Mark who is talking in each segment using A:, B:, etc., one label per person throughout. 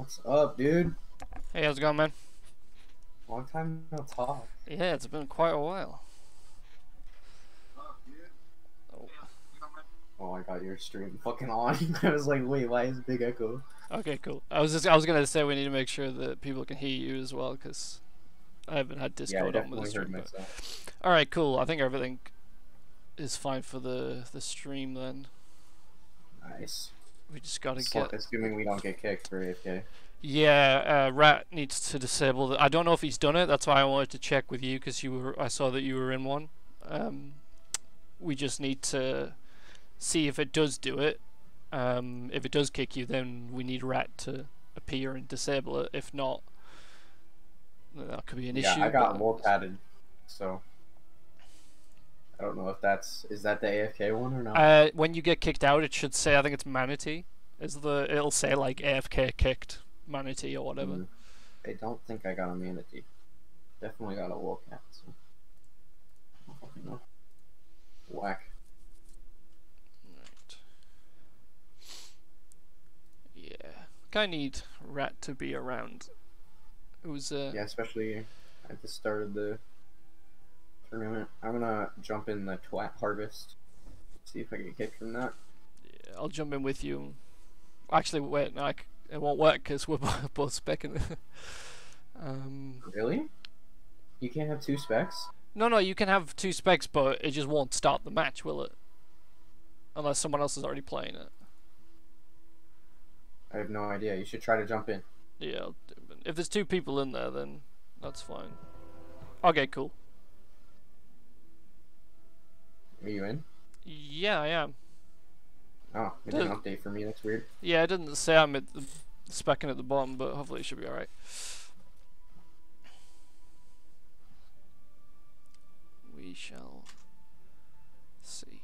A: What's up, dude?
B: Hey, how's it going, man?
A: Long time no talk.
B: Yeah, it's been quite a while. Oh,
A: Oh, I got your stream fucking on. I was like, wait, why is Big Echo?
B: okay, cool. I was gonna say we need to make sure that people can hear you as well, because I haven't had
A: Yeah, I
B: Discord on with the
A: definitely heard
B: stream. But
A: myself.
B: all right, cool. I think everything is fine for the stream then.
A: Nice.
B: We just gotta
A: So,
B: get.
A: assuming we don't get kicked for AFK.
B: Yeah, Rat needs to disable the. I don't know if he's done it. That's why I wanted to check with you, because I saw that you were in one. We just need to see if it does do it. If it does kick you, then we need Rat to appear and disable it. If not, then that could be an issue.
A: Yeah, I got wolf padded, so I don't know if is that the AFK one or not.
B: When you get kicked out, it should say, I think it's Manatee. It'll say like AFK kicked Manatee or whatever.
A: I don't think I got a manatee. Definitely got a wolf cat. So. I don't fucking know. Whack.
B: Right. Yeah. I need Rat to be around. It was
A: Yeah, especially at the start of the tournament. I'm gonna jump in the twat harvest. See if I can get kicked from that.
B: Yeah, I'll jump in with you. Actually, wait, no, it won't work because we're both specking.
A: Really? You can't have two specs?
B: No, you can have two specs, but it just won't start the match, will it? Unless someone else is already playing it.
A: I have no idea. You should try to jump in.
B: Yeah, if there's two people in there, then that's fine. Okay, cool.
A: Are you in?
B: Yeah, I am.
A: Oh, it didn't update for me. That's weird.
B: Yeah, it didn't say I'm at the specking at the bottom, but hopefully it should be alright. We shall see.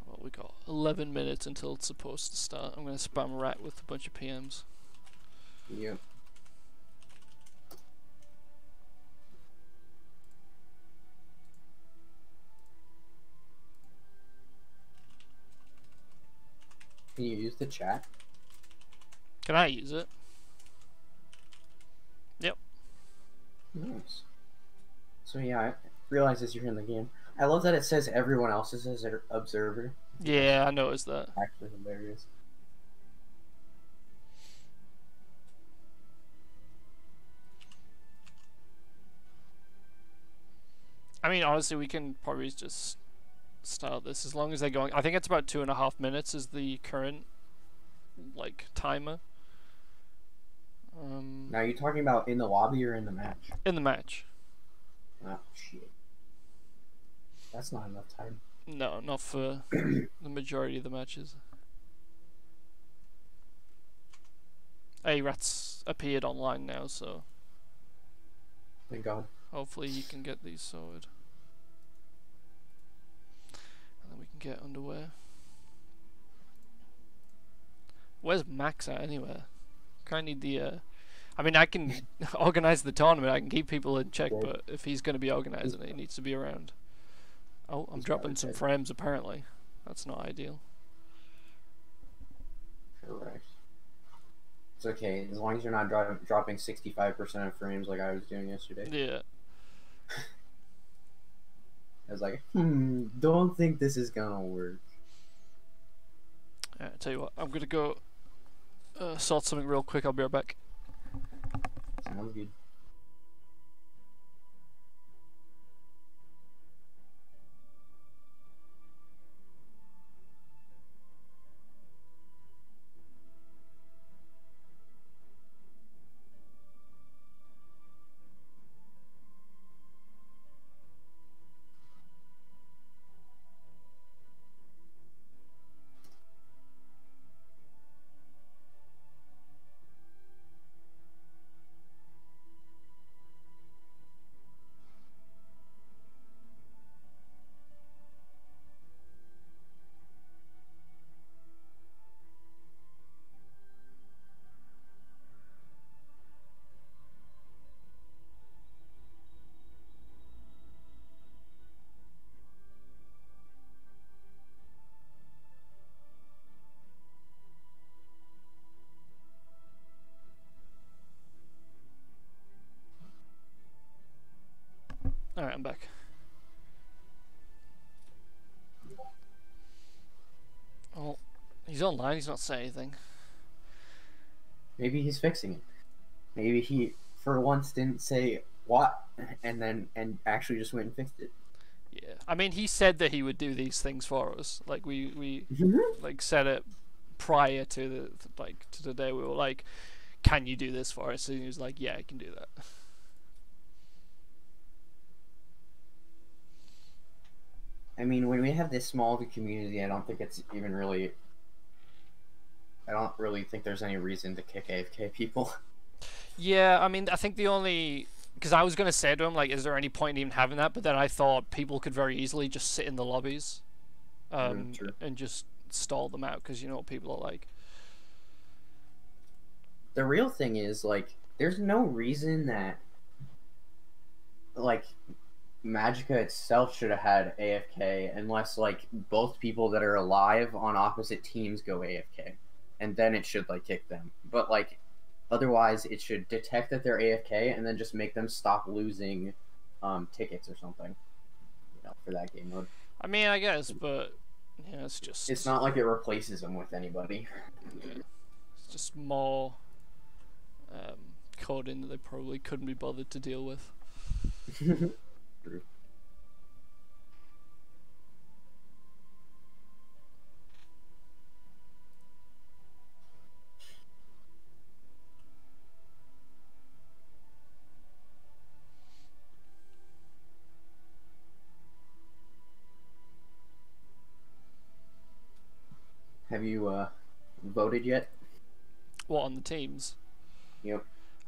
B: Well, we got 11 minutes until it's supposed to start. I'm going to spam Rat with a bunch of PMs.
A: Yep. Can you use the chat?
B: Can I use it? Yep.
A: Nice. So yeah, I realizes you're in the game. I love that it says everyone else is as an observer.
B: Yeah, I noticed that.
A: Actually hilarious.
B: I mean, honestly, we can probably just start this as long as they're going. I think it's about 2.5 minutes is the current like timer.
A: Now you're talking about in the lobby or in the match?
B: In the match.
A: Oh shit. That's not enough time.
B: No, not for the majority of the matches. Hey, Rat's appeared online now, so
A: Thank God.
B: hopefully you can get these sorted. And then we can get underway. Where's Max at anyway? Kinda need the I mean, I can organize the tournament, I can keep people in check, but if he's going to be organizing it, he needs to be around. Oh, I'm dropping some frames apparently. That's not ideal.
A: Correct. It's okay, as long as you're not dropping 65% of frames like I was doing yesterday.
B: Yeah.
A: I was like, don't think this is gonna work.
B: I tell you what, I'm gonna go sort something real quick. I'll be right back.
A: Sounds good.
B: Alright, I'm back. Oh, he's online, he's not saying anything.
A: Maybe he's fixing it. Maybe he, for once, didn't say what, and actually just went and fixed it.
B: Yeah, I mean, he said that he would do these things for us. Like we like said it prior to the day we were like, "Can you do this for us?" And he was like, "Yeah, I can do that."
A: I mean, when we have this small of a community, I don't think it's even really. I don't really think there's any reason to kick AFK people.
B: Yeah, I mean, I think the only, because I was gonna say to him like, is there any point in even having that? But then I thought people could very easily just sit in the lobbies, and just stall them out, because you know what people are like.
A: The real thing is, like, there's no reason that, like, Magicka itself should have had AFK unless, like, both people that are alive on opposite teams go AFK, and then it should, like, kick them. But, like, otherwise it should detect that they're AFK and then just make them stop losing tickets or something, you know, for that game mode.
B: I mean, I guess, but yeah, it's just,
A: it's not like it replaces them with anybody.
B: Yeah. It's just more coding that they probably couldn't be bothered to deal with.
A: True. Have you voted yet?
B: What, on the teams?
A: Yep.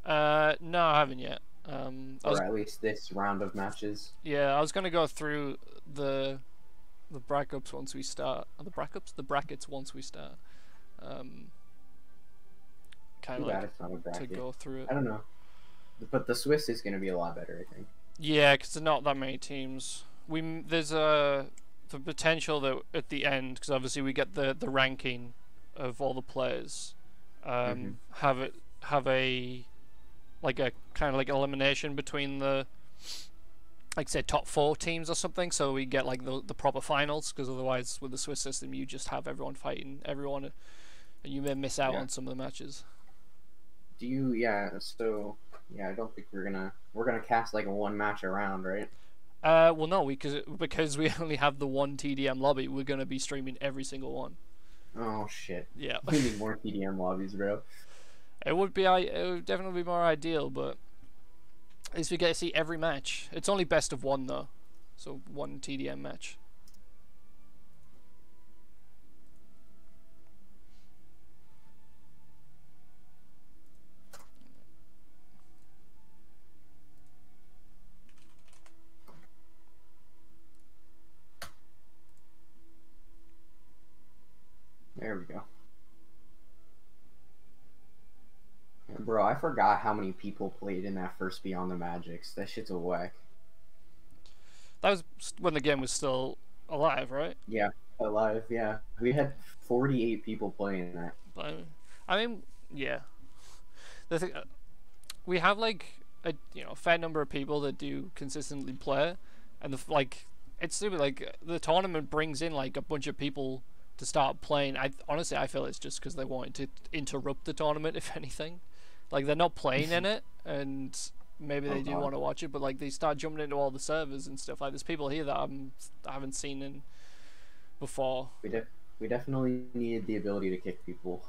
B: No, I haven't yet.
A: Or at least this round of matches.
B: Yeah, I was gonna go through the brackets once we start. The brackets once we start. Kind of like
A: it's not a bracket.
B: to go through it.
A: I don't know, but the Swiss is gonna be a lot better, I think.
B: Yeah, because there's not that many teams. There's the potential that at the end, because obviously we get the ranking of all the players, have a like a kind of like elimination between the, like, say, top 4 teams or something, so we get like the proper finals, because otherwise with the Swiss system you just have everyone fighting everyone and you may miss out on some of the matches.
A: Do you? Yeah. So yeah, I don't think we're gonna cast like a 1 match a round, right?
B: Well, no, because we only have the 1 TDM lobby, we're gonna be streaming every single one.
A: Oh shit.
B: Yeah.
A: We need more TDM lobbies, bro.
B: It would definitely be more ideal, but at least we get to see every match. It's only best of 1 though, so 1 TDM match.
A: There we go. Bro, I forgot how many people played in that first Beyond the Magics. That shit's a whack.
B: That was when the game was still alive, right?
A: Yeah, alive, yeah. We had 48 people playing that.
B: But, I mean, yeah. The thing, we have like a fair number of people that do consistently play, and it's stupid. Like, the tournament brings in like a bunch of people to start playing. Honestly, I feel it's just because they wanted to interrupt the tournament, if anything. Like, they're not playing in it, and maybe they do want to watch it, but like they start jumping into all the servers and stuff. Like, there's people here that I haven't seen in before.
A: We definitely needed the ability to kick people.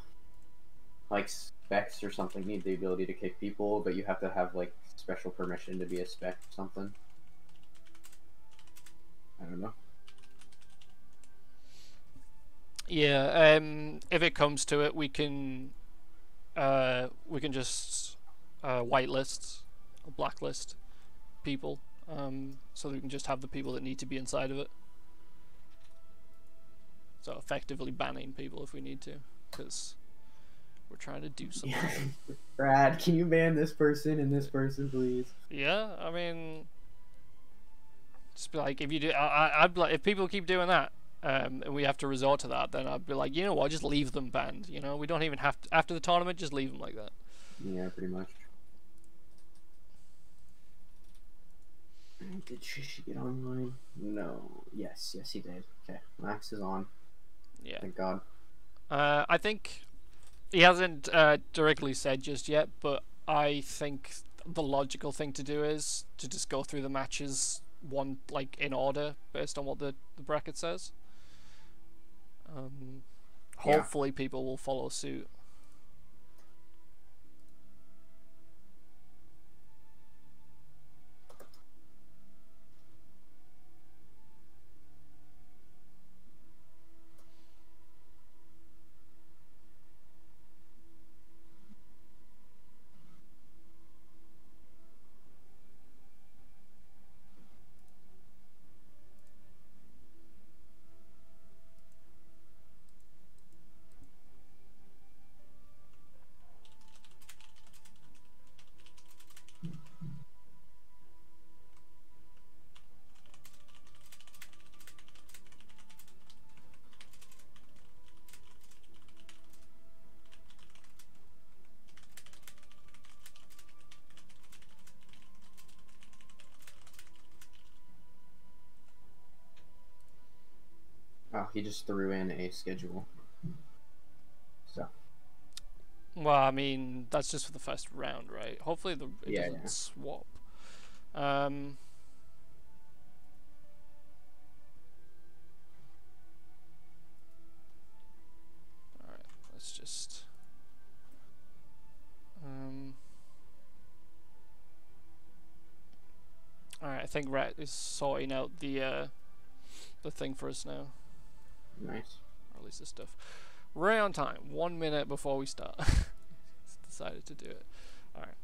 A: Like specs or something need the ability to kick people, but you have to have like special permission to be a spec or something. I don't know.
B: Yeah, if it comes to it, we can just whitelist or blacklist people, so that we can just have the people that need to be inside of it. So effectively banning people if we need to, because we're trying to do something.
A: Brad, can you ban this person and this person, please?
B: Yeah, I mean, just be like, if you do, I'd be like, if people keep doing that, and we have to resort to that, then I'd be like, you know what, just leave them banned. You know, we don't even have to, after the tournament, just leave them like that.
A: Yeah, pretty much. Did she get online? No. Yes, he did. Okay, Max is on.
B: Yeah.
A: Thank God.
B: I think he hasn't directly said just yet, but I think the logical thing to do is to just go through the matches one in order based on what the bracket says. Hopefully people will follow suit.
A: Oh, he just threw in a schedule. So.
B: Well, I mean, that's just for the first round, right? Hopefully it doesn't swap. Alright, let's just... Alright, I think Rat is sorting out the thing for us now.
A: Nice.
B: Or at least the stuff. Right on time. 1 minute before we start. He's decided to do it. Alright.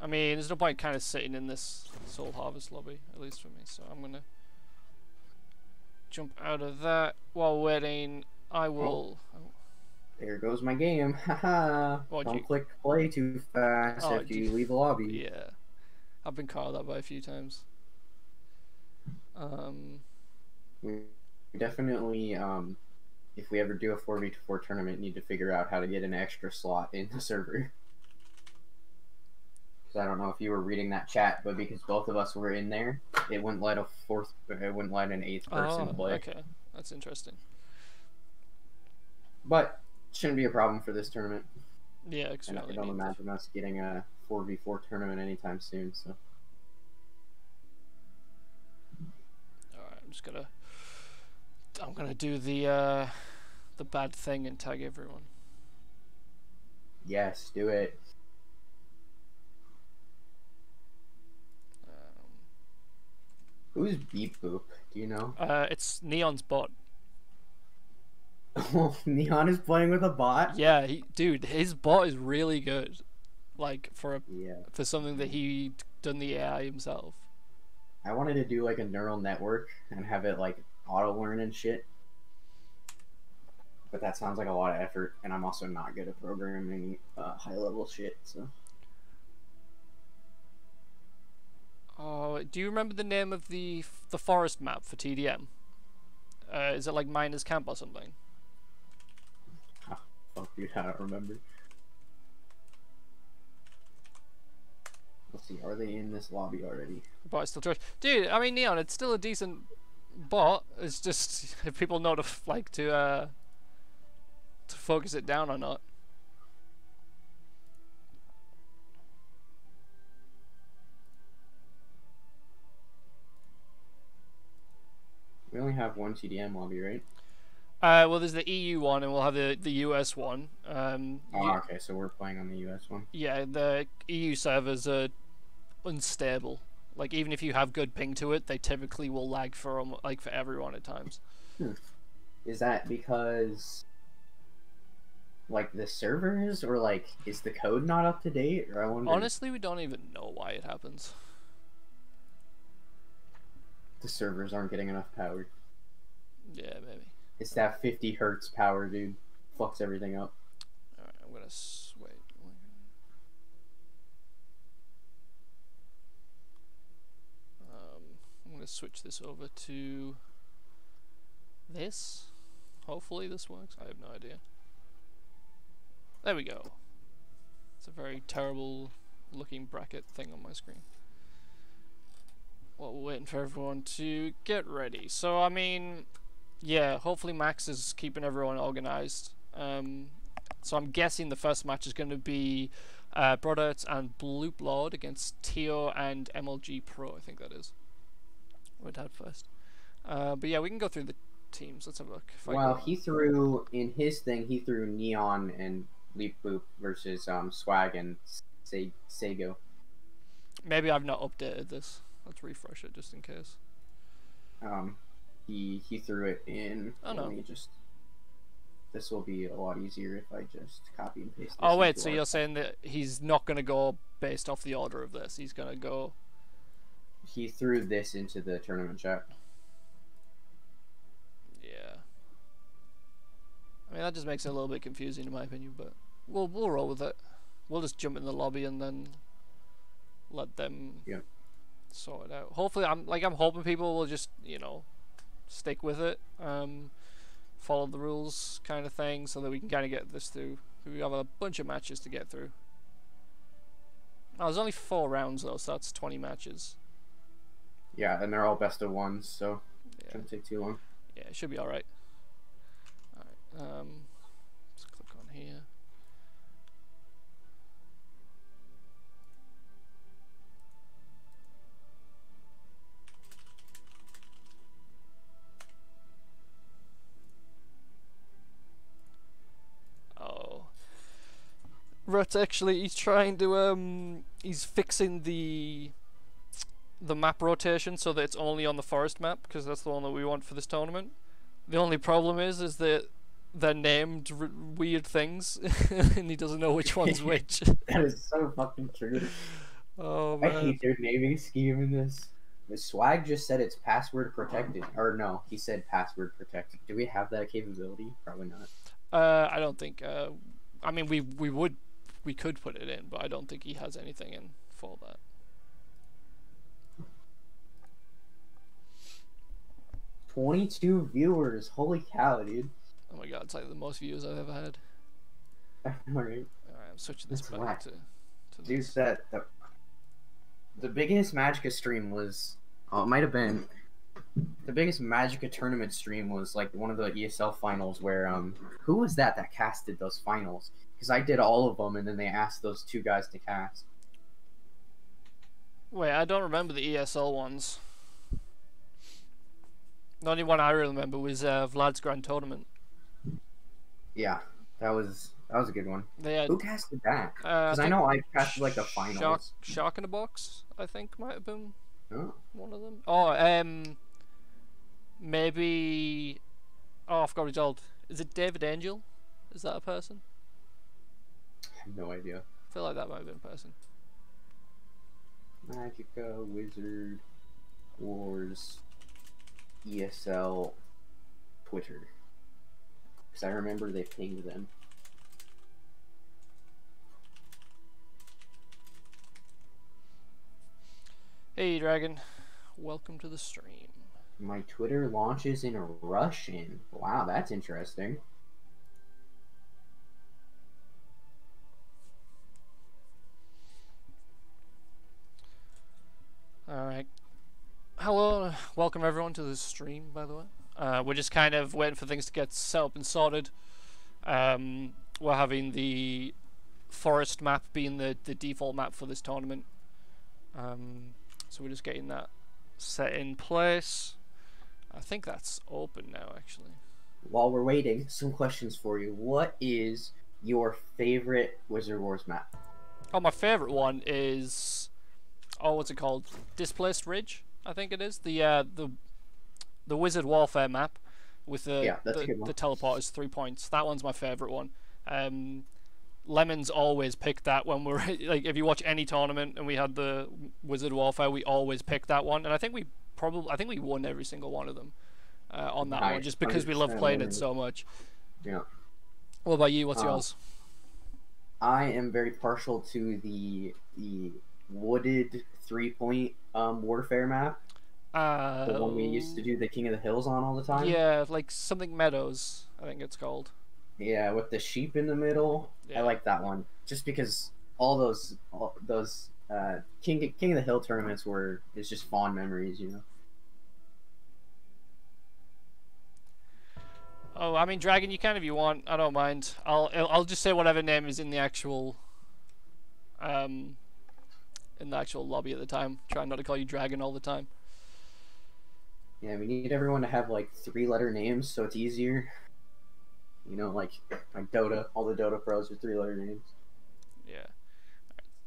B: I mean, there's no point kind of sitting in this Soul Harvest lobby, at least for me. So I'm going to jump out of that. While waiting, I will... Oh.
A: There goes my game. Haha. Don't click play too fast after you leave the lobby.
B: Yeah. I've been called that by a few times.
A: We definitely, if we ever do a 4v4 tournament, need to figure out how to get an extra slot in the server. Because I don't know if you were reading that chat, but because both of us were in there, it wouldn't let an 8th person play.
B: Okay, that's interesting.
A: But shouldn't be a problem for this tournament.
B: Yeah, because
A: I don't imagine us getting a 4v4 tournament anytime soon. So.
B: Alright, I'm gonna do the bad thing and tag everyone.
A: Yes, do it. Who's Beep Boop? Do you know?
B: It's Neon's bot.
A: Neon is playing with a bot?
B: Yeah, dude, his bot is really good. Like for something that he done the AI himself.
A: I wanted to do like a neural network and have it like auto learn and shit. But that sounds like a lot of effort, and I'm also not good at programming high level shit, so.
B: Oh, do you remember the name of the forest map for TDM? Is it like Miner's Camp or something?
A: Oh, fuck dude, I don't remember. Let's see, are they in this lobby already?
B: The bot is still trash. Dude, I mean, Neon, it's still a decent bot. It's just if people know to focus it down or not.
A: We only have one TDM lobby, right?
B: Well, there's the EU one, and we'll have the US one.
A: Okay, so we're playing on the US one.
B: Yeah, the EU servers are unstable. Like, even if you have good ping to it, they typically will lag for everyone at times.
A: Is that because like the servers, or like is the code not up to date? Or I wonder.
B: Honestly, we don't even know why it happens.
A: The servers aren't getting enough power.
B: Yeah, maybe.
A: It's that 50 hertz power, dude. Fucks everything up.
B: Alright, I'm gonna wait. I'm gonna switch this over to this. Hopefully this works. I have no idea. There we go. It's a very terrible looking bracket thing on my screen. While we're waiting for everyone to get ready. So I mean, yeah, hopefully Max is keeping everyone organized. So I'm guessing the first match is going to be Brodherx and Blooplord against Tio and MLG Pro. I think that is. We'd had first. But yeah, we can go through the teams. Let's have a look.
A: Well, he threw in his thing. He threw Neon and Leap Boop versus Swag and Sago.
B: Maybe I've not updated this. Let's refresh it just in case.
A: He threw it in.
B: Oh no.
A: Let me just. This will be a lot easier if I just copy and paste this.
B: Oh wait, so you're saying that he's not going to go based off the order of this. He's going to go.
A: He threw this into the tournament chat.
B: Yeah. I mean, that just makes it a little bit confusing in my opinion, but we'll roll with it. We'll just jump in the lobby and then let them sort it out. Hopefully, I'm hoping people will just, you know, stick with it, follow the rules kind of thing, so that we can kind of get this through. We have a bunch of matches to get through. Oh, there's only 4 rounds though, so that's 20 matches.
A: Yeah, and they're all best of ones, so it shouldn't take too long.
B: Yeah, it should be alright. Alright, let's click on here. Oh. Rut actually, he's trying to, he's fixing the map rotation so that it's only on the forest map, because that's the one that we want for this tournament. The only problem is that they're named weird things and he doesn't know which one's which.
A: That is so fucking true.
B: Oh man,
A: I hate their naming scheme in this. The Swag just said it's password protected, or no, he said password protected. Do we have that capability? Probably not.
B: I don't think. I mean, we could put it in, but I don't think he has anything in for that.
A: 22 viewers. Holy cow, dude.
B: Oh my god, it's like the most views I've ever had.
A: Alright.
B: Alright, I'm switching this back to
A: dude,
B: this.
A: The biggest Magicka stream was... Oh, it might have been... The biggest Magicka tournament stream was like one of the ESL finals where... Who was that casted those finals? Because I did all of them and then they asked those 2 guys to cast.
B: Wait, I don't remember the ESL ones. The only one I remember was Vlad's Grand Tournament.
A: Yeah, that was a good one.
B: Had,
A: who casted that? Because I know I casted like the finals.
B: Shark in a Box, I think, might have been one of them. Oh, maybe... Oh, I forgot his old. Is it David Angel? Is that a person?
A: I have no idea.
B: I feel like that might have been a person.
A: Magicka, Wizard, Wars, ESL, Twitter. Because I remember they pinged them.
B: Hey Dragon, welcome to the stream.
A: My Twitter launches in Russian. Wow, that's interesting.
B: Alright. Hello, welcome everyone to the stream, by the way. We're just kind of waiting for things to get set up and sorted. We're having the forest map being the default map for this tournament. So we're just getting that set in place. I think that's open now, actually.
A: While we're waiting, some questions for you. What is your favorite Wizard Wars map?
B: Oh, my favorite one is... Oh, what's it called? Displaced Ridge, I think it is. The Wizard Warfare map with the teleporters 3 points. That one's my favorite one. Lemons always pick that when we're like, if you watch any tournament and we had the Wizard Warfare, we always pick that one, and I think we won every single one of them on that one, just because we love playing it so much.
A: Yeah.
B: What about you? What's yours?
A: I am very partial to the wooded 3-point warfare map. The one we used to do the King of the Hills on all the time.
B: Yeah, like something Meadows, I think it's called.
A: Yeah, with the sheep in the middle. Yeah. I like that one just because all those King of the Hill tournaments is just fond memories, you know.
B: Oh, I mean, Dragon, you can if you want. I don't mind. I'll just say whatever name is in the actual lobby at the time. Try not to call you Dragon all the time.
A: Yeah, we need everyone to have like 3-letter names so it's easier. You know, like Dota. All the Dota pros are 3-letter names.
B: Yeah.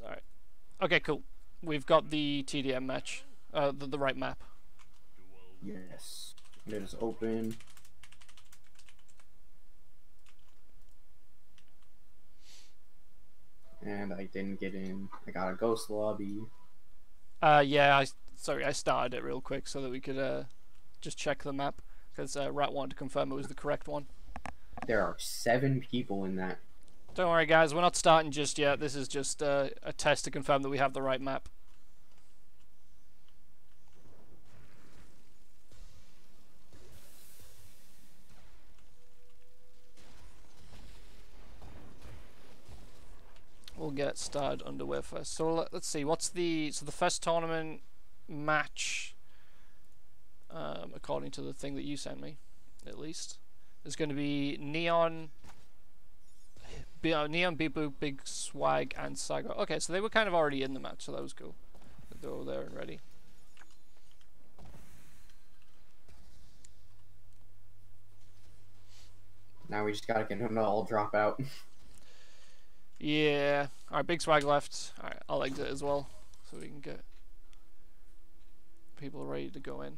B: All right. Okay, cool. We've got the TDM match. The right map.
A: Yes. It is open. And I didn't get in. I got a ghost lobby.
B: Yeah, I started it real quick so that we could just check the map, because Rat wanted to confirm it was the correct one.
A: There are 7 people in that.
B: Don't worry, guys, we're not starting just yet. This is just a test to confirm that we have the right map. We'll get started underway first. So let's see, what's the first tournament match, according to the thing that you sent me, at least, is going to be Neon, Big Boop, Big Swag, and Sago. Okay, so they were kind of already in the match, so that was cool. They're all there and ready.
A: Now we just gotta get them to all drop out.
B: Yeah. Alright, Big Swag left. Alright, I'll exit as well, so we can get people ready to go in.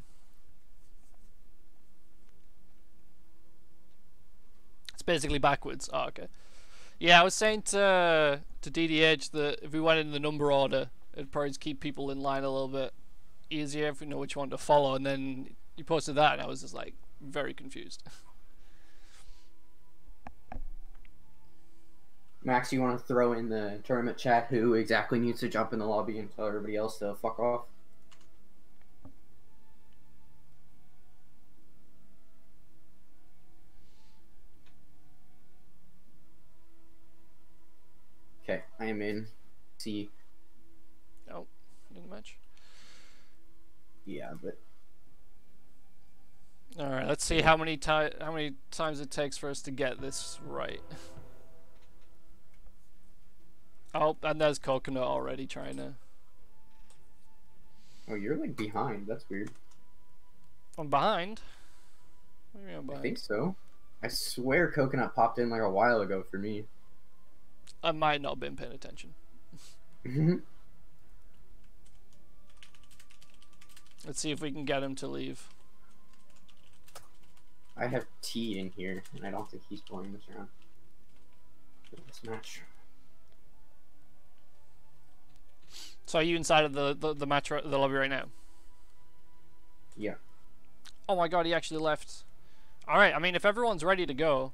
B: It's basically backwards. Oh, okay. Yeah, I was saying to DDH that if we went in the number order, it'd probably just keep people in line a little bit easier if we know which one to follow, and then you posted that and I was just like very confused.
A: Max, you want to throw in the tournament chat who exactly needs to jump in the lobby and tell everybody else to fuck off? Okay, I am in. See.
B: Oh, didn't match.
A: Yeah, but.
B: All right, let's see how many times it takes for us to get this right. Oh, and there's Coconut already trying to.
A: Oh, you're like behind. That's weird.
B: I'm behind. What do you mean I'm behind?
A: I think so. I swear Coconut popped in like a while ago for me.
B: I might not have been paying attention. Let's see if we can get him to leave.
A: I have T in here, and I don't think he's playing this round. This match.
B: So are you inside of the match, the lobby right now?
A: Yeah.
B: Oh my god, he actually left. Alright, I mean, if everyone's ready to go,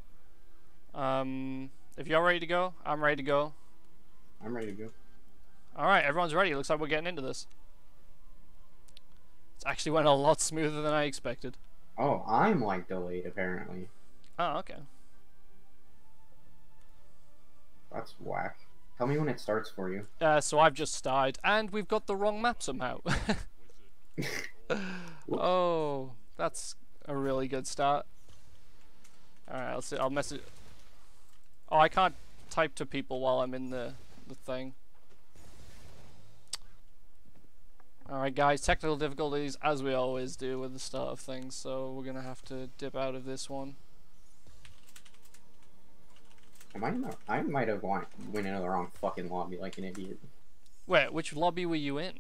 B: if you're ready to go, I'm ready to go.
A: I'm ready to go.
B: Alright, everyone's ready. Looks like we're getting into this. It's actually went a lot smoother than I expected.
A: Oh, I'm like delayed apparently.
B: Oh, okay.
A: That's whack. Tell me when it starts for you.
B: So I've just started, and we've got the wrong map somehow. Oh, that's a really good start. Alright, let's see. I'll message. Oh, I can't type to people while I'm in the thing. Alright guys, technical difficulties, as we always do with the start of things, so we're gonna have to dip out of this one.
A: I might have went into the wrong fucking lobby like an idiot.
B: Wait, which lobby were you in?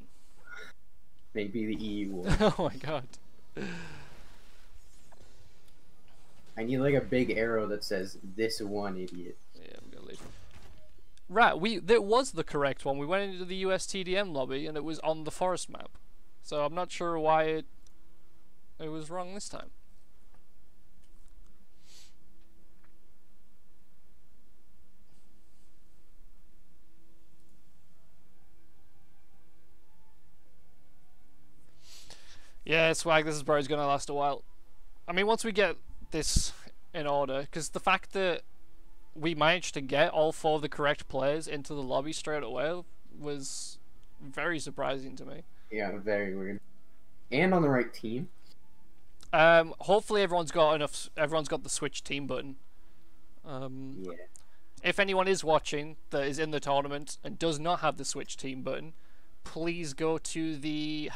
A: Maybe the EU one.
B: Oh my god.
A: I need like a big arrow that says this one idiot.
B: Yeah, I'm gonna leave. Right, that was the correct one. We went into the US TDM lobby and it was on the forest map. So I'm not sure why it was wrong this time. Yeah, Swag, this is probably going to last a while. I mean, once we get this in order, because the fact that we managed to get all 4 of the correct players into the lobby straight away was very surprising to me.
A: Yeah, very weird. And on the right team.
B: Hopefully everyone's got the Switch team button.
A: Yeah.
B: If anyone is watching that is in the tournament and does not have the Switch team button, please go to the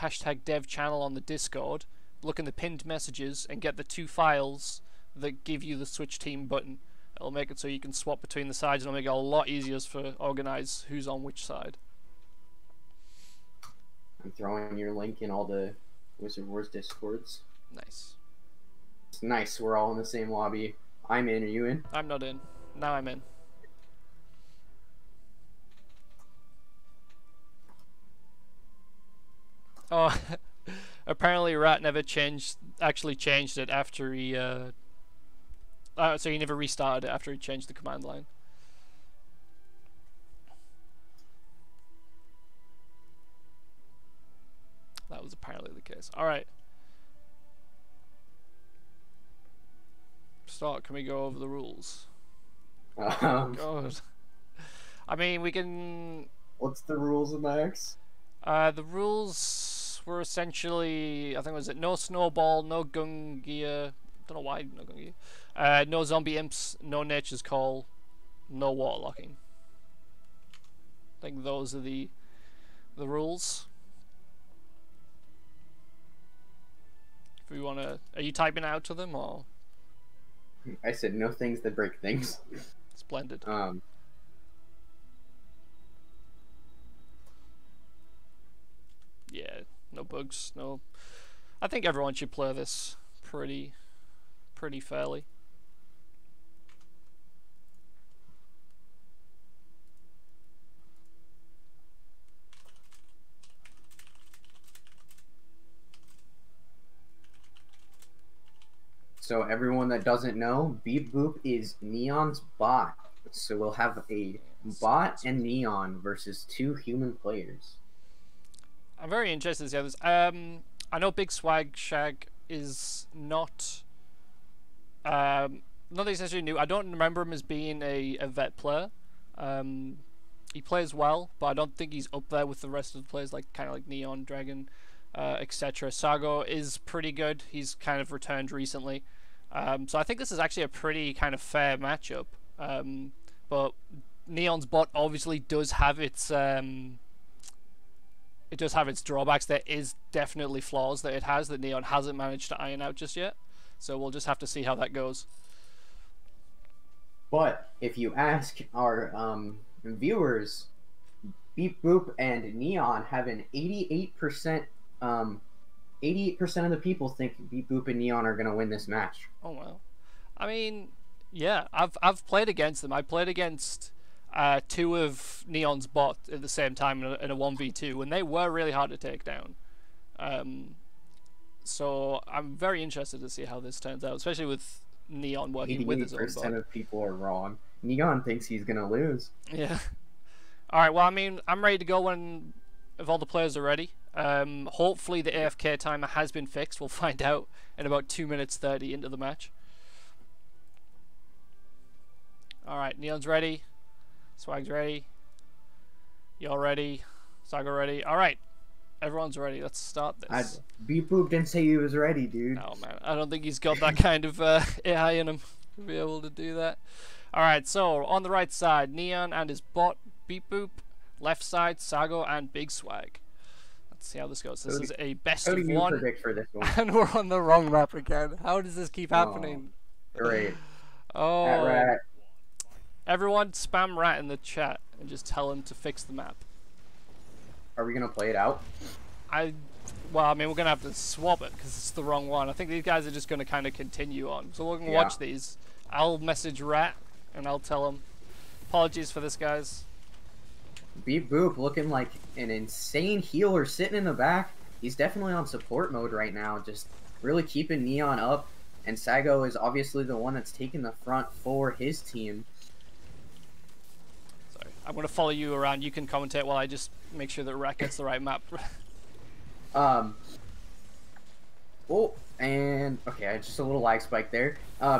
B: #dev channel on the Discord, look in the pinned messages, and get the 2 files that give you the Switch team button. It'll make it so you can swap between the sides, and it'll make it a lot easier for organize who's on which side.
A: I'm throwing your link in all the Wizard Wars Discords.
B: Nice.
A: It's nice. We're all in the same lobby. I'm in. Are you in?
B: I'm not in. Now I'm in. Oh, apparently Rat never actually changed it after he, so he never restarted it after he changed the command line. That was apparently the case. Alright. Start, can we go over the rules? God. I mean, we can...
A: What's the rules, Max?
B: The rules were essentially, I think, was it no snowball, no Gungia, don't know why no Gungia, no zombie imps, no nature's call, no water locking. I think those are the rules. If we want to, are you typing out to them or?
A: I said no things that break things.
B: Splendid. Yeah, no bugs, no. I think everyone should play this pretty fairly.
A: So everyone that doesn't know, Beep Boop is Neon's bot. So we'll have a bot and Neon versus 2 human players. I'm
B: very interested to see how this. I know BigSwagShaq is not essentially new. I don't remember him as being a vet player. He plays well, but I don't think he's up there with the rest of the players, like kind of like Neon, Dragon, etc. Sago is pretty good. He's kind of returned recently. So I think this is actually a pretty kind of fair matchup. But Neon's bot obviously does have its drawbacks. There is definitely flaws that it has that Neon hasn't managed to iron out just yet. So we'll just have to see how that goes. But
A: if you ask our viewers, Beep Boop and Neon have an 88%. 88% of the people think Beep Boop and Neon are gonna win this match.
B: Oh well, I mean, yeah, I've played against them. I played against 2 of Neon's bot at the same time in a 1v2, and they were really hard to take down. So I'm very interested to see how this turns out, especially with Neon working with his own bot.
A: 88% of people are wrong. Neon thinks he's gonna lose.
B: Yeah. All right. Well, I mean, I'm ready to go if all the players are ready. Hopefully the AFK timer has been fixed. We'll find out in about 2 minutes 30 into the match. Alright, Neon's ready. Swag's ready. You're ready. Sago ready. Alright. Everyone's ready. Let's start this.
A: Beep Boop didn't say he was ready, dude.
B: Oh man, I don't think he's got that kind of AI in him to be able to do that. Alright, so on the right side, Neon and his bot, Beep Boop. Left side, Sago and Big Swag. Let's see how this goes. This is a best of 1.
A: How do you predict for this one?
B: And we're on the wrong map again. How does this keep happening?
A: Great.
B: Oh.
A: Rat.
B: Everyone spam Rat in the chat and just tell him to fix the map.
A: Are we going to play it out?
B: Well, I mean, we're going to have to swap it because it's the wrong one. I think these guys are just going to kind of continue on. So we're going to watch these. I'll message Rat and I'll tell him. Apologies for this, guys.
A: Beep Boop looking like an insane healer sitting in the back. He's definitely on support mode right now, just really keeping Neon up. And Sago is obviously the one that's taking the front for his team.
B: Sorry, I'm going to follow you around. You can commentate while I just make sure that Rat gets the right map.
A: Oh, and okay, just a little lag spike there.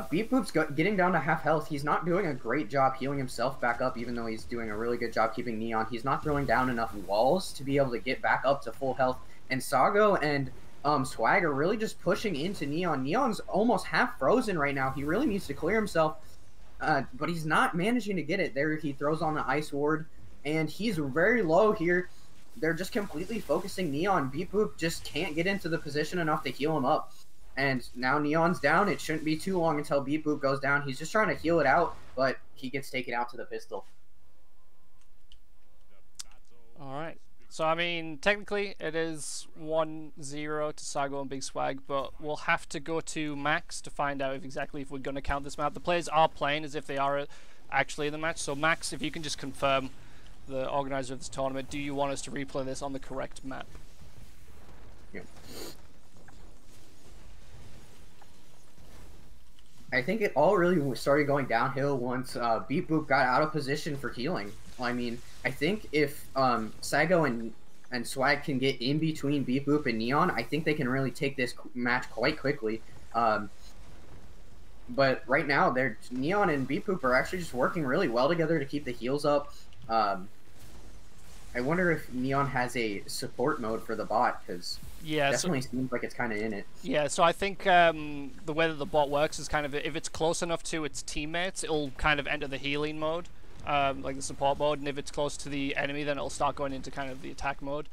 A: Beep Boop's getting down to half health. He's not doing a great job healing himself back up, even though he's doing a really good job keeping Neon. He's not throwing down enough walls to be able to get back up to full health. And Sago and Swag are really just pushing into Neon. Neon's almost half frozen right now. He really needs to clear himself, but he's not managing to get it. There, he throws on the Ice Ward, and he's very low here. They're just completely focusing Neon. Beep Boop just can't get into the position enough to heal him up. And now Neon's down. It shouldn't be too long until Beep Boop goes down. He's just trying to heal it out, but he gets taken out to the pistol.
B: Alright. So, I mean, technically it is 1-0 to Sago and Big Swag, but we'll have to go to Max to find out exactly if we're going to count this map. The players are playing as if they are actually in the match. So, Max, if you can just confirm, the organizer of this tournament, do you want us to replay this on the correct map?
A: Yeah. I think it all really started going downhill once Beep Boop got out of position for healing. I mean, I think if Sago and Swag can get in between Beep Boop and Neon, I think they can really take this match quite quickly. But right now, Neon and Beep Boop are actually just working really well together to keep the heals up. I wonder if Neon has a support mode for the bot, because
B: yeah,
A: definitely seems like it's kind of in it.
B: Yeah, so I think the way that the bot works is kind of, if it's close enough to its teammates, it'll kind of enter the healing mode, like the support mode, and if it's close to the enemy, then it'll start going into kind of the attack mode.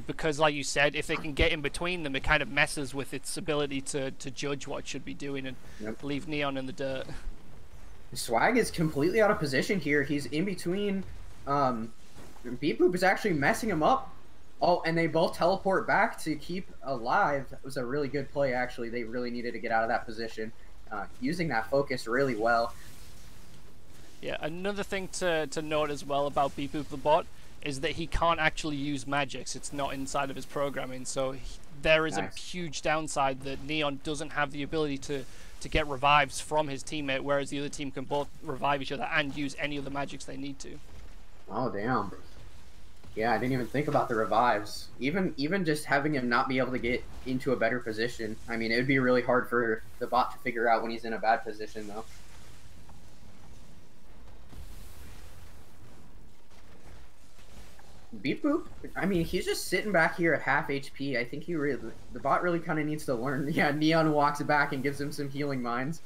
B: Because, like you said, if they can get in between them, it kind of messes with its ability to judge what it should be doing and leave Neon in the dirt.
A: Swag is completely out of position here. He's in between. Beep Boop is actually messing him up. Oh, and they both teleport back to keep alive. That was a really good play, actually. They really needed to get out of that position. Using that focus really well.
B: Yeah, another thing to note as well about Beep Boop the bot is that he can't actually use magics. It's not inside of his programming, so there is a huge downside that Neon doesn't have the ability to get revives from his teammate, whereas the other team can both revive each other and use any of the magics they need to.
A: Oh, damn. Yeah, I didn't even think about the revives. Even just having him not be able to get into a better position. I mean, it would be really hard for the bot to figure out when he's in a bad position, though. Beep Boop, I mean, he's just sitting back here at half HP. I think the bot really kind of needs to learn. Yeah, Neon walks back and gives him some healing mines.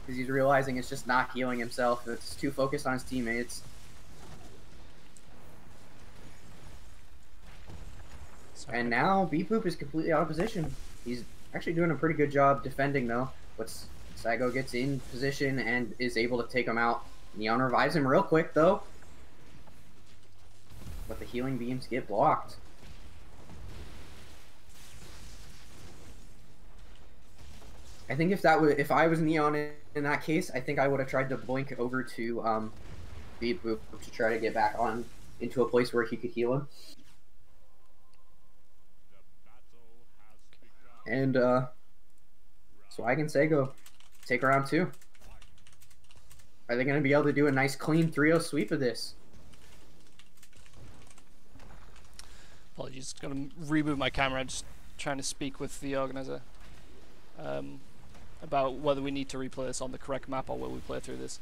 A: Because he's realizing it's just not healing himself. It's too focused on his teammates. And now Beep Boop is completely out of position. He's actually doing a pretty good job defending, though. Sago gets in position and is able to take him out. Neon revives him real quick, though. But the healing beams get blocked. I think if I was Neon in that case, I think I would have tried to blink over to Beep Boop to try to get back on into a place where he could heal him. And Swag and Sago take round 2. Are they going to be able to do a nice clean 3-0 sweep of this?
B: Apologies, going to reboot my camera. Just trying to speak with the organizer about whether we need to replay this on the correct map or will we play through this.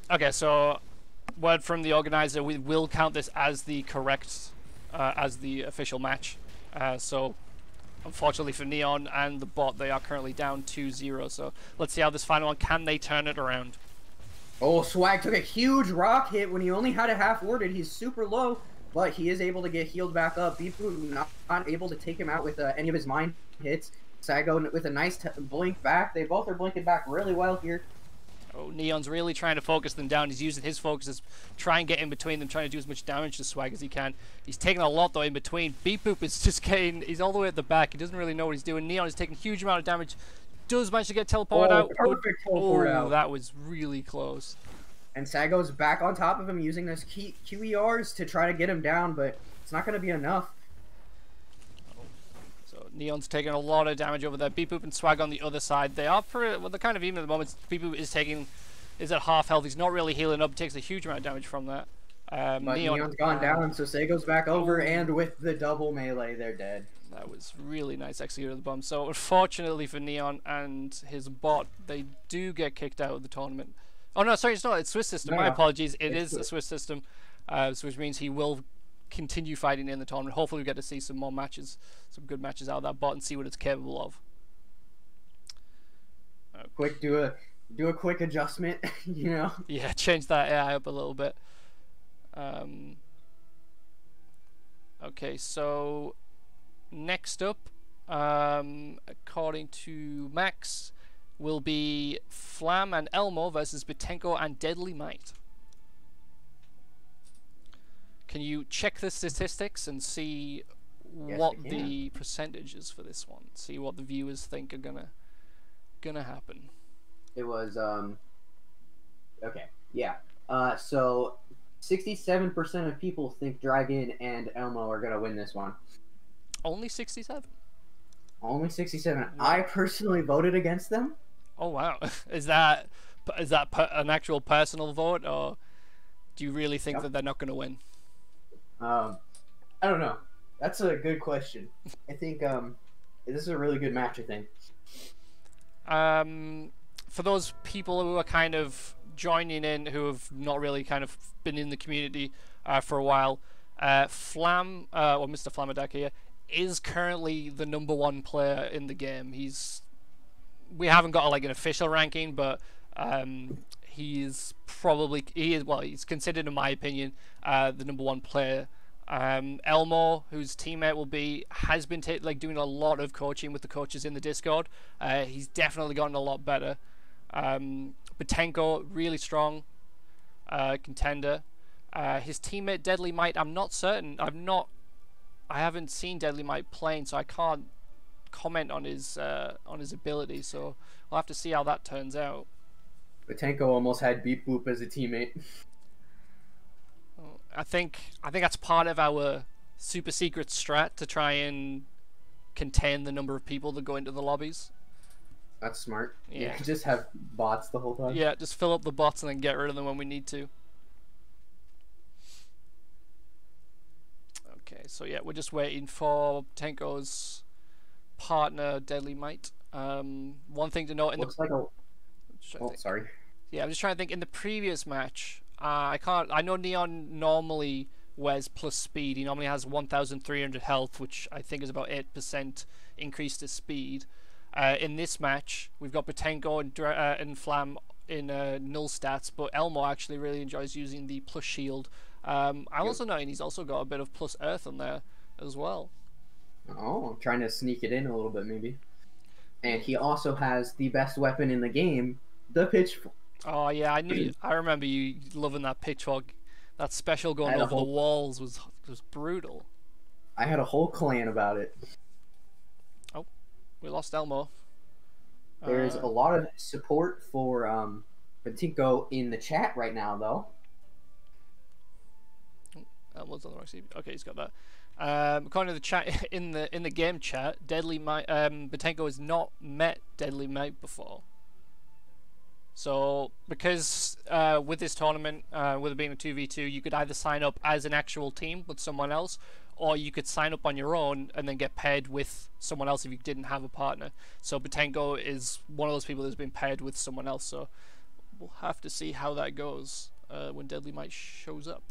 B: Okay, so word from the organizer: we will count this as the correct, as the official match. So unfortunately for Neon and the bot, they are currently down 2-0. So let's see how this final one, can they turn it around?
A: Oh, Swag took a huge rock hit when he only had a half warded. He's super low, but he is able to get healed back up. Beep Boop not able to take him out with any of his mine hits. Sago with a nice blink back. They both are blinking back really well here.
B: Oh, Neon's really trying to focus them down. He's using his focuses, try and get in between them, trying to do as much damage to Swag as he can. He's taking a lot though in between. Beep Boop is just getting, he's all the way at the back. He doesn't really know what he's doing. Neon is taking a huge amount of damage. Does manage to get teleported out.
A: Perfect teleport out.
B: That was really close.
A: And Sago's back on top of him using those QERs to try to get him down, but it's not going to be enough.
B: So Neon's taking a lot of damage over there. Beep Boop and Swag on the other side. They are they're kind of even at the moment. Beep Boop is at half health. He's not really healing up. Takes a huge amount of damage from that.
A: But
B: Neon,
A: Neon's gone down, so Sago's back over, and with the double melee, they're dead.
B: That was really nice executed of the bomb. So unfortunately for Neon and his bot, they do get kicked out of the tournament. Oh no, sorry, it's not. It's Swiss system. My apologies. It is a Swiss system, so which means he will continue fighting in the tournament. Hopefully we get to see some more matches, some good matches out of that bot, and see what it's capable of.
A: Okay. Quick, do a quick adjustment, you know?
B: Yeah, change that AI up a little bit. Okay, so next up, according to Max, will be Flam and Elmo versus Bettenko and Deadly Might. Can you check the statistics and see what the percentage is for this one? See what the viewers think are gonna happen.
A: It was okay, yeah. So 67% of people think Dragon and Elmo are gonna win this one.
B: Only 67.
A: Only 67. I personally voted against them.
B: Oh wow! Is that an actual personal vote, or do you really think that they're not going to win?
A: I don't know. That's a good question. I think this is a really good match. I think.
B: For those people who are kind of joining in, who have not really kind of been in the community for a while, Flam, or MrFlamadak here, is currently the #1 player in the game. We haven't got like an official ranking, but he's considered, in my opinion, the #1 player. Elmo, whose teammate has been doing a lot of coaching with the coaches in the Discord. He's definitely gotten a lot better. Bettenko, really strong contender. His teammate Deadly Might, I'm not certain. I haven't seen Deadly Might playing, so I can't comment on his ability. So we'll have to see how that turns out.
A: Bettenko almost had Beep Boop as a teammate.
B: I think that's part of our super secret strat to try and contain the number of people that go into the lobbies.
A: That's smart.
B: Yeah,
A: just have bots the whole time.
B: Yeah, just fill up the bots and then get rid of them when we need to. Okay, so yeah, we're just waiting for Bettenko's partner, Deadly Might. One thing to note in
A: sorry.
B: Yeah, I'm just trying to think. In the previous match, I know Neon normally wears plus speed. He normally has 1,300 health, which I think is about 8% increase to speed. In this match, we've got Bettenko and Flam in null stats, but Elmo actually really enjoys using the plus shield. I'm also knowing he's also got a bit of plus earth on there as well.
A: Oh, I'm trying to sneak it in a little bit, maybe. And he also has the best weapon in the game, the pitchfork.
B: Oh yeah, I remember you loving that pitchfork. That special going over the walls was brutal.
A: I had a whole clan about it.
B: Oh, we lost Elmo.
A: There's a lot of support for Bettenko in the chat right now, though.
B: Elmo's on the right side. Okay, he's got that. According to the chat in the game chat, Bettenko has not met Deadly Might before. So because with this tournament, with it being a 2v2, you could either sign up as an actual team with someone else, or you could sign up on your own and then get paired with someone else if you didn't have a partner. So Bettenko is one of those people that's been paired with someone else. So we'll have to see how that goes when Deadly Might shows up.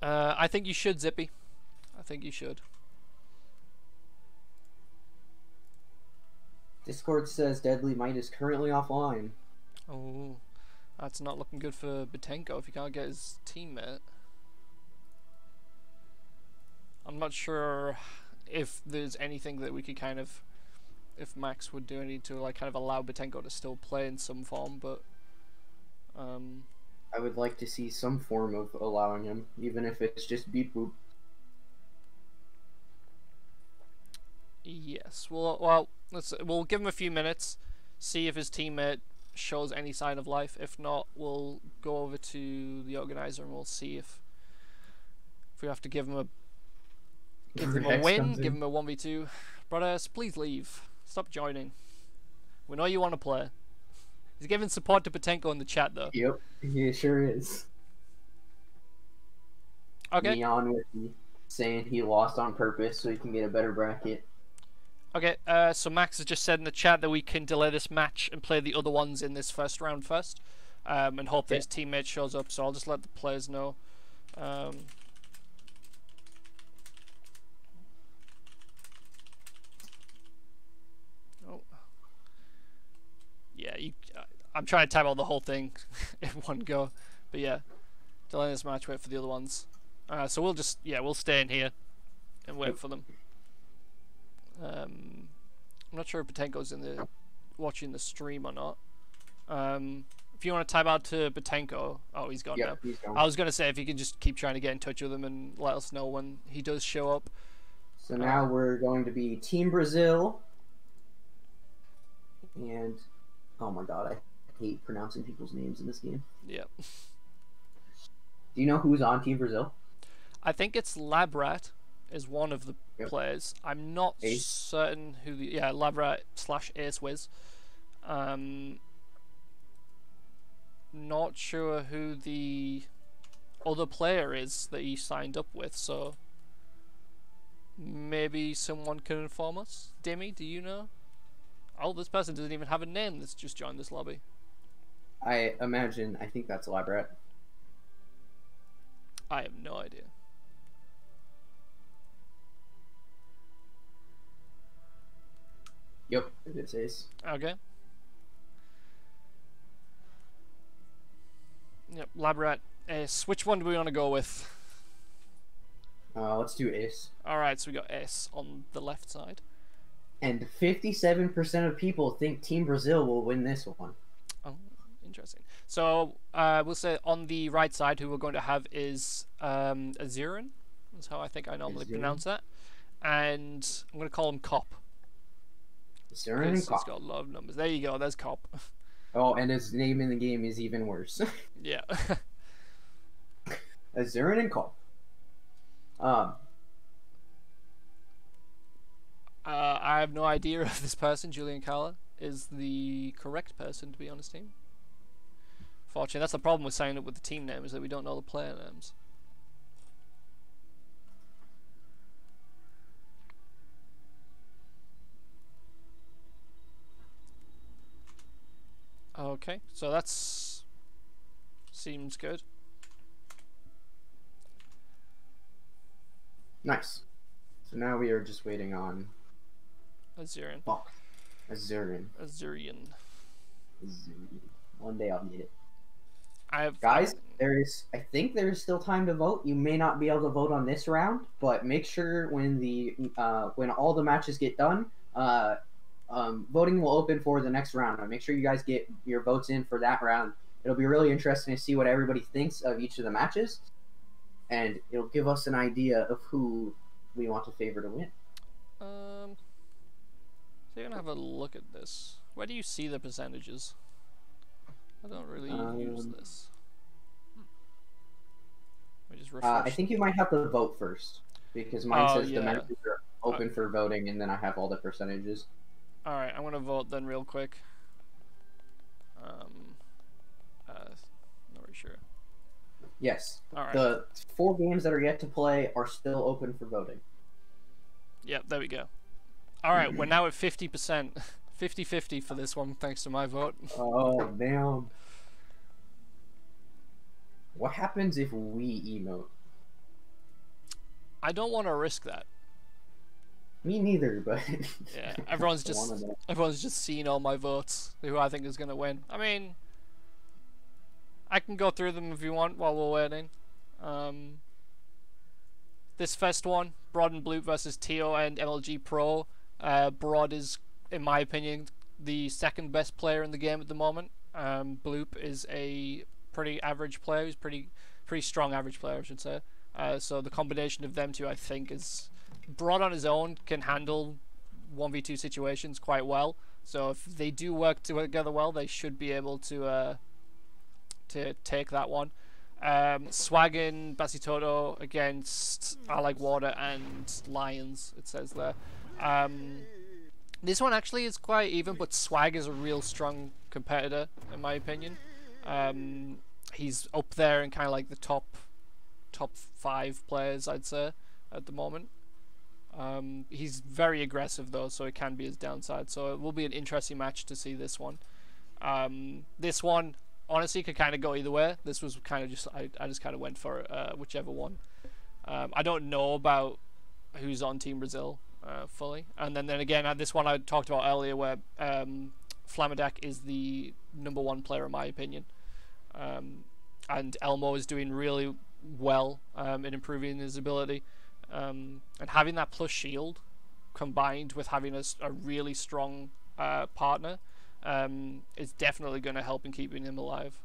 B: I think you should, Zippy. I think you should.
A: Discord says Deadly Might is currently offline.
B: Oh, that's not looking good for Bettenko if he can't get his teammate. I'm not sure if there's anything that we could kind of, if Max would do anything to like kind of allow Bettenko to still play in some form, but
A: I would like to see some form of allowing him, even if it's just beep boop.
B: Yes. We'll give him a few minutes, see if his teammate shows any sign of life. If not, we'll go over to the organizer and we'll see if we have to give him Give them a win. Give them a 1v2. Brodherx, please leave. Stop joining. We know you want to play. He's giving support to Bettenko in the chat, though.
A: Yep, he sure is.
B: Okay.
A: Neon with me, saying he lost on purpose so he can get a better bracket.
B: Okay, so Max has just said in the chat that we can delay this match and play the other ones in this first round first. And hope that his teammate shows up, so I'll just let the players know. Yeah, I'm trying to type out the whole thing in one go, but yeah, delay this match, wait for the other ones. So we'll just we'll stay in here and wait for them. I'm not sure if Bettenko's watching the stream or not. If you want to type out to Bettenko, oh, he's gone now.
A: He's gone.
B: I was gonna say if you can just keep trying to get in touch with him and let us know when he does show up.
A: So now we're going to be Team Brazil, and oh my god, I hate pronouncing people's names in this game.
B: Yep.
A: Do you know who's on Team Brazil?
B: I think it's Labrat is one of the players. I'm not certain who the Labrat / AceWiz. Not sure who the other player is that he signed up with, so maybe someone can inform us. Demi, do you know? Oh, this person doesn't even have a name that's just joined this lobby.
A: I think that's Labrat.
B: I have no idea.
A: Yep, it is.
B: Okay. Yep, Labrat, Ace. Which one do we want to go with?
A: Let's do Ace.
B: Alright, so we got Ace on the left side.
A: And 57% of people think Team Brazil will win this one.
B: Oh, interesting. So, we'll say on the right side, who we're going to have is Asuryan. That's how I think I normally pronounce that. And I'm going to call him Kop.
A: Asuryan and Kop.
B: He's got a lot of numbers. There you go, there's Kop.
A: Oh, and his name in the game is even worse.
B: Yeah.
A: Asuryan and Kop.
B: I have no idea if this person, juliancala, is the correct person to be on his team. Fortunately, that's the problem with signing up with the team name, is that we don't know the player names. Okay, so that's seems good.
A: Nice. So now we are just waiting on
B: Asuryan.
A: Fuck. Asuryan. One day I'll get it. Guys, I think there is still time to vote. You may not be able to vote on this round, but make sure when all the matches get done, voting will open for the next round. Make sure you guys get your votes in for that round. It'll be really interesting to see what everybody thinks of each of the matches, and it'll give us an idea of who we want to favor to win.
B: So you're gonna have a look at this. Where do you see the percentages? I don't really use this. Let me just refresh.
A: I think you might have to vote first, because mine says the matches are open for voting, and then I have all the percentages.
B: Alright, I'm gonna vote then real quick. Not really sure.
A: Yes.
B: Alright.
A: The 4 games that are yet to play are still open for voting.
B: Yep, there we go. Alright, we're now at 50%. 50-50 for this one, thanks to my vote.
A: Oh, damn. What happens if we emote?
B: I don't want to risk that.
A: Me neither, but
B: yeah, everyone's just seeing all my votes, who I think is gonna win. I mean, I can go through them if you want while we're waiting. This first one, Brod and Bloop versus Tio and MLG Pro. Brod is, in my opinion, the second best player in the game at the moment. Bloop is a pretty average player. He's pretty strong average player, I should say. So the combination of them two, I think, is Brod on his own can handle 1v2 situations quite well. So if they do work together well, they should be able to take that one. Swaginator Bacitoto against I Like Water and Lions, it says there. This one actually is quite even, but Swag is a real strong competitor, in my opinion. He's up there in kind of like the top 5 players, I'd say, at the moment. He's very aggressive though, so it can be his downside. So it will be an interesting match to see this one. This one honestly could kind of go either way. This was kind of just I just kind of went for whichever one. I don't know about who's on Team Brazil fully, and then again this one I talked about earlier, where Flamadak is the #1 player in my opinion, and Elmo is doing really well in improving his ability, and having that plus shield combined with having a really strong partner is definitely going to help in keeping him alive,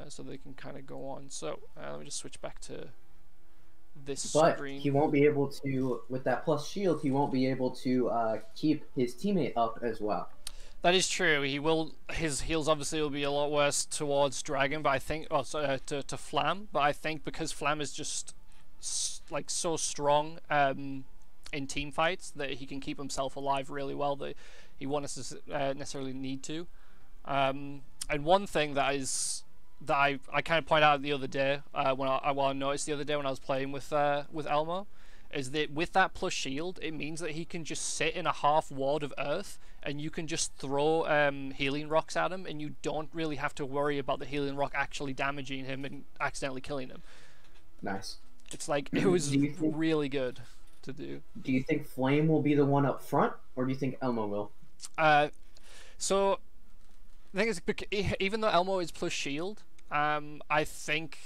B: so they can kind of go on. So let me just switch back to this screen.
A: But he won't be able to, with that plus shield, he won't be able to keep his teammate up as well.
B: That is true. He will. His heals obviously will be a lot worse towards Dragon, but I think also to Flam. But I think because Flam is just like so strong in team fights that he can keep himself alive really well, that he won't necessarily need to. And one thing that I kind of pointed out the other day when I noticed the other day when I was playing with Elmo, is that with that plus shield, it means that he can just sit in a half ward of earth and you can just throw healing rocks at him, and you don't really have to worry about the healing rock actually damaging him and accidentally killing him.
A: Nice.
B: It's like, it was really good to do.
A: Do you think Flame will be the one up front, or do you think Elmo will?
B: So the thing is, even though Elmo is plus shield, I think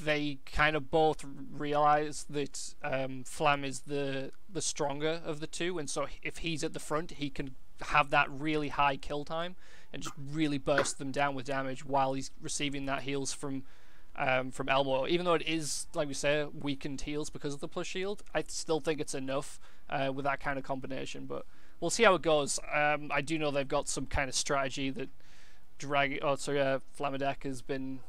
B: they kind of both realize that Flam is the stronger of the two, and so if he's at the front, he can have that really high kill time and just really burst them down with damage while he's receiving that heals from Elmo. Even though it is, like we say, weakened heals because of the plus shield, I still think it's enough with that kind of combination, but we'll see how it goes. I do know they've got some kind of strategy that Flamadak has been,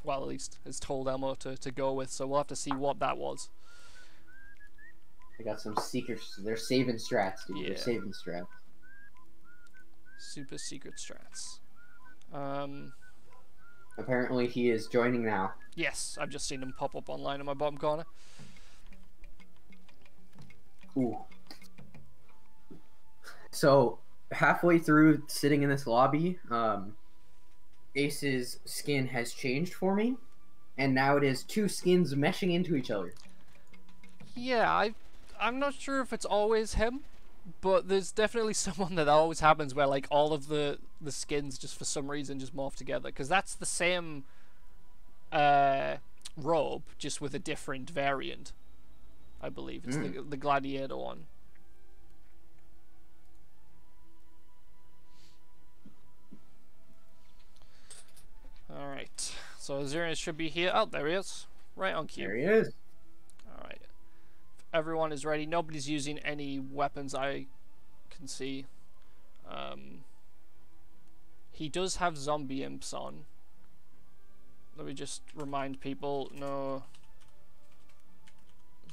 B: well, at least has told Elmo to go with, so we'll have to see what that was.
A: They got some secrets. They're saving strats, dude. Yeah. They're saving strats.
B: Super secret strats.
A: Apparently he is joining now.
B: Yes, I've just seen him pop up online in my bottom corner.
A: Ooh. So, halfway through sitting in this lobby, Ace's skin has changed for me, and now it is 2 skins meshing into each other.
B: Yeah, I'm not sure if it's always him, but there's definitely someone that always happens where like all of the skins just for some reason just morph together, because that's the same robe just with a different variant, I believe. It's the gladiator one. Alright, so Asuryan should be here. Oh, there he is. Right on cue.
A: There he is.
B: Alright. Everyone is ready. Nobody's using any weapons I can see. He does have zombie imps on. Let me just remind people, no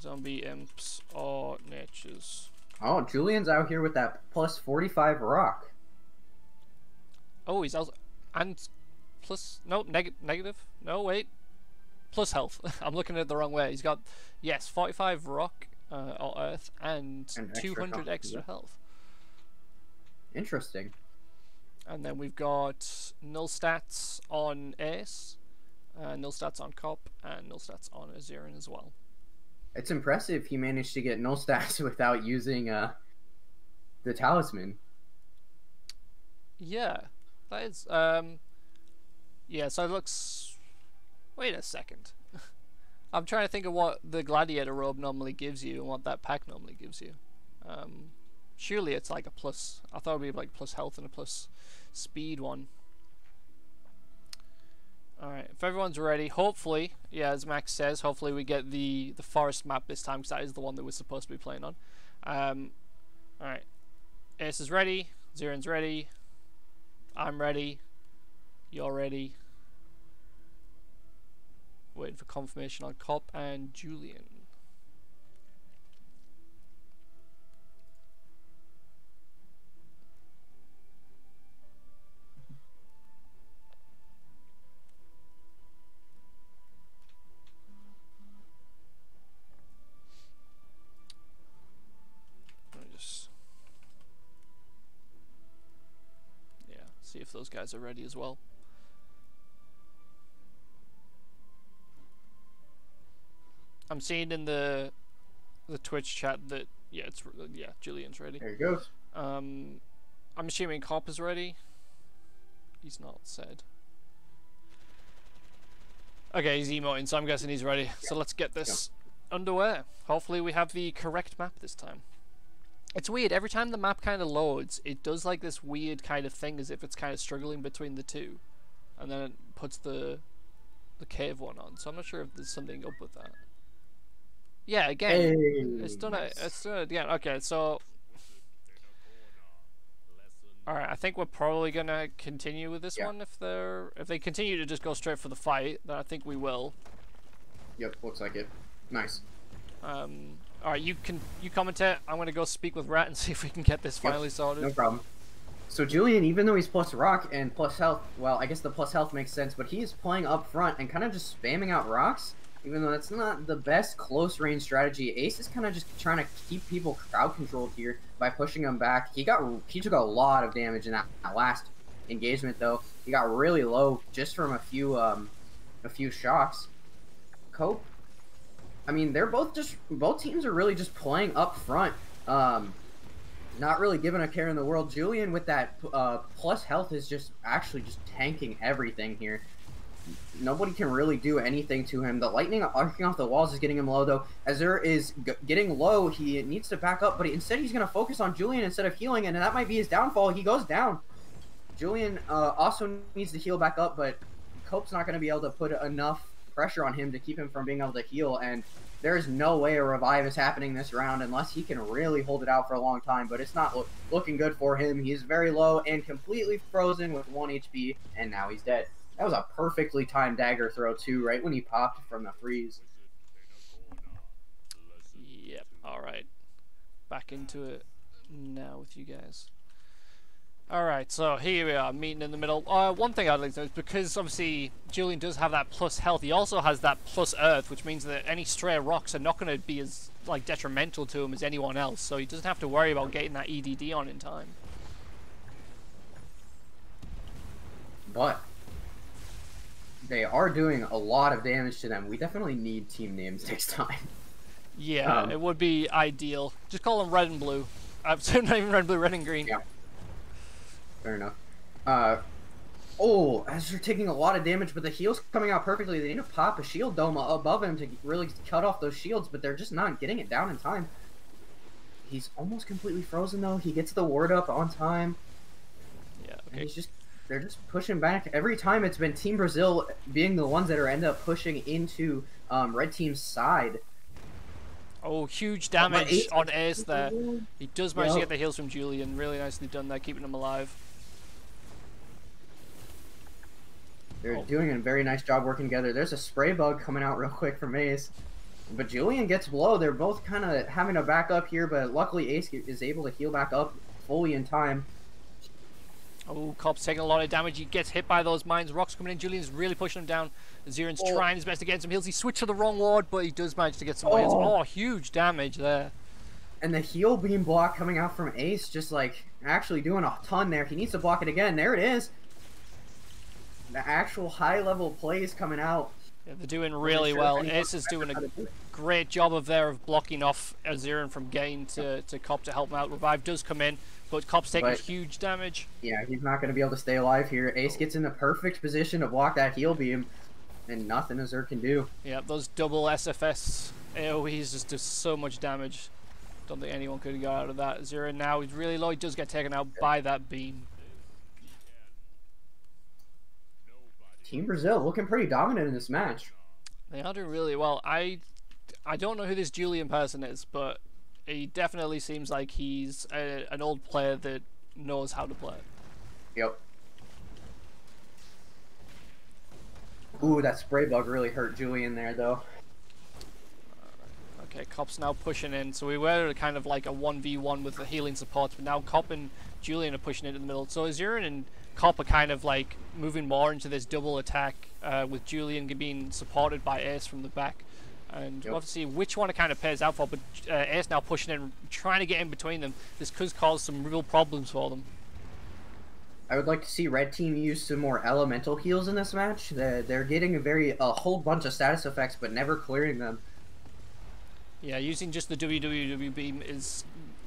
B: zombie imps or natures.
A: Oh, Julian's out here with that plus 45 rock.
B: Oh, he's also... and... plus... no, negative? No, wait. Plus health. I'm looking at it the wrong way. He's got, yes, 45 rock or earth and 200 extra health.
A: Interesting.
B: And then we've got null stats on Ace, null stats on Kop, and null stats on Asuryan as well.
A: It's impressive he managed to get null stats without using the talisman.
B: Yeah, that is... yeah, so it looks... wait a second. I'm trying to think of what the gladiator robe normally gives you and what that pack normally gives you. Surely it's like a plus... I thought it would be like plus health and a plus speed one. Alright, if everyone's ready, hopefully, yeah, as Max says, hopefully we get the forest map this time, because that is the one that we're supposed to be playing on. Alright, Ace is ready, Asuryan's ready, I'm ready, you're ready. Waiting for confirmation on Kop and Julian. See if those guys are ready as well. I'm seeing in the Twitch chat that yeah, Julian's ready.
A: There he goes.
B: I'm assuming Kop is ready. He's not said. Okay, he's emoting, so I'm guessing he's ready. So let's get this underway. Hopefully we have the correct map this time. It's weird, every time the map kind of loads, it does like this weird kind of thing as if it's kind of struggling between the two. And then it puts the cave one on. So I'm not sure if there's something up with that. Yeah, again, it's done it again. Okay, so... Alright, I think we're probably going to continue with this one. If they continue to just go straight for the fight, then I think we will.
A: Yep, looks like it. Nice.
B: Alright, you commentate. I'm gonna go speak with Rat and see if we can get this finally sorted.
A: No problem. So Julian, even though he's plus rock and plus health, well, I guess the plus health makes sense, but he's playing up front and kind of just spamming out rocks, even though that's not the best close range strategy. Ace is kind of just trying to keep people crowd controlled here by pushing them back. He took a lot of damage in that last engagement though. He got really low just from a few shocks. Kop, I mean, they're both teams are really just playing up front, not really giving a care in the world. Julian with that plus health is just actually just tanking everything here. Nobody can really do anything to him. The lightning arcing off the walls is getting him low though. Azur is getting low. He needs to back up, but instead he's going to focus on Julian instead of healing, and that might be his downfall. He goes down. Julian also needs to heal back up, but Kop's not going to be able to put enough pressure on him to keep him from being able to heal, and there's no way a revive is happening this round unless he can really hold it out for a long time, but it's not looking good for him. He's very low and completely frozen with 1 HP, and now he's dead. That was a perfectly timed dagger throw too, right when he popped from the freeze.
B: Yep, alright. Back into it now with you guys. Alright, so here we are, meeting in the middle. One thing I'd like to know is because obviously Julian does have that plus health, he also has that plus earth, which means that any stray rocks are not going to be as like detrimental to him as anyone else, so he doesn't have to worry about getting that EDD on in time.
A: But they are doing a lot of damage to them. We definitely need team names next time.
B: Yeah, it would be ideal. Just call them red and blue. Not even red and blue, red and green.
A: Yeah. Fair enough. Oh, as you're taking a lot of damage, but the heal's coming out perfectly. They need to pop a shield dome above him to really cut off those shields, but they're just not getting it down in time. He's almost completely frozen, though. He gets the ward up on time.
B: Yeah, okay.
A: And they're just pushing back. Every time it's been Team Brazil being the ones that are end up pushing into Red Team's side.
B: Oh, huge damage on Ace there. He does manage to get the heals from Julian. Really nicely done there, keeping him alive.
A: They're doing a very nice job working together. There's a spray bug coming out real quick from Ace. But Julian gets low. They're both kind of having to back up here, but luckily Ace is able to heal back up fully in time.
B: Oh, Kop's taking a lot of damage. He gets hit by those mines. Rocks coming in. Julian's really pushing him down. Asuryan's trying his best to get some heals. He switched to the wrong ward, but he does manage to get some heals. Oh, huge damage there.
A: And the heal beam block coming out from Ace, just like actually doing a ton there. He needs to block it again. There it is. The actual high-level plays coming out.
B: Yeah, they're doing really well. Ace is doing a great job of blocking off Asuryan from getting to Kop to help him out. Revive does come in, but Kop's taking huge damage.
A: Yeah, he's not going to be able to stay alive here. Ace gets in the perfect position to block that heal beam, and nothing Azur can do.
B: Yeah, those double SFS AoEs just do so much damage. Don't think anyone could have got out of that. Asuryan now, he's really low. He does get taken out by that beam.
A: Team Brazil looking pretty dominant in this match.
B: They are doing really well. I don't know who this Julian person is, but he definitely seems like he's an old player that knows how to play.
A: Yep. Ooh, that spray bug really hurt Julian there, though.
B: Okay, Kop's now pushing in. So we were kind of like a 1v1 with the healing supports, but now Kop and Julian are pushing into the middle. So Asuryan and Kop are kind of like moving more into this double attack, with Julian being supported by Ace from the back. And we'll have to see which one it kind of pays out for, but Ace now pushing in, trying to get in between them. This could cause some real problems for them.
A: I would like to see Red Team use some more elemental heals in this match. They're getting a whole bunch of status effects, but never clearing them.
B: Yeah, using just the WWW beam is...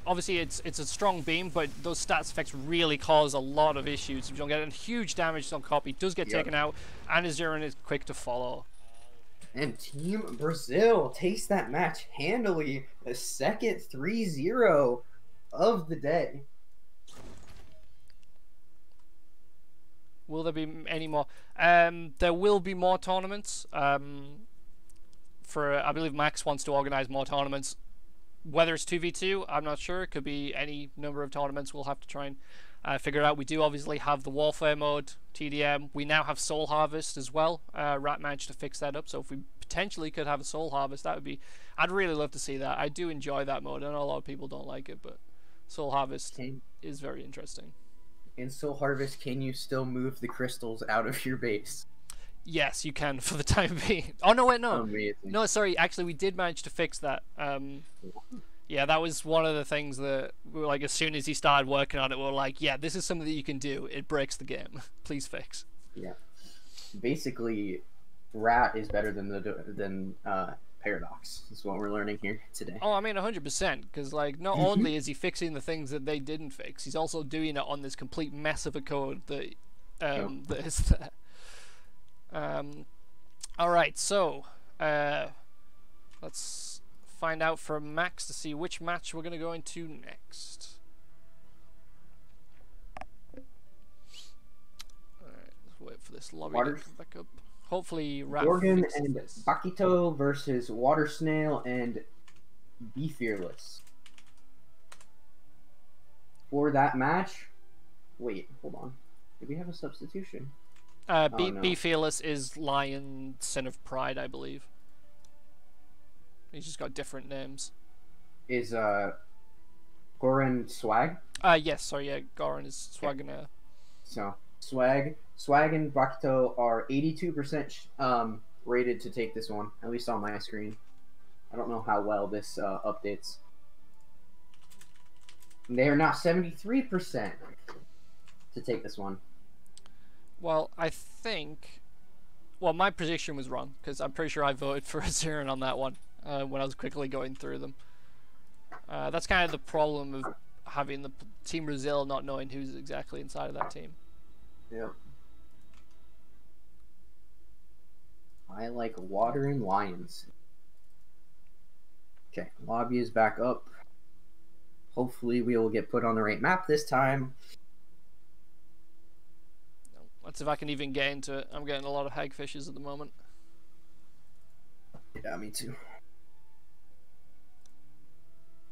B: Obviously, it's a strong beam, but those stats effects really cause a lot of issues. You don't get a huge damage on Kop. He does get taken out, and Asuryan is quick to follow.
A: And Team Brazil takes that match handily. The second 3-0 of the day.
B: Will there be any more? There will be more tournaments. I believe Max wants to organize more tournaments. Whether it's 2v2, I'm not sure. It could be any number of tournaments. We'll have to try and figure it out. We do obviously have the Warfare mode, TDM. We now have Soul Harvest as well. Rat managed to fix that up, so if we potentially could have a Soul Harvest, that would be... I'd really love to see that. I do enjoy that mode. I know a lot of people don't like it, but Soul Harvest is very interesting.
A: In Soul Harvest, can you still move the crystals out of your base?
B: Yes, you can for the time being. Oh, no, wait, no.
A: Amazing.
B: No, sorry, actually, we did manage to fix that. Yeah, that was one of the things that we were like, as soon as he started working on it, we were like, yeah, this is something that you can do. It breaks the game. Please fix.
A: Yeah. Basically, Rat is better than Paradox. Is what we're learning here today.
B: Oh, I mean, 100%. Because, like, not only is he fixing the things that they didn't fix, he's also doing it on this complete mess of a code that that is there. Alright, so let's find out from Max to see which match we're going to go into next. Alright, let's wait for this lobby to come back up. Hopefully Rat
A: Gorgon and Bacitoto versus Water Snail and Be Fearless. For that match, wait, hold on. Did we have a substitution?
B: Be Fearless is Lion, Sin of Pride, I believe. He's just got different names.
A: Is Goran Swag?
B: Yes, sorry, yeah, Goran is Swaginator.
A: Okay. So Swag and Bacito are 82% rated to take this one, at least on my screen. I don't know how well this updates. And they are now 73% to take this one.
B: Well, I think... Well, my prediction was wrong, because I'm pretty sure I voted for Asuryan on that one when I was quickly going through them. That's kind of the problem of having the Team Brazil not knowing who's exactly inside of that team.
A: Yeah. I like water and lions. Okay, lobby is back up. Hopefully we will get put on the right map this time.
B: Let's see if I can even get into it. I'm getting a lot of hagfishes at the moment.
A: Yeah, me too.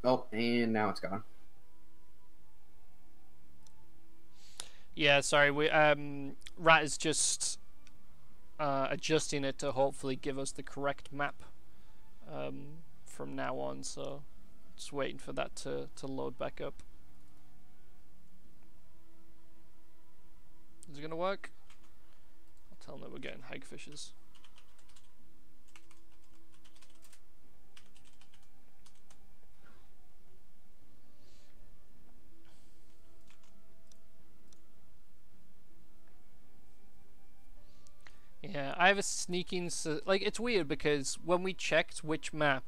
A: Oh, and now it's gone.
B: Yeah, sorry. We Rat is just adjusting it to hopefully give us the correct map from now on. So just waiting for that to load back up. Is it gonna work? I'll tell them that we're getting hagfishes. Yeah, I have a sneaking... Like, it's weird because when we checked which map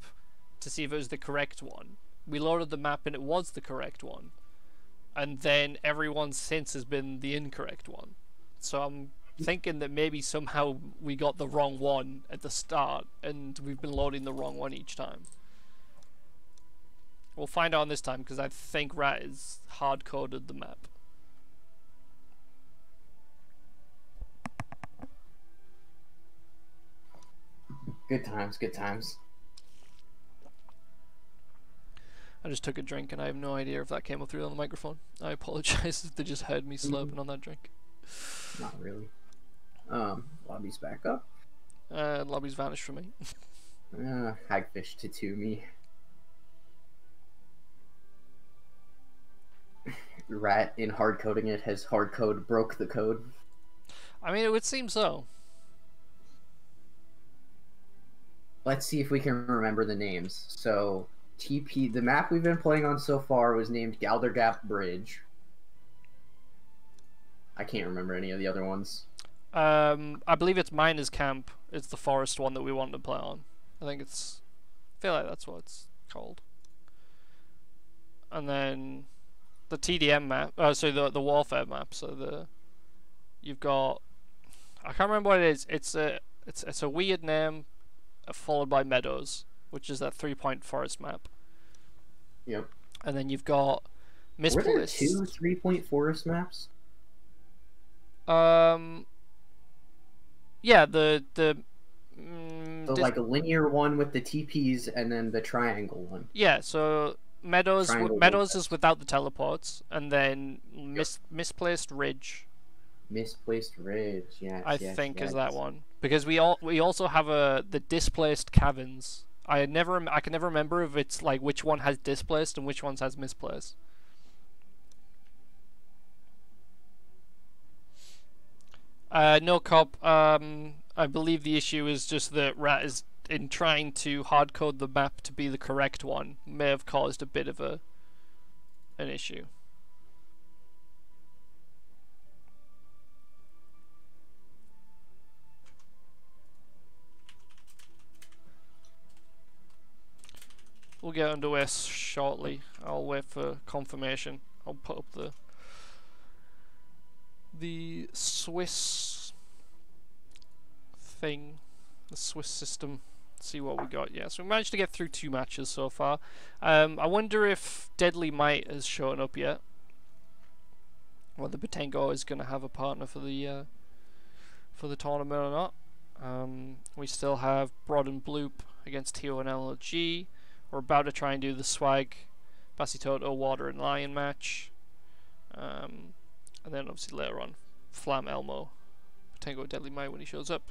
B: to see if it was the correct one, we loaded the map and it was the correct one. And then everyone since has been the incorrect one. So I'm thinking that maybe somehow we got the wrong one at the start and we've been loading the wrong one each time. We'll find out on this time because I think Rat is hard-coded the map.
A: Good times, good times.
B: I just took a drink and I have no idea if that came through on the microphone. I apologize if they just heard me slurping on that drink.
A: Not really. Lobby's back up.
B: Lobby's vanished from me.
A: Hagfish Tatumi. Rat in hard coding it has hard code broke the code.
B: I mean, it would seem so.
A: Let's see if we can remember the names. So, the map we've been playing on so far was named Galdergap Bridge. I can't remember any of the other ones.
B: I believe it's Miners Camp. It's the forest one that we want to play on. I feel like that's what it's called. And then the TDM map. So the warfare map. So you've got. I can't remember what it is. It's a weird name, followed by Meadows, which is that 3-point forest map.
A: Yep.
B: And then you've got Misplaced.
A: Were there 2 3-point forest maps?
B: Yeah, the
A: like a linear one with the TPs and then the triangle one.
B: Yeah, so Meadows is without the teleports, and then Misplaced Ridge.
A: Misplaced Ridge, yes.
B: I think is that one, because we also have the Displaced Caverns. I can never remember if it's like which one has displaced and which one has misplaced. No, Cop. I believe the issue is just that Rat is in trying to hardcode the map to be the correct one may have caused a bit of an issue. We'll get underway shortly. I'll wait for confirmation. I'll put up the Swiss thing, the Swiss system. See what we got. Yeah, so we managed to get through 2 matches so far. I wonder if Deadly Might has shown up yet. Whether Bettenko is going to have a partner for the tournament or not. We still have Brod and Bloop against Tio and LLG. We're about to try and do the Swag Bacitoto Water and Lion match. And then obviously later on, Flam Elmo. Bettenko Deadly Might when he shows up.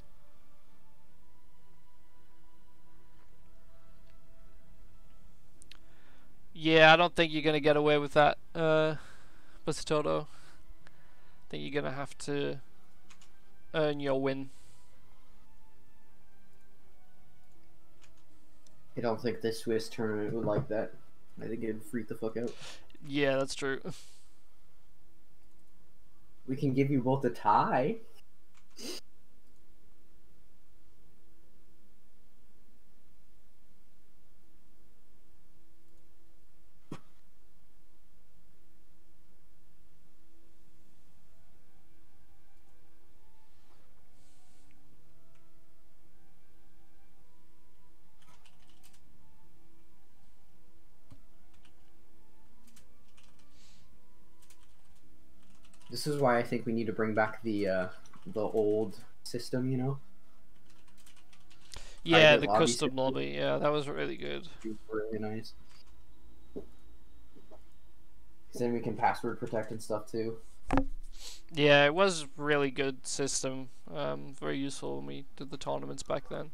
B: Yeah, I don't think you're going to get away with that, Bacitoto. I think you're going to have to earn your win.
A: I don't think this Swiss tournament would like that. I think it'd freak the fuck out.
B: Yeah, that's true.
A: We can give you both a tie. This is why I think we need to bring back the old system, you know?
B: Yeah, the custom lobby. Yeah, that was really good.
A: Really nice. Then we can password protect and stuff too.
B: Yeah, it was really good system. Very useful when we did the tournaments back then.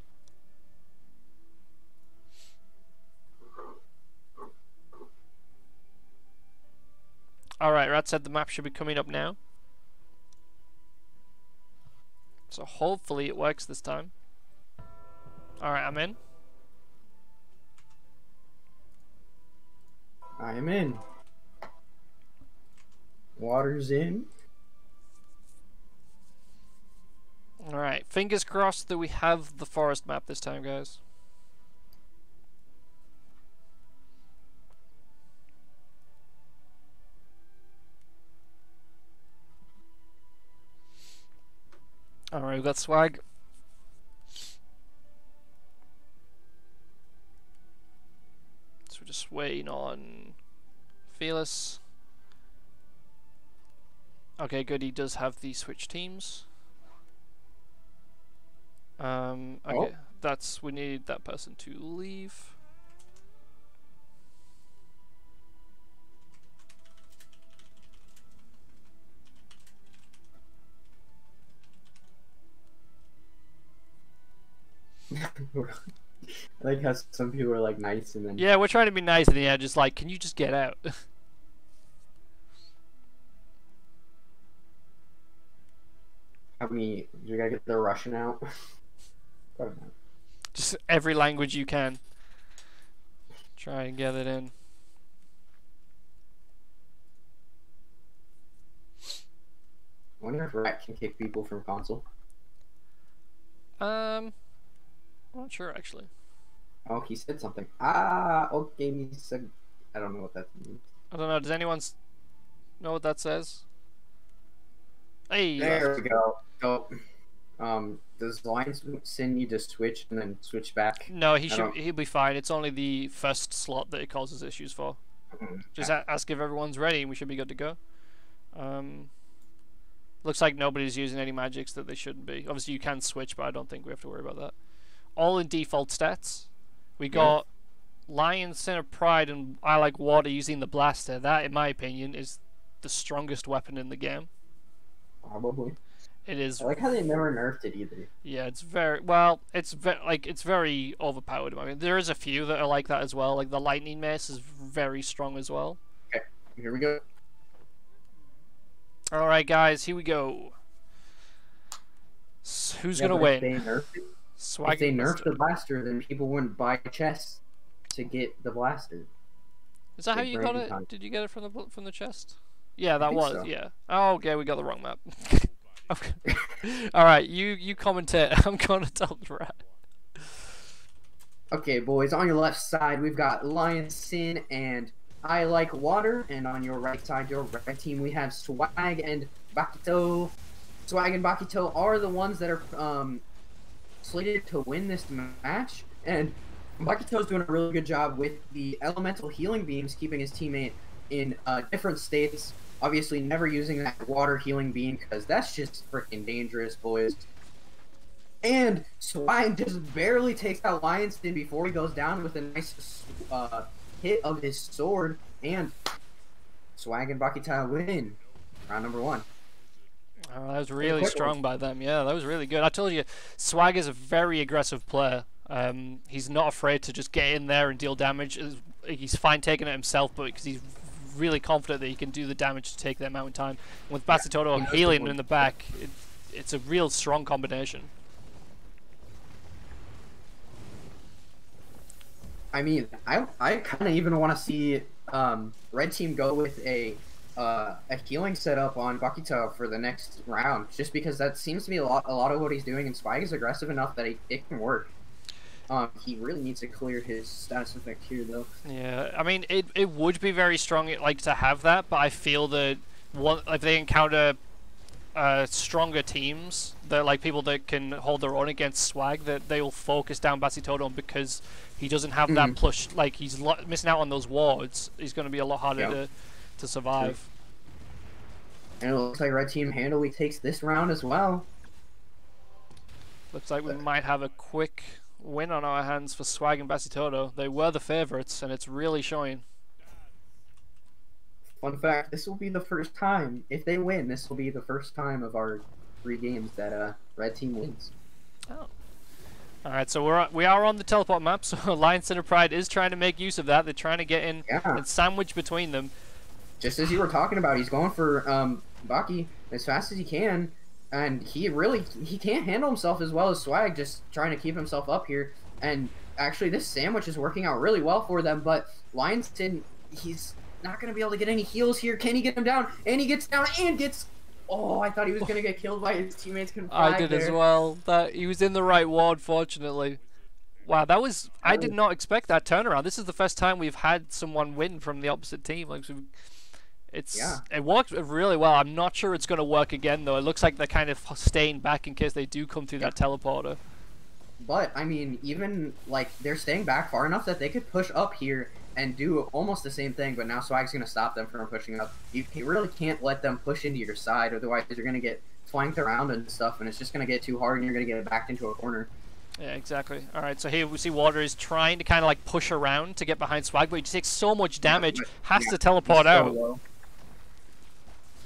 B: Alright, Rat said the map should be coming up now. So hopefully it works this time. Alright, I'm in.
A: I am in. Water's in.
B: Alright, fingers crossed that we have the forest map this time, guys. Alright, we've got Swag. So we're just waiting on Fearless. Okay, good, he does have the switch teams. Okay, we need that person to leave.
A: I like how some people are like nice and then.
B: Yeah, we're trying to be nice, and the end just like, can you just get out?
A: How many? You gotta get the Russian out.
B: Just every language you can. Try and get it in.
A: I wonder if Rat can kick people from console.
B: I'm not sure actually.
A: Oh, he said something. Ah, okay, he said. I don't know what that means.
B: I don't know. Does anyone know what that says? Hey.
A: There we go. So, does Lion need to switch and then switch back?
B: No, he'll be fine. It's only the first slot that it causes issues for. Just ask if everyone's ready, and we should be good to go. Looks like nobody's using any magics that they shouldn't be. Obviously, you can switch, but I don't think we have to worry about that. All in default stats. We got Lion, Sin of Pride, and I Like Water using the blaster. That, in my opinion, is the strongest weapon in the game.
A: Probably.
B: It is.
A: I like how they never nerfed it either.
B: Yeah, it's very well. It's very overpowered. I mean, there is a few that are like that as well. Like the Lightning Mace is very strong as well.
A: Okay, here we go.
B: All right, guys, here we go. Who's gonna win?
A: If they nerfed the blaster, then people wouldn't buy chests to get the blaster.
B: Is that how you got it? Did you get it from the chest? Yeah, that was. So. Yeah. Oh, okay, we got the wrong map. Okay. All right, you commentate. I'm gonna tell the Rat.
A: Okay, boys. On your left side, we've got Lion, Sin, and I Like Water, and on your right side, your red team, we have Swag and Bacitoto. Swag and Bacitoto are the ones that are slated to win this match, and Bacitoto's doing a really good job with the elemental healing beams, keeping his teammate in different states. Obviously, never using that water healing beam because that's just freaking dangerous, boys. And Swag just barely takes out Lionston before he goes down with a nice hit of his sword, and Swag and Bacitoto win round number 1.
B: Oh, that was really strong by them. Yeah, that was really good. I told you, Swag is a very aggressive player. He's not afraid to just get in there and deal damage. He's fine taking it himself, but because he's really confident that he can do the damage to take them out in time. And with Bacitoto healing in the back, it's a real strong combination.
A: I mean, I kind of even want to see Red Team go with a healing setup on Bacitoto for the next round, just because that seems to be a lot of what he's doing, and Swag is aggressive enough that it can work. He really needs to clear his status effect here, though. Yeah,
B: I mean, it would be very strong, like, to have that, but I feel that if they encounter stronger teams, that like people that can hold their own against Swag, that they will focus down Bacitoto, because he doesn't have that push. Like, he's missing out on those wards. He's going to be a lot harder to survive.
A: And it looks like Red Team handily takes this round as well.
B: Looks like we might have a quick win on our hands for Swag and Bacitoto. They were the favorites, and it's really showing.
A: Fun fact, this will be the first time, if they win, this will be the first time of our 3 games that Red Team wins.
B: Oh. Alright, so we are on the teleport map, so Lion Center Pride is trying to make use of that. They're trying to get in and sandwich between them.
A: Just as you were talking about, he's going for Baki as fast as he can, and he can't handle himself as well as Swag, just trying to keep himself up here. And actually, this sandwich is working out really well for them, but Lionston, he's not going to be able to get any heals here. Can he get him down? And he gets down and gets... Oh, I thought he was going to get killed by his teammates.
B: I did as well. He was in the right ward, fortunately. Wow, that was... I did not expect that turnaround. This is the first time we've had someone win from the opposite team. Like, it worked really well. I'm not sure it's going to work again, though. It looks like they're kind of staying back in case they do come through that teleporter.
A: But, I mean, even, like, they're staying back far enough that they could push up here and do almost the same thing, but now Swag's going to stop them from pushing up. You really can't let them push into your side, otherwise you're going to get flanked around and stuff, and it's just going to get too hard, and you're going to get backed into a corner.
B: Yeah, exactly. Alright, so here we see Water is trying to kind of, like, push around to get behind Swag, but he takes so much damage, has to teleport out.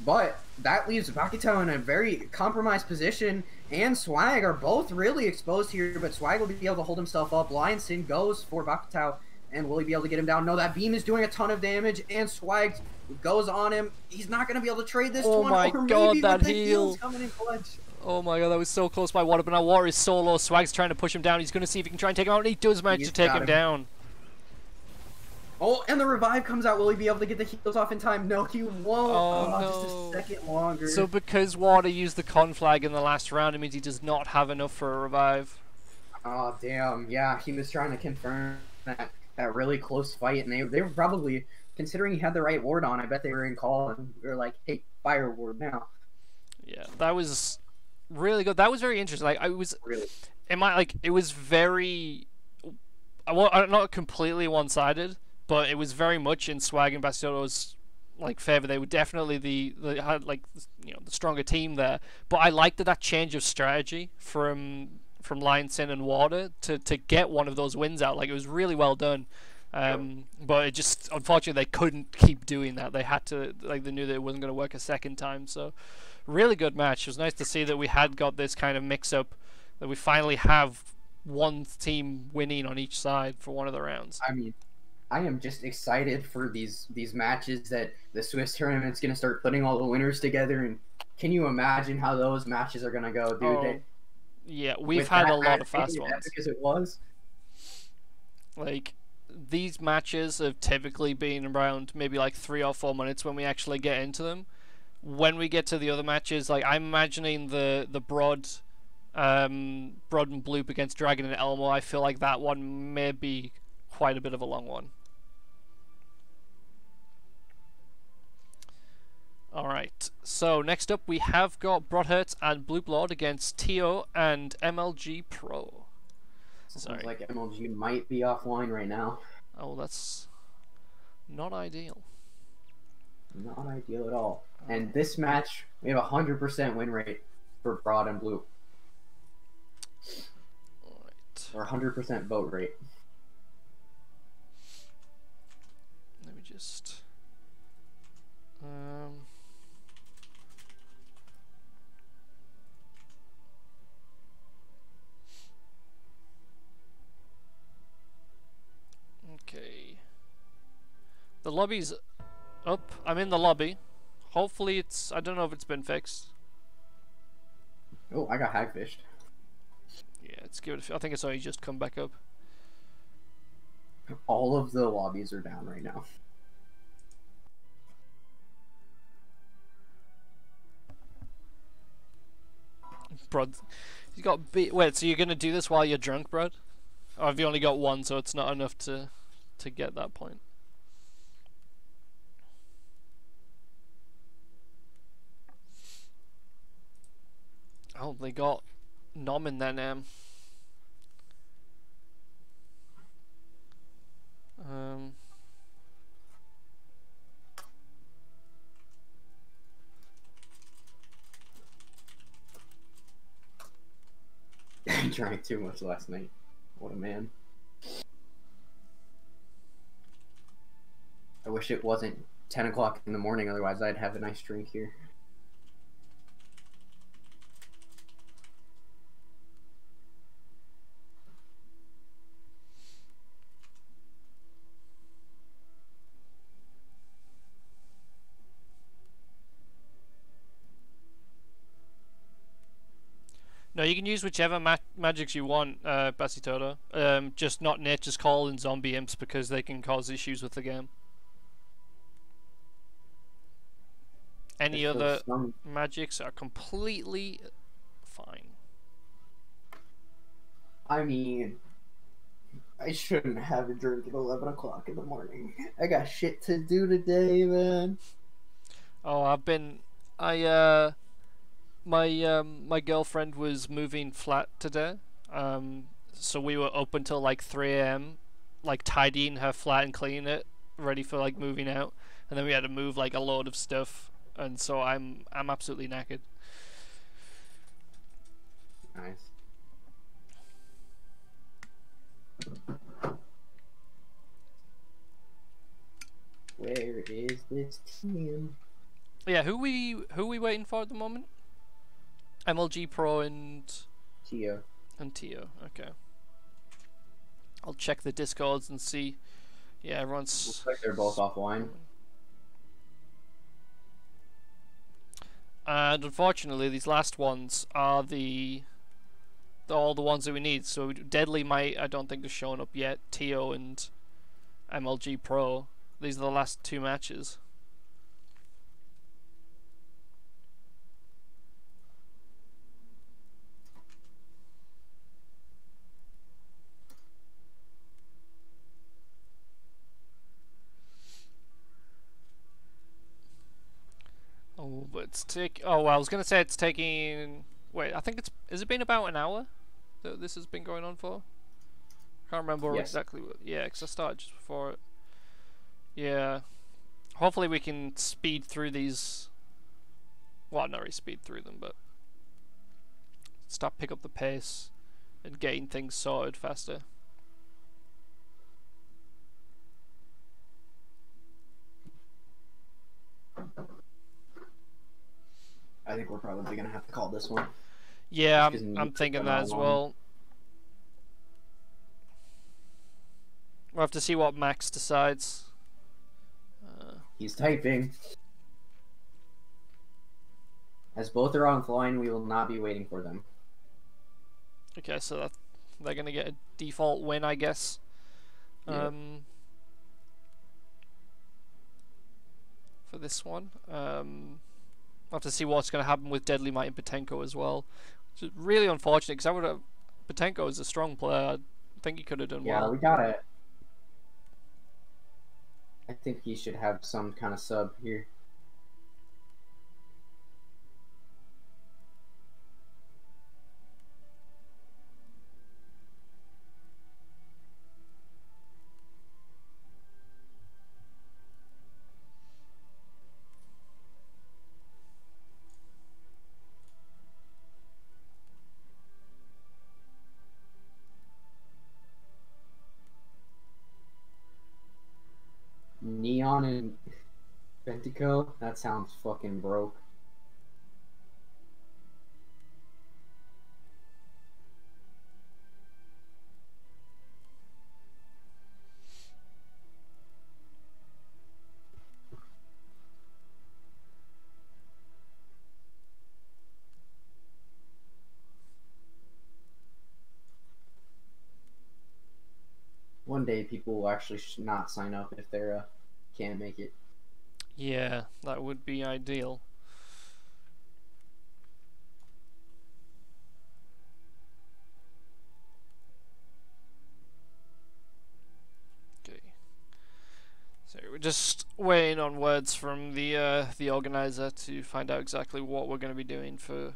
A: But that leaves Bacitoto in a very compromised position, and Swag are both really exposed here, but Swag will be able to hold himself up. Lion Sin goes for Bacitoto, and will he be able to get him down? No, that beam is doing a ton of damage, and Swag goes on him. He's not going to be able to trade this one,
B: my
A: or
B: god,
A: maybe
B: that
A: with the
B: heal.
A: heals coming in clutch.
B: Oh my god, that was so close by water, but now Water is so low. Swag's trying to push him down. He's going to see if he can try and take him out, and he does manage to take him down.
A: Oh, and the revive comes out. Will he be able to get the heals off in time? No, he won't.
B: Oh, no.
A: Just a second longer.
B: So because Water used the con flag in the last round, it means he does not have enough for a revive.
A: Oh, damn. Yeah, he was trying to confirm that really close fight, and they were probably, considering he had the right ward on, I bet they were in call, and they were like, hey, fire ward now.
B: Yeah, that was really good. That was very interesting. Like, it was very, not completely one-sided, but it was very much in Swag and Bacitoto's like favor. They were definitely they had like, you know, the stronger team there. But I liked that change of strategy from Lion Sin and Water to get one of those wins out. Like, it was really well done. But it just, unfortunately, they couldn't keep doing that. They had to, like, they knew that it wasn't going to work a second time. So really good match. It was nice to see that we had got this kind of mix up, that we finally have one team winning on each side for one of the rounds.
A: I mean, I am just excited for these matches that the Swiss tournament's going to start putting all the winners together, and can you imagine how those matches are going to go, dude?
B: Oh, yeah, we've had a lot of fast ones.
A: Because it was.
B: Like, these matches have typically been around maybe like 3 or 4 minutes when we actually get into them. When we get to the other matches, like, I'm imagining the Brod and Bloop against Dragon and Elmo. I feel like that one may be quite a bit of a long one. Alright, so next up we have got Brodherx and Blooplord against Tio and MLG Pro.
A: Sounds like MLG might be offline right now.
B: Oh, that's not ideal.
A: Not ideal at all. And this match, we have a 100% win rate for Brod and Bloop.
B: Alright.
A: Or 100% vote rate.
B: Let me just... Okay. The lobby's up. I'm in the lobby. Hopefully it's... I don't know if it's been fixed.
A: Oh, I got hagfished.
B: Yeah, let's give it a... I think it's only just come back up.
A: All of the lobbies are down right now.
B: Brod, you got beat. Wait, so you're gonna do this while you're drunk, Brod? Or have you only got one, so it's not enough to get that point? Oh, they got Nom in their name.
A: I drank too much last night. What a man. I wish it wasn't 10 o'clock in the morning, otherwise I'd have a nice drink here.
B: No, you can use whichever magics you want, Bacitoto. Just not Nature's Call and Zombie Imps, because they can cause issues with the game. Any other magics are completely fine.
A: I mean, I shouldn't have a drink at 11 o'clock in the morning. I got shit to do today, man.
B: Oh, my girlfriend was moving flat today, so we were up until like 3 AM, like tidying her flat and cleaning it, ready for like moving out, and then we had to move like a load of stuff, and so I'm absolutely knackered.
A: Nice. Where is this team?
B: Yeah, who we waiting for at the moment? MLG Pro and
A: Tio.
B: Tio. Okay. I'll check the discords and see. Yeah, everyone's.
A: Looks like they're both offline.
B: And unfortunately, these last ones are all the ones that we need. So Deadly Might, I don't think has shown up yet. Tio and MLG Pro. These are the last 2 matches. Oh, but it's oh, well, I was gonna say it's taking. Wait, I think it's. Has it been about an hour that this has been going on for? Can't remember exactly what. Yeah, because I started just before it. Yeah. Hopefully we can speed through these. Well, not really speed through them, but pick up the pace and getting things sorted faster.
A: I think we're probably gonna have to call this one.
B: Yeah, I'm thinking that as well. We'll have to see what Max decides.
A: He's typing. As both are offline, we will not be waiting for them.
B: Okay, so they're gonna get a default win, I guess.
A: Yep.
B: For this one. We'll have to see what's going to happen with Deadly Might and Bettenko as well. Which is really unfortunate because I would have. Bettenko is a strong player. I think he could have done well.
A: Yeah, we got it. I think he should have some kind of sub here. Neon and Bettenko? That sounds fucking broke. One day people will actually not sign up if they're can't make it.
B: Yeah, that would be ideal. Okay. So we're just waiting on words from the organizer to find out exactly what we're going to be doing for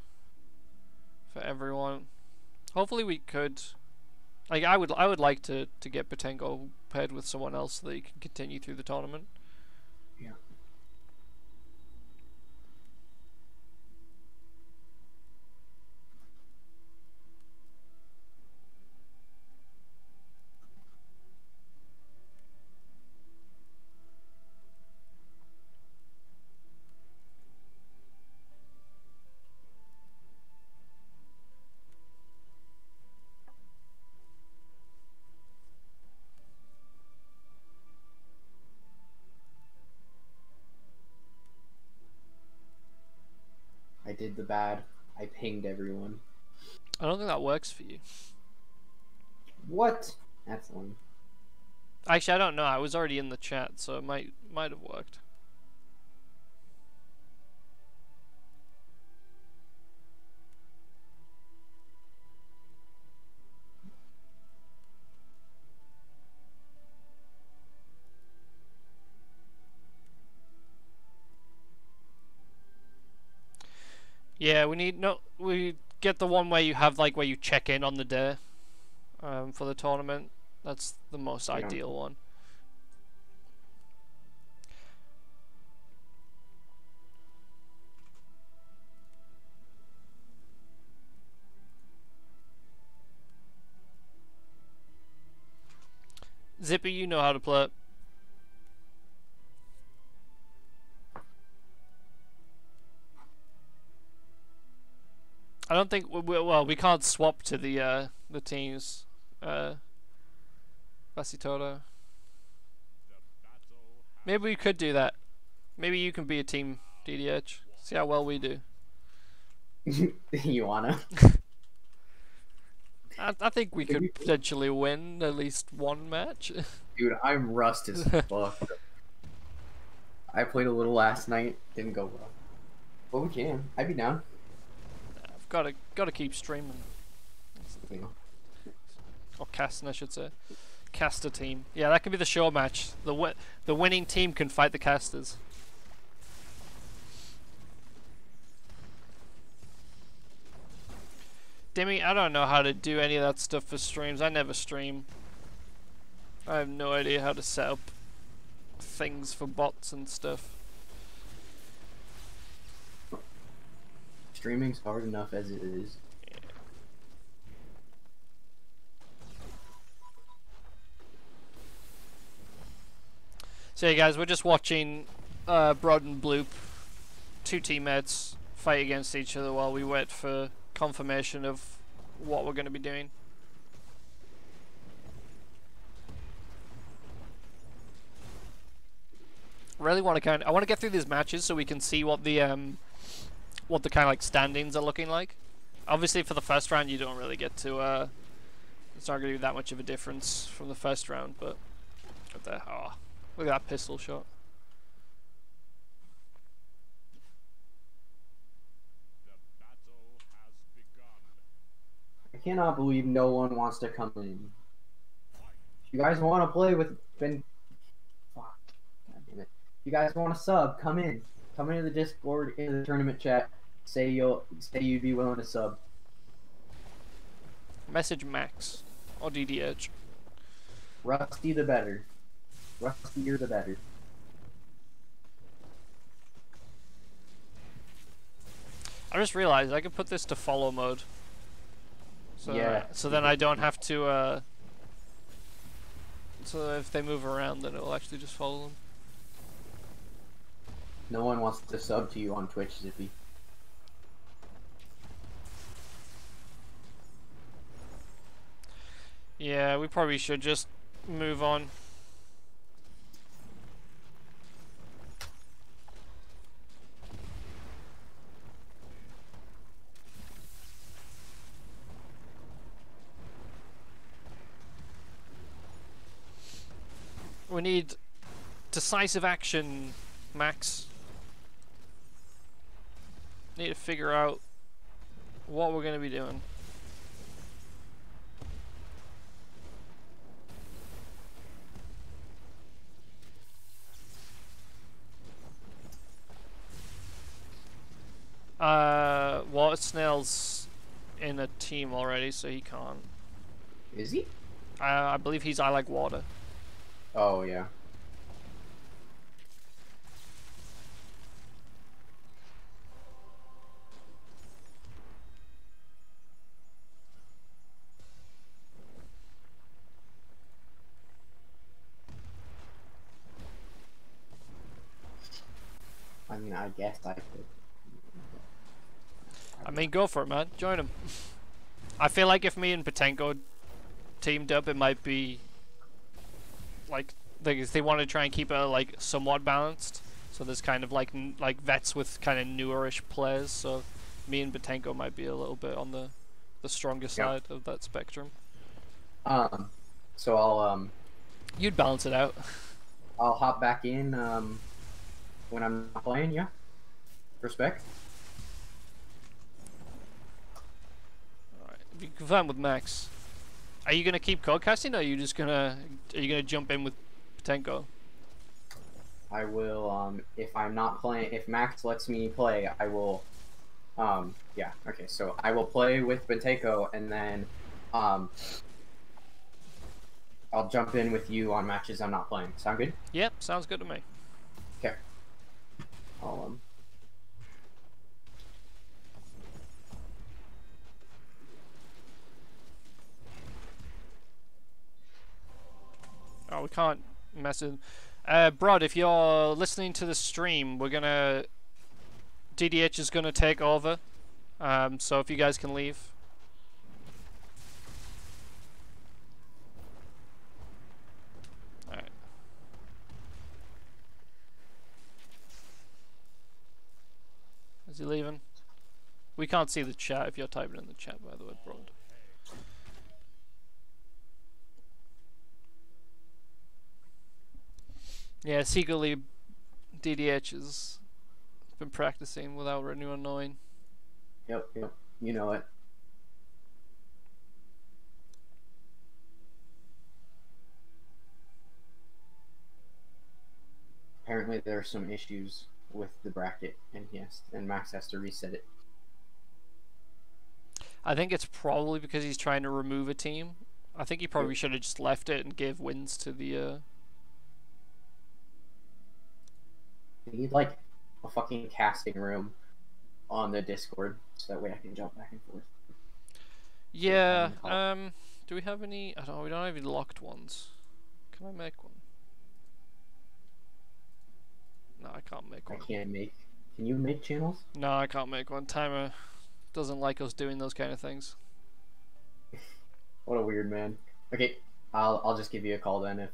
B: everyone. Hopefully we could. Like I would like to get Bettenko paired with someone else so that he can continue through the tournament.
A: Yeah. I did the bad. I pinged everyone.
B: I don't think that works for you.
A: What? That's lame.
B: Actually, I don't know. I was already in the chat, so it might have worked. Yeah, we get the one where you have like where you check in on the day for the tournament. That's the most ideal one. Zippy, you know how to play it. I don't think well we can't swap to the teams. Bacitoto. Maybe we could do that. Maybe you can be a team DDH. See how well we do.
A: You wanna?
B: I think we could potentially win at least one match.
A: Dude, I'm rust as fuck. I played a little last night, didn't go well. But we can. I'd be down.
B: I've gotta keep streaming.
A: Yeah.
B: Or casting, I should say. Caster team. Yeah, that could be the show match. The winning team can fight the casters. Demi, I don't know how to do any of that stuff for streams. I never stream. I have no idea how to set up things for bots and stuff.
A: Streaming's hard enough as it is.
B: Yeah. So yeah, guys, we're just watching Brod and Bloop, two teammates, fight against each other while we wait for confirmation of what we're going to be doing. Really want to I want to get through these matches so we can see what the kind of like standings are looking like. Obviously for the first round you don't really get to it's not going to be that much of a difference from the first round, but look at that pistol shot.
A: I cannot believe no one wants to come in. If you guys want to play with Ben, fuck, God damn it. If you guys want to sub, come in. Come into the Discord, into the tournament chat. Say you'd be willing to sub.
B: Message Max or DDH.
A: Rusty the better. Rustier the better.
B: I just realized I could put this to follow mode. So,
A: yeah.
B: So then I don't have to, so if they move around, then it'll actually just follow them.
A: No one wants to sub to you on Twitch, Zippy.
B: Yeah, we probably should just move on. We need decisive action, Max. Need to figure out what we're going to be doing. Water Snail's in a team already, so he can't.
A: Is he?
B: I believe he's I Like Water.
A: Oh, yeah. I mean, I guess I could.
B: I mean, go for it, man. Join him. I feel like if me and Bettenko teamed up, it might be like they want to try and keep it like somewhat balanced. So there's kind of like vets with kind of newerish players. So me and Bettenko might be a little bit on the stronger side of that spectrum.
A: So I'll
B: You'd balance it out.
A: I'll hop back in when I'm not playing. Yeah. Respect.
B: You confirm with Max. Are you gonna keep codecasting, or are you just gonna jump in with Bettenko?
A: I will if I'm not playing, if Max lets me play, I will yeah, okay, so I will play with Bettenko and then I'll jump in with you on matches I'm not playing. Sound good?
B: Yep, sounds good to me.
A: Okay. I'll
B: Oh, we can't mess with... Brod, if you're listening to the stream, we're gonna... DDH is gonna take over So if you guys can leave. Alright. Is he leaving? We can't see the chat if you're typing in the chat, by the way, bro. Yeah, secretly DDH has been practicing without anyone knowing.
A: Yep. You know it. Apparently there are some issues with the bracket, and Max has to reset it.
B: I think it's probably because he's trying to remove a team. I think he probably should have just left it and gave wins to the.
A: We need like a fucking casting room on the Discord so that way I can jump back and forth.
B: Yeah. Do we have any? I don't know. We don't have any locked ones. Can I make one? No, I can't make one.
A: I can't make. Can you make channels?
B: No, I can't make one. Timer doesn't like us doing those kind of things.
A: What a weird man. Okay, I'll just give you a call then if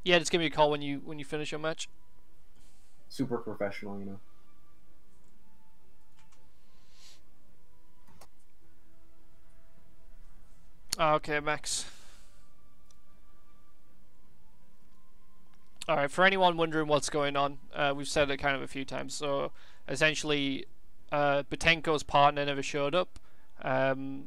B: Yeah, just give me a call when you finish your match.
A: Super professional, you know.
B: Okay, Max. Alright, for anyone wondering what's going on, we've said it kind of a few times. So, essentially, Bettenko's partner never showed up.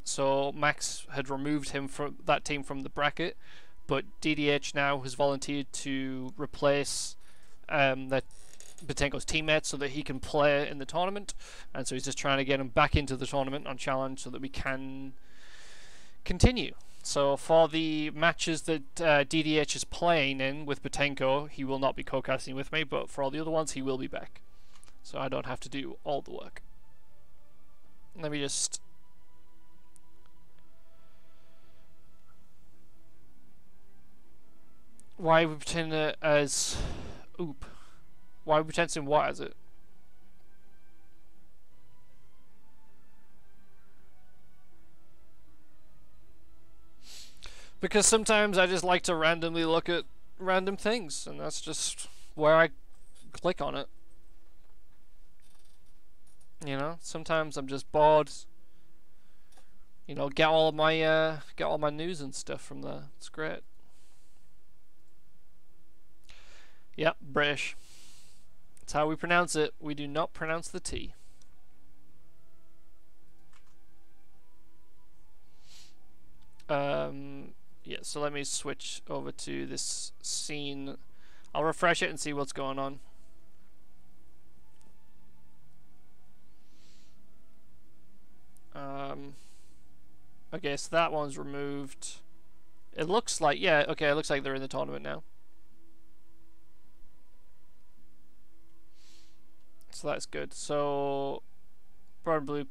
B: So, Max had removed him from that team from the bracket. But DDH now has volunteered to replace that Bettenko's teammate so that he can play in the tournament. And so he's just trying to get him back into the tournament on challenge so that we can continue. So for the matches that DDH is playing in with Bettenko, he will not be co-casting with me, but for all the other ones, he will be back. So I don't have to do all the work. Let me just... Why are we pretending it as... Oop. Why are we pretending what as it? Because sometimes I just like to randomly look at random things, and that's just where I click on it. You know, sometimes I'm just bored. You know, get all my news and stuff from there. It's great. Yep, British. That's how we pronounce it. We do not pronounce the T. Yeah, so let me switch over to this scene. I'll refresh it and see what's going on. Okay, so that one's removed. It looks like, yeah, okay, it looks like they're in the tournament now. So that's good. So, Bloop.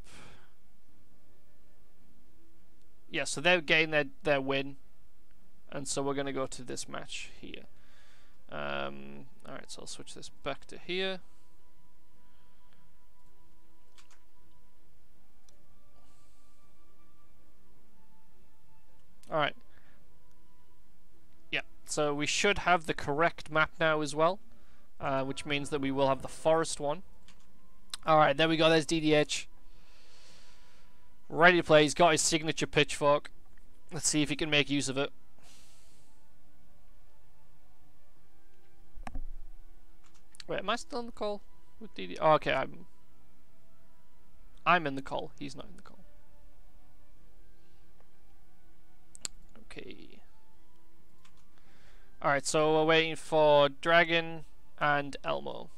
B: Yeah, so they're getting their win. And so we're going to go to this match here. Alright, so I'll switch this back to here. Alright. Yeah, so we should have the correct map now as well. Which means that we will have the forest one. Alright, there we go, there's DDH. Ready to play, he's got his signature pitchfork. Let's see if he can make use of it. Wait, am I still in the call with DD? Oh, okay, I'm in the call. He's not in the call. Okay. Alright, so we're waiting for Dragon and Elmo.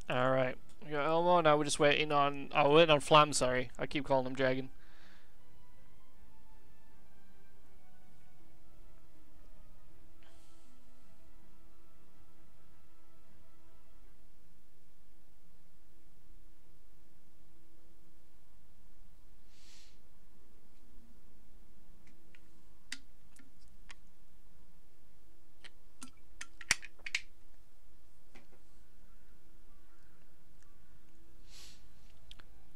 B: Alright, we got Elmo, now we're just waiting on... Oh, we're waiting on Flam, sorry. I keep calling him Dragon.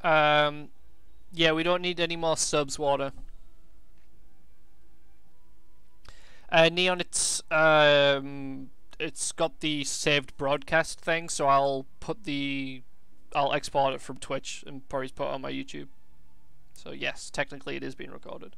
B: Yeah, we don't need any more subs, Water. Neon, it's got the saved broadcast thing, so I'll export it from Twitch and probably put it on my YouTube. So yes, technically it is being recorded.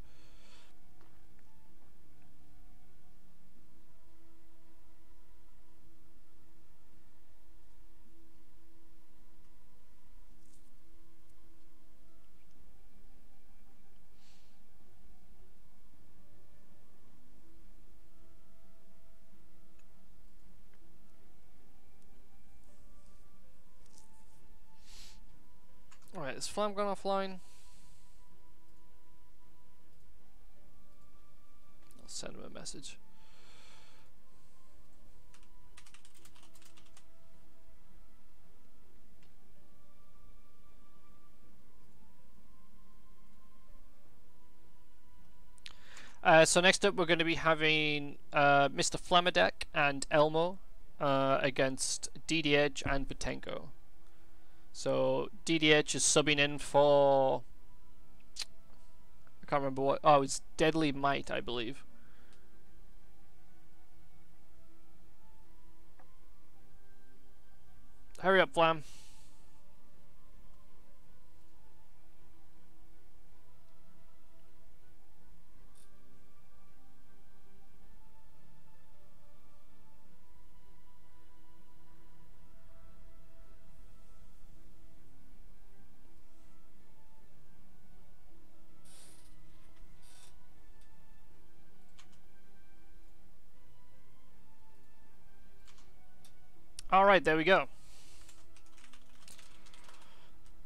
B: Alright, is Flam gone offline? I'll send him a message. So next up we're going to be having MrFlamadak and Elmo against DontDieHard and Bettenko. So DontDieHard is subbing in for, I can't remember what, oh, it's Deadly Might, I believe. Hurry up, Flam. Alright, there we go.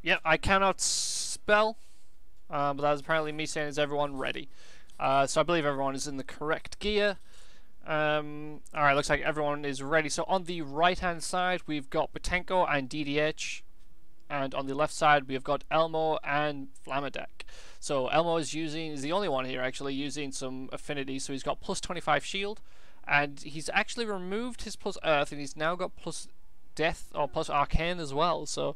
B: Yep, I cannot spell, but that was apparently me saying, is everyone ready? So I believe everyone is in the correct gear. Alright, looks like everyone is ready. So on the right hand side we've got Bettenko and DontDieHard, and on the left side we've got Elmo and Flamadak. So Elmo is the only one here actually using some affinity, so he's got plus 25 shield. And he's actually removed his plus Earth, and he's now got plus Death or plus Arcane as well. So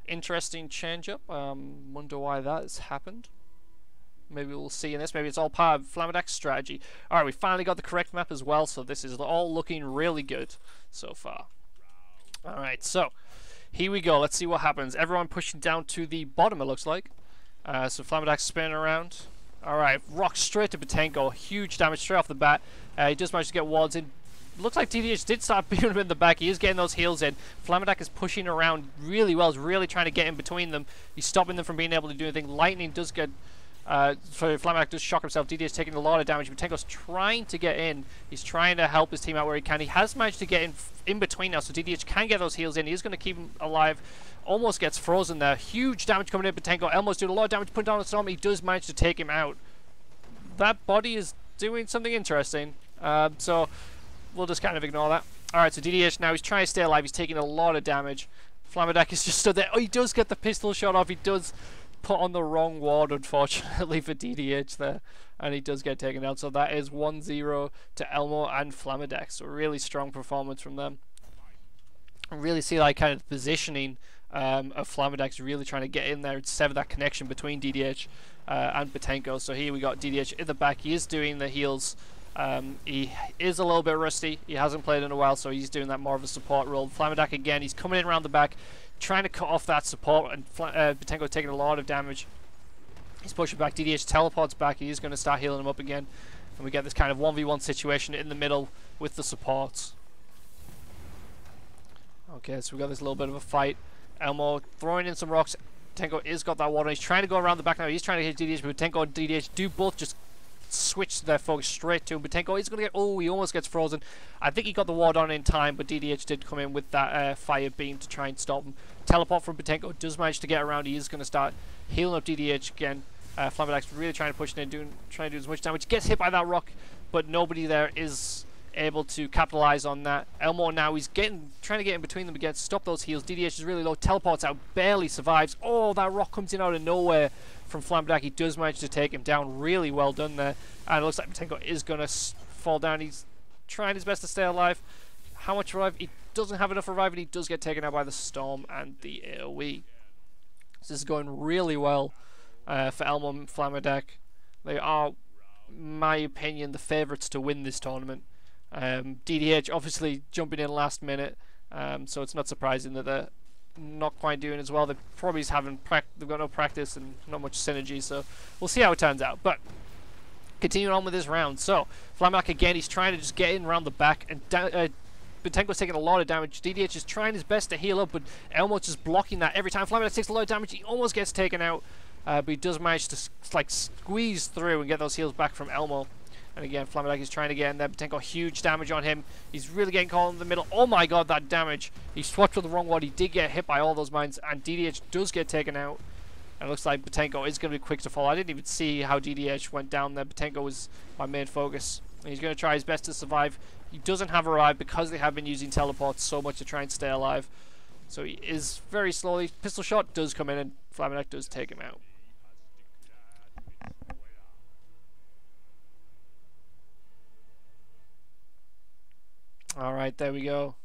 B: interesting change up. Wonder why that has happened. Maybe we'll see in this. Maybe it's all part of Flamadak's strategy. Alright, we finally got the correct map as well, so this is all looking really good so far. Alright, so here we go. Let's see what happens. Everyone pushing down to the bottom, it looks like. So Flamadak's spinning around. Alright, rock straight to Bettenko. Huge damage straight off the bat. He just managed to get wards in. Looks like DontDieHard did start beating him in the back. He is getting those heals in. Flamadak is pushing around really well. He's really trying to get in between them. He's stopping them from being able to do anything. Lightning does get... Flamadak does shock himself. DontDieHard's taking a lot of damage. Bettenko's trying to get in. He's trying to help his team out where he can. He has managed to get in between now, so DontDieHard can get those heals in. He's going to keep him alive. Almost gets frozen there. Huge damage coming in. Bettenko. Elmo's doing a lot of damage. Putting down a storm. He does manage to take him out. That body is doing something interesting. So we'll just kind of ignore that. Alright, so DontDieHard now, he's trying to stay alive. He's taking a lot of damage. Flamadak is just stood there. Oh, he does get the pistol shot off. He does put on the wrong ward, unfortunately, for DontDieHard there. And he does get taken out. So that is 1-0 to Elmo and Flamadak. So really strong performance from them. I really see like kind of positioning of Flamadak's really trying to get in there and sever that connection between DontDieHard and Bettenko. So here we got DontDieHard in the back. He is doing the heals. He is a little bit rusty. He hasn't played in a while, so he's doing that more of a support role. Flamadak again, he's coming in around the back, trying to cut off that support, and Bettenko taking a lot of damage. He's pushing back. DontDieHard teleports back. He is going to start healing him up again, and we get this kind of 1v1 situation in the middle with the supports. Okay, so we got this little bit of a fight. Elmo throwing in some rocks. Bettenko is got that water. He's trying to go around the back now. He's trying to hit DontDieHard, but Bettenko and DontDieHard do both just switch their focus straight to him. Bettenko is going to get... Oh, he almost gets frozen. I think he got the ward on in time, but DontDieHard did come in with that fire beam to try and stop him. Teleport from Bettenko does manage to get around. He is going to start healing up DontDieHard again. Flamadak's really trying to push in, trying to do as much damage. Gets hit by that rock, but nobody there is able to capitalize on that. Elmo now, he's trying to get in between them again, stop those heals. DontDieHard is really low, teleports out, barely survives. Oh, that rock comes in out of nowhere from Flamadak. He does manage to take him down. Really well done there. And it looks like Bettenko is going to fall down. He's trying his best to stay alive. How much revive? He doesn't have enough revive, and he does get taken out by the storm and the AoE. This is going really well for Elmo MrFlamadak. They are, in my opinion, the favourites to win this tournament. DDH obviously jumping in last minute, so it's not surprising that they're not quite doing as well. They probably haven't they've got no practice and not much synergy, so we'll see how it turns out. But continuing on with this round, so Flamadak again, he's trying to just get in around the back, and Bettenko's taking a lot of damage. DDH is trying his best to heal up, but Elmo's just blocking that every time. Flamadak takes a lot of damage. He almost gets taken out, but he does manage to like squeeze through and get those heals back from Elmo. And again, Flamadak is trying to get in there. Bettenko, huge damage on him. He's really getting caught in the middle. Oh my god, that damage. He swapped with the wrong one. He did get hit by all those mines, and DDH does get taken out. And it looks like Bettenko is going to be quick to fall. I didn't even see how DDH went down there. Bettenko was my main focus. And he's going to try his best to survive. He doesn't have a revive because they have been using teleports so much to try and stay alive. So he is very slowly. Pistol shot does come in, and Flamadak does take him out. Alright, there we go.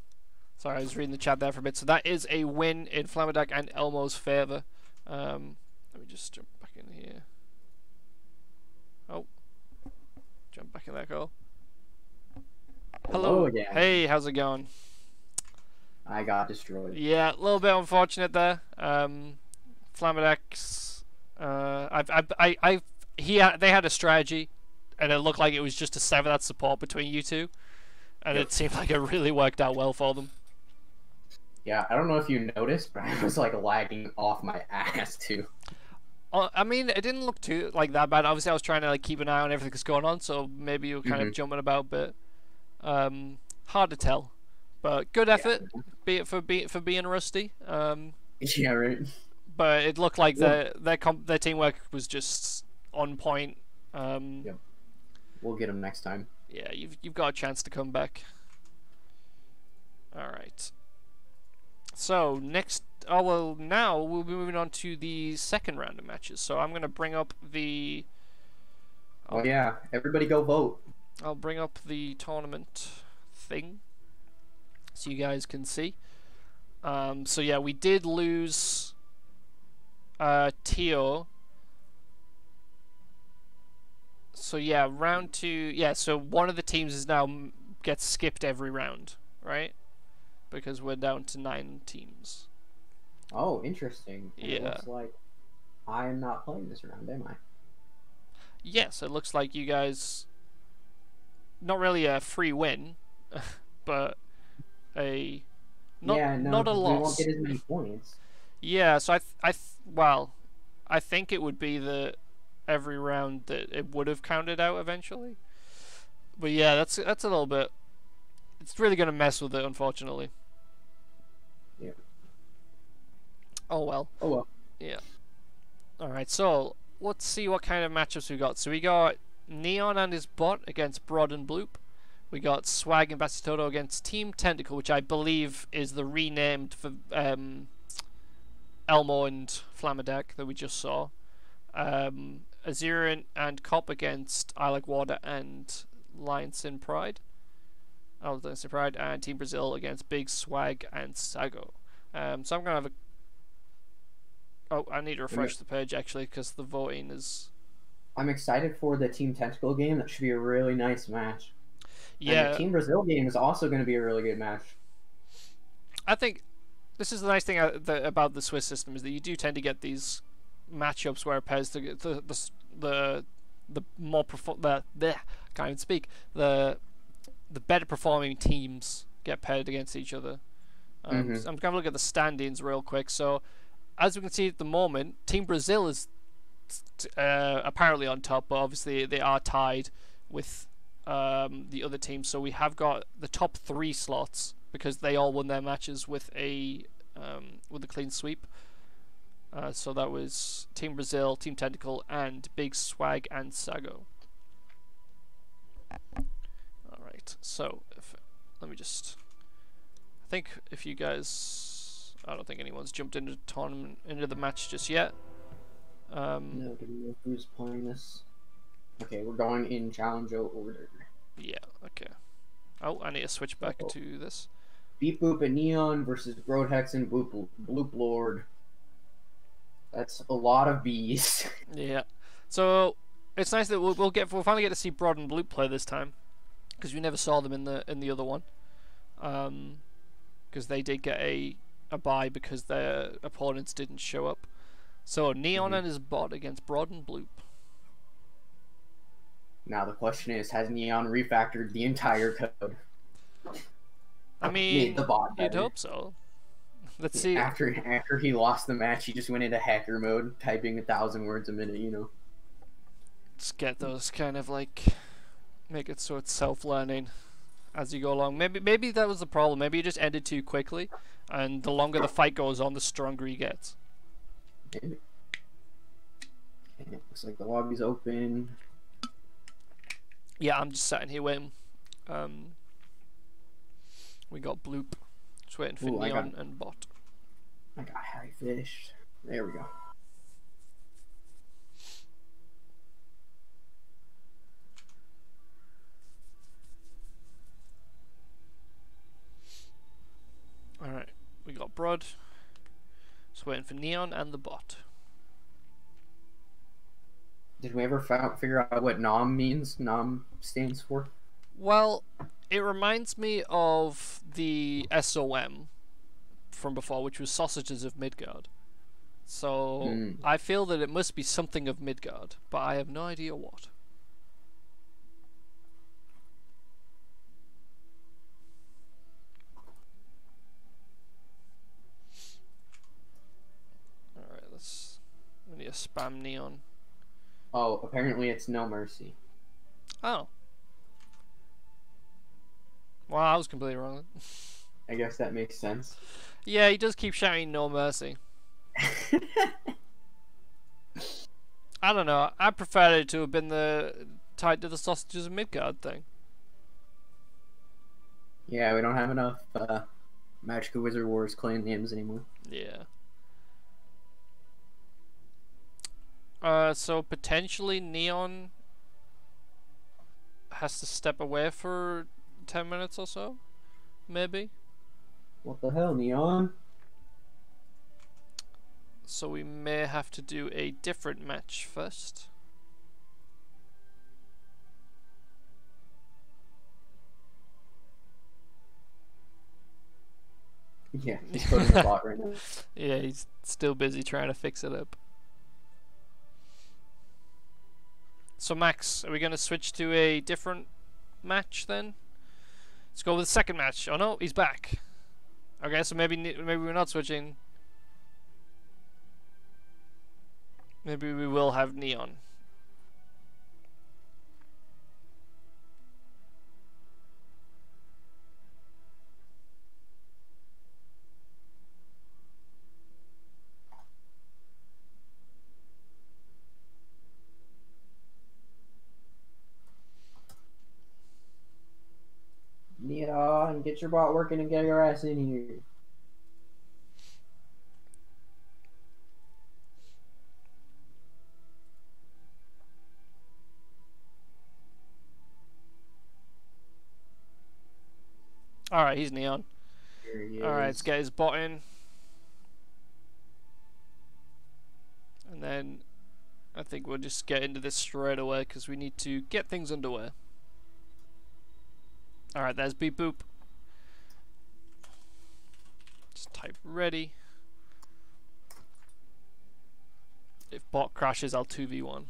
B: Sorry, I was reading the chat there for a bit. So that is a win in Flamadak and Elmo's favour. Let me just jump back in here. Oh. Jump back in that goal. Hello
A: again.
B: Hey, how's it going?
A: I got destroyed.
B: Yeah, a little bit unfortunate there. Flamadak's... they had a strategy, and it looked like it was just to sever that support between you two. And it seemed like it really worked out well for them.
A: Yeah, I don't know if you noticed, but I was like lagging off my ass too.
B: I mean, it didn't look too like that bad. Obviously, I was trying to like keep an eye on everything that's going on, so maybe you were kind of jumping about, but hard to tell. But good effort, be it for being rusty.
A: Yeah, right.
B: But it looked like their teamwork was just on point.
A: Yep. We'll get them next time.
B: Yeah, you've got a chance to come back. All right. So next, now we'll be moving on to the second round of matches. So I'm gonna bring up the.
A: Oh yeah, everybody go vote.
B: I'll bring up the tournament thing, so you guys can see. So yeah, we did lose. Tio. So yeah, round 2. Yeah, so one of the teams is now gets skipped every round, right? Because we're down to 9 teams.
A: Oh, interesting. And
B: yeah.
A: It looks like I am not playing this round, am I?
B: Yes, it looks like you guys. Not really a free win, but a. Not a loss.
A: We won't get as many points.
B: Yeah, so I think it would be the. Every round that it would have counted out eventually, but yeah, that's a little bit. It's really gonna mess with it, unfortunately.
A: Yeah.
B: Oh well.
A: Oh well.
B: Yeah. All right, so let's see what kind of matchups we got. So we got Neon and his bot against Brod and Bloop. We got Swag and Bacitoto against Team Tentacle, which I believe is the renamed for Elmo and Flamadak that we just saw. Asuryan and Kop against I Like Water and Lions in Pride. Lions in Pride, and Team Brazil against Big Swag and Sago. So I'm gonna have a. Oh, I need to refresh the page actually because the voting is.
A: I'm excited for the Team Tentacle game. That should be a really nice match.
B: Yeah.
A: And the Team Brazil game is also going to be a really good match.
B: I think this is the nice thing about the Swiss system is that you do tend to get these matchups where it pairs the more can't even speak, the better performing teams get paired against each other. So I'm going to look at the standings real quick. So as we can see at the moment, Team Brazil is apparently on top, but obviously they are tied with the other team. So we have got the top 3 slots because they all won their matches with a clean sweep. So that was Team Brazil, Team Tentacle, and Big Swag and Sago. Alright, so let me just. I think if you guys. I don't think anyone's jumped into the tournament, into the match just yet.
A: No, do we know who's playing this? Okay, we're going in challenge order.
B: Yeah, okay. Oh, I need to switch back to this.
A: Beep Boop and Neon versus Brodherx and Blooplord. That's a lot of bees.
B: Yeah. So it's nice that we'll finally get to see Brod and Bloop play this time, because we never saw them in the other one. Because they did get a bye because their opponents didn't show up. So Neon and his bot against Brod and Bloop.
A: Now the question is, has Neon refactored the entire code?
B: I mean,
A: Made the bot better.
B: you'd hope so. Let's see.
A: After he lost the match, he just went into hacker mode, typing 1,000 words a minute, you know.
B: Just get those kind of like, make it so it's self-learning as you go along. Maybe that was the problem. Maybe he just ended too quickly, and the longer the fight goes on, the stronger he gets.
A: Maybe. Okay, looks like the lobby's open.
B: Yeah, I'm just sitting here waiting. We got Bloop. Just waiting for Neon and Bot.
A: I got high fished. There we go.
B: Alright, we got Brod. Just waiting for Neon and the Bot.
A: Did we ever figure out what NOM means? NOM stands for?
B: Well, it reminds me of the SOM from before, which was Sausages of Midgard. So I feel that it must be something of Midgard, but I have no idea what. Alright, we need to spam Neon.
A: Oh, apparently it's No Mercy.
B: Oh. Well, I was completely wrong.
A: I guess that makes sense.
B: Yeah, he does keep shouting No Mercy. I don't know. I prefer it to have been tied to the Sausages of Midgard thing.
A: Yeah, we don't have enough Magicka Wizard Wars clan names anymore.
B: Yeah. So potentially Neon has to step away for 10 minutes or so, maybe.
A: What the hell, Neon?
B: So we may have to do a different match first.
A: Yeah, he's coding the bot right now.
B: Yeah, he's still busy trying to fix it up. So Max, are we going to switch to a different match then? Let's go with the second match. Oh no, he's back. Okay, so maybe we're not switching. Maybe we will have Neon.
A: Neon, get your bot working and get your ass in here.
B: Alright, he's Neon.
A: Here he is.
B: Alright, let's get his bot in. And then I think we'll just get into this straight away because we need to get things underway. Alright, there's Beep Boop. Just type ready. If bot crashes, I'll 2v1.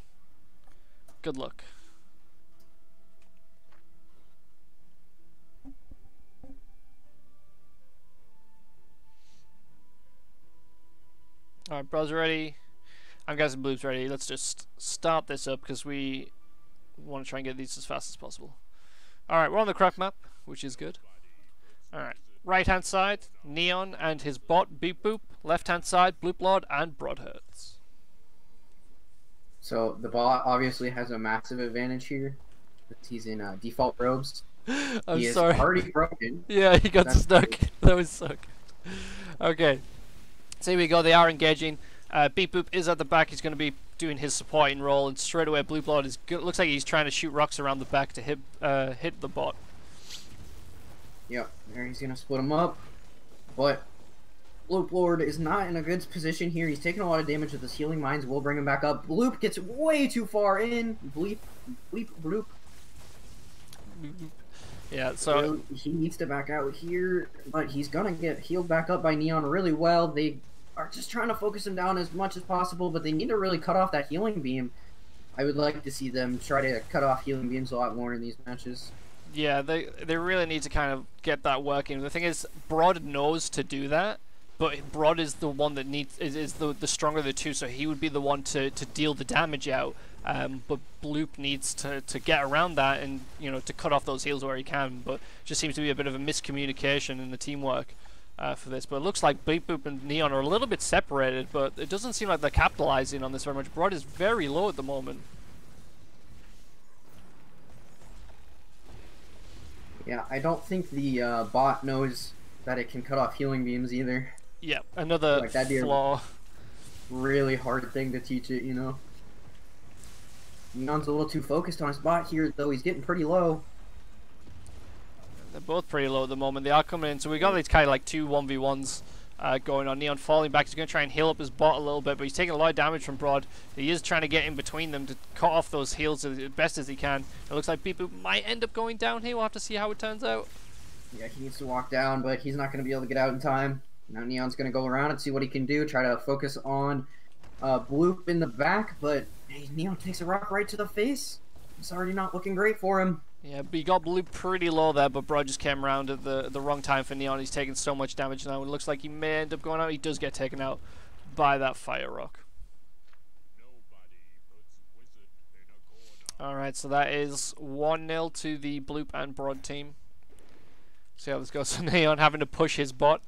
B: Good luck. Alright, bro's ready. I'm guessing Bloop's ready. Let's just start this up because we want to try and get these as fast as possible. Alright, we're on the crack map, which is good. Alright, right hand side, Neon and his bot, Beep Boop. Left hand side, Blooplord and Brodherx.
A: So the bot obviously has a massive advantage here. He's in default robes.
B: I'm
A: he
B: sorry.
A: is already broken.
B: Yeah, he got
A: That's
B: stuck.
A: great.
B: That was so good. Okay. So here we go, they are engaging. Beep Boop is at the back, he's going to be doing his supporting role, and straight away Blooplord is looks like he's trying to shoot rocks around the back to hit the bot.
A: Yep, there he's going to split him up. But Blooplord is not in a good position here. He's taking a lot of damage with his healing mines. Will bring him back up. Bloop gets way too far in. Bleep, bleep, bloop.
B: Yeah, so
A: he needs to back out here, but he's gonna get healed back up by Neon really well. They are just trying to focus him down as much as possible, but they need to really cut off that healing beam. I would like to see them try to cut off healing beams a lot more in these matches.
B: Yeah, they really need to kind of get that working. The thing is, Brod knows to do that, but Brod is the one that is the stronger of the two, so he would be the one to deal the damage out. But Bloop needs to get around that and, you know, to cut off those heals where he can. But just seems to be a bit of a miscommunication in the teamwork for this. But it looks like Beep Boop and Neon are a little bit separated, but it doesn't seem like they're capitalizing on this very much. Brod is very low at the moment.
A: Yeah, I don't think the bot knows that it can cut off healing beams either.
B: Yeah, another
A: like, that'd be
B: flaw.
A: A really hard thing to teach it, you know. Neon's a little too focused on his bot here, though. He's getting pretty low.
B: They're both pretty low at the moment. They are coming in, so we got these kind of like two 1v1s going on. Neon falling back. He's going to try and heal up his bot a little bit, but he's taking a lot of damage from Brod. He is trying to get in between them to cut off those heals as best as he can. It looks like Beep Boop might end up going down here. We'll have to see how it turns out.
A: Yeah, he needs to walk down, but he's not going to be able to get out in time. Now Neon's going to go around and see what he can do, try to focus on Bloop in the back, but hey, Neon takes a rock right to the face. It's already not looking great for him.
B: Yeah, but he got Bloop pretty low there, but Brod just came around at the wrong time for Neon. He's taking so much damage now. It looks like he may end up going out. He does get taken out by that fire rock. Alright, so that is 1-0 to the Bloop and Brod team. See how this goes. So Neon having to push his bot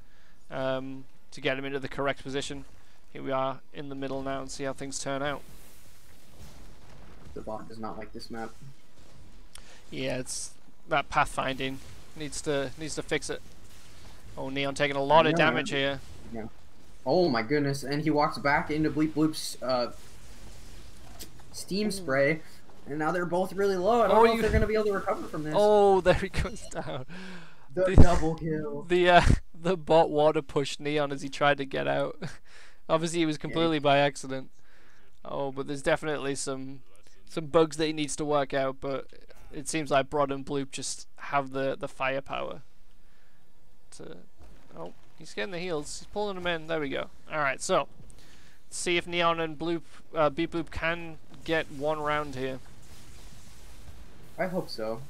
B: to get him into the correct position. Here we are in the middle now and see how things turn out.
A: The bot does not like this map.
B: Yeah, it's that pathfinding needs to fix it. Oh, Neon taking a lot of damage here.
A: Yeah. Oh my goodness! And he walks back into Bleep Bloop's steam spray, and now they're both really low. I don't know if they're gonna be able to recover from this.
B: Oh, there he goes down.
A: The double kill.
B: The bot water pushed Neon as he tried to get out. Obviously, he was completely by accident. Oh, but there's definitely some bugs that he needs to work out, but it seems like Brod and Bloop just have the firepower to... Oh, he's getting the heals. He's pulling them in. There we go. Alright, so let's see if Neon and Bloop, Beep Boop can get one round here.
A: I hope so.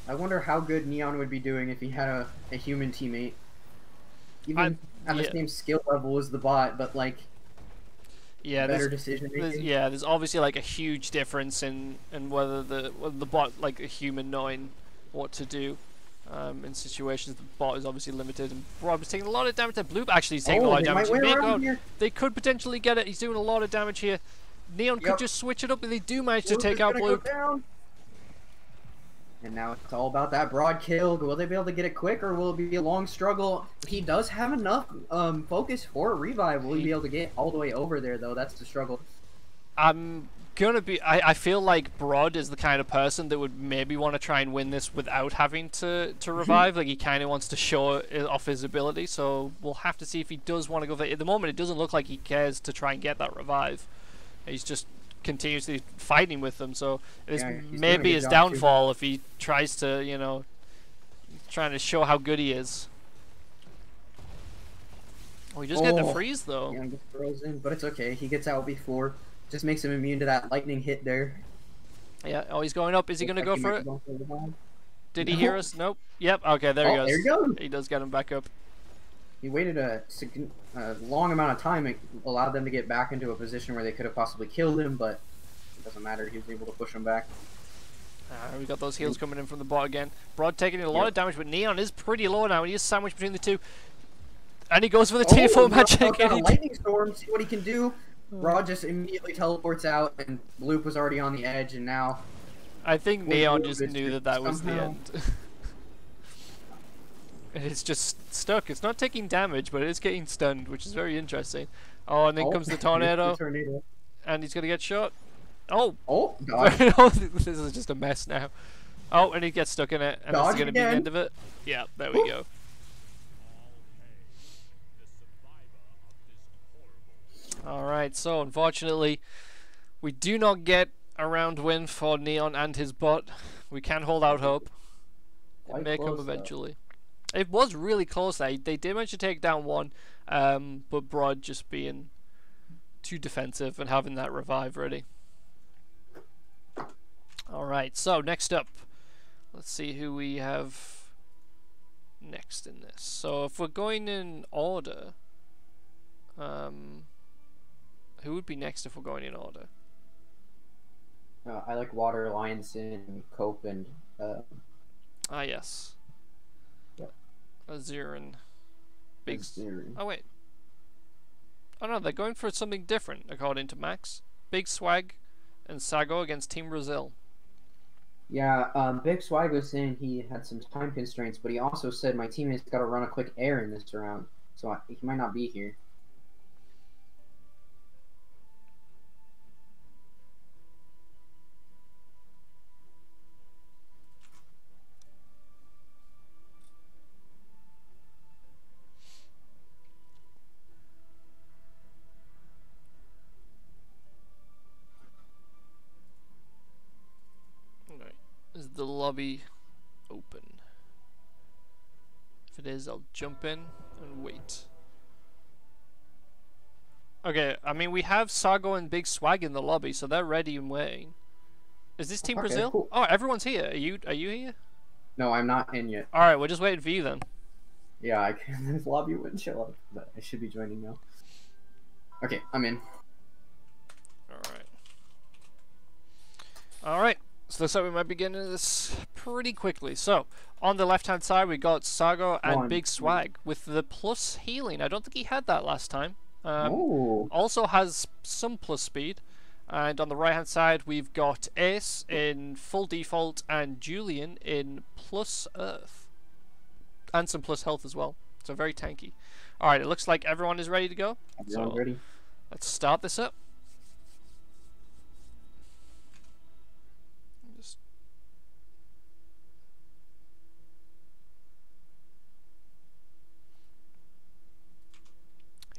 A: I wonder how good Neon would be doing if he had a human teammate. Even at the same skill level as the bot, but like...
B: Yeah,
A: better decision making.
B: There's obviously like a huge difference in whether the bot, like a human, knowing what to do in situations. The bot is obviously limited, and Brod was taking a lot of damage. Bloop actually is taking a lot of damage. They could potentially get it. He's doing a lot of damage here. Neon could just switch it up, but they do manage to take out Bloop.
A: And now it's all about that Brod kill. Will they be able to get it quick, or will it be a long struggle? He does have enough focus for a revive. Will he be able to get all the way over there, though? That's the struggle.
B: I'm gonna be... I feel like Brod is the kind of person that would maybe want to try and win this without having to revive. Like, he kind of wants to show off his ability, so we'll have to see if he does want to go there. At the moment, it doesn't look like he cares to try and get that revive. He's just continuously fighting with them, so it's maybe his downfall if he tries to, you know, trying to show how good he is. Oh, he just got the freeze though.
A: Yeah, just throws in, but it's okay. He gets out before. Just makes him immune to that lightning hit there.
B: Yeah. Oh, he's going up. Is he going to go for it? Did he hear us? Nope. Yep. Okay. There he goes.
A: There you go.
B: He does get him back up.
A: He waited a long amount of time. It allowed them to get back into a position where they could have possibly killed him, but it doesn't matter. He was able to push him back.
B: We got those heals coming in from the bot again. Brod taking a lot of damage, but Neon is pretty low now, and he is sandwiched between the two. And he goes for the tier 4 magic.
A: And lightning storm, see what he can do. Brod just immediately teleports out, and Bloop was already on the edge, and now...
B: I think Neon just knew that was the end. It's just stuck. It's not taking damage, but it is getting stunned, which is very interesting. Oh, and then comes the tornado. And he's going to get shot. Oh!
A: Oh, God.
B: This is just a mess now. Oh, and he gets stuck in it, and this is going to be the end of it. Yeah, there we go. Alright, so unfortunately, we do not get a round win for Neon and his bot. We can hold out hope. It may come eventually. It was really close. They did manage to take down one, but Brod just being too defensive and having that revive ready. Alright, so next up, let's see who we have next in this. So if we're going in order, who would be next if we're going in order?
A: I like Water, Lionson, Cope, and
B: yes.
A: Yep.
B: Asuryan.
A: Asuryan.
B: Oh wait. Oh no, they're going for something different according to Max. BigSwag and Sago against Team Brazil.
A: Yeah, Big Swag was saying he had some time constraints, but he also said my teammate's got to run a quick air in this round, so he might not be here.
B: Is the lobby open? If it is, I'll jump in and wait. Okay, I mean we have Sago and Big Swag in the lobby, so they're ready and waiting. Is this Team Brazil?
A: Cool.
B: Oh, everyone's here. Are you here?
A: No, I'm not in yet.
B: Alright, we're just waiting for you then.
A: Yeah, I can. This lobby wouldn't show up, but I should be joining now. Okay, I'm in.
B: Alright. Alright. So looks like we might be getting into this pretty quickly. So, on the left-hand side, we got Sago and Big Swag with the plus healing. I don't think he had that last time. Also has some plus speed. And on the right-hand side, we've got Ace in full default and Julian in plus earth. And some plus health as well. So very tanky. Alright, it looks like everyone is ready to go.
A: Everyone's ready.
B: Let's start this up.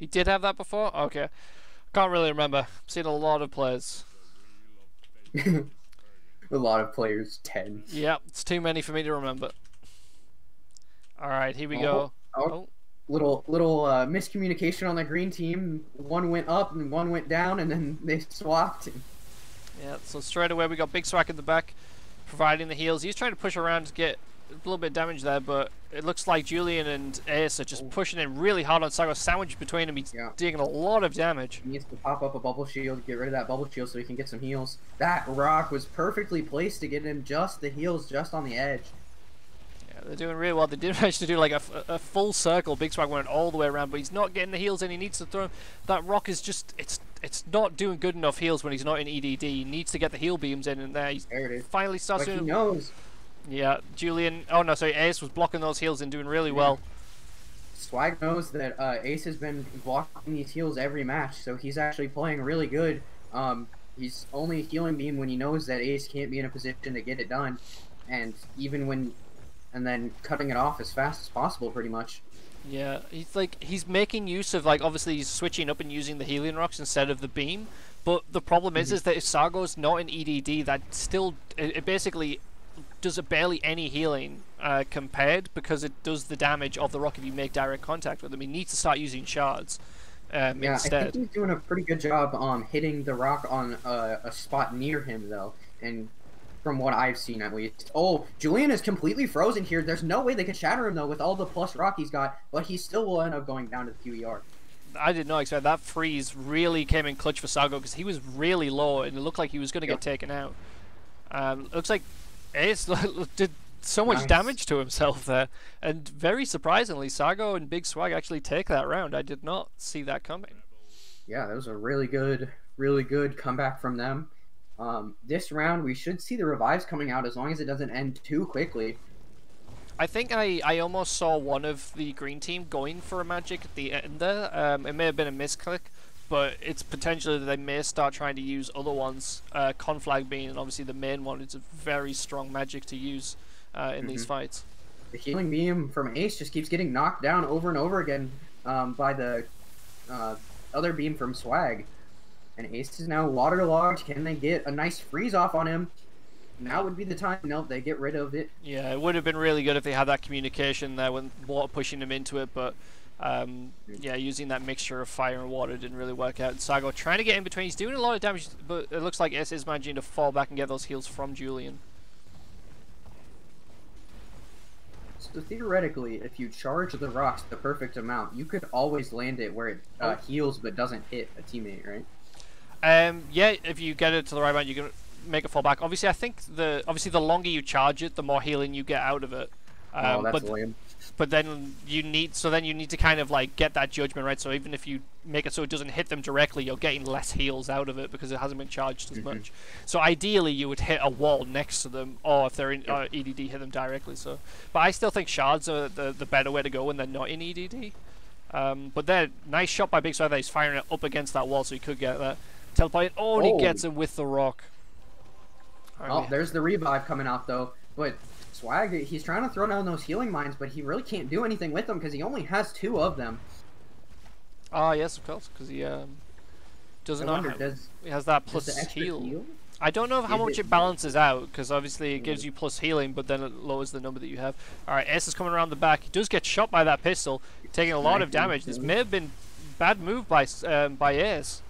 B: He did have that before? Okay. Can't really remember. I've seen a lot of players.
A: A lot of players, 10.
B: Yeah, it's too many for me to remember. Alright, here we go. Oh.
A: Little miscommunication on the green team. One went up and one went down, and then they swapped.
B: Yeah, so straight away we got Big Swag in the back, providing the heals. He's trying to push around to get a little bit of damage there, but it looks like Julian and Ace are just pushing in really hard on Sago. Sandwich between them, he's taking a lot of damage.
A: He needs to pop up a bubble shield, get rid of that bubble shield so he can get some heals. That rock was perfectly placed to get him just the heals just on the edge.
B: Yeah, they're doing really well. They did manage to do like a full circle. Big Swag went all the way around, but he's not getting the heals and he needs to throw him. That rock is just, it's not doing good enough heals when he's not in EDD. He needs to get the heal beams in, and there he finally starts doing.
A: He knows.
B: Yeah, Julian. Oh no, sorry, Ace was blocking those heals and doing really well.
A: Swag knows that Ace has been blocking these heals every match, so he's actually playing really good. He's only healing beam when he knows that Ace can't be in a position to get it done, and then cutting it off as fast as possible, pretty much.
B: Yeah, he's making use of obviously he's switching up and using the healing rocks instead of the beam. But the problem is that if Sago's not in EDD, that still it basically does barely any healing compared, because it does the damage of the rock if you make direct contact with him. He needs to start using shards instead.
A: I think he's doing a pretty good job hitting the rock on a spot near him, though, and from what I've seen at least. Oh, Julian is completely frozen here. There's no way they could shatter him, though, with all the plus rock he's got, but he still will end up going down to the QER.
B: I did not expect that. Freeze really came in clutch for Sago, because he was really low, and it looked like he was going to get taken out. Looks like Ace did so much damage to himself there, and very surprisingly, Sago and Big Swag actually take that round. I did not see that coming.
A: Yeah, that was a really good comeback from them. This round, we should see the revives coming out as long as it doesn't end too quickly.
B: I think I almost saw one of the green team going for a magic at the end there. It may have been a misclick, but it's potentially that they may start trying to use other ones, Conflag being obviously the main one. It's a very strong magic to use in these fights.
A: The healing beam from Ace just keeps getting knocked down over and over again by the other beam from Swag. And Ace is now waterlogged. Can they get a nice freeze off on him? Now would be the time. Nope, they get rid of it.
B: Yeah, it would have been really good if they had that communication there when water pushing him into it, but yeah, using that mixture of fire and water didn't really work out. Sago trying to get in between. He's doing a lot of damage, but it looks like Ace is managing to fall back and get those heals from Julian.
A: So theoretically, if you charge the rocks the perfect amount, you could always land it where it heals but doesn't hit a teammate, right?
B: Yeah, if you get it to the right amount, you can make it fall back. Obviously, I think the longer you charge it, the more healing you get out of it.
A: Oh, that's lame.
B: But then you need to kind of like get that judgment right. So even if you make it so it doesn't hit them directly, you're getting less heals out of it because it hasn't been charged as much. So ideally, you would hit a wall next to them, or if they're in EDD, hit them directly. So, but I still think shards are the better way to go when they're not in EDD. But they're nice shot by BigSwag that he's firing it up against that wall, so he could get that teleport. Oh, and he gets him with the rock.
A: Oh, there's the revive coming out though, but Swag, he's trying to throw down those healing mines, but he really can't do anything with them because he only has 2 of them.
B: Ah, yes, of course, because he doesn't know. He has that plus heal. I don't know how much it balances out, because obviously it gives you plus healing, but then it lowers the number that you have. Alright, Ace is coming around the back. He does get shot by that pistol, taking a lot of damage. This may have been a bad move by Ace.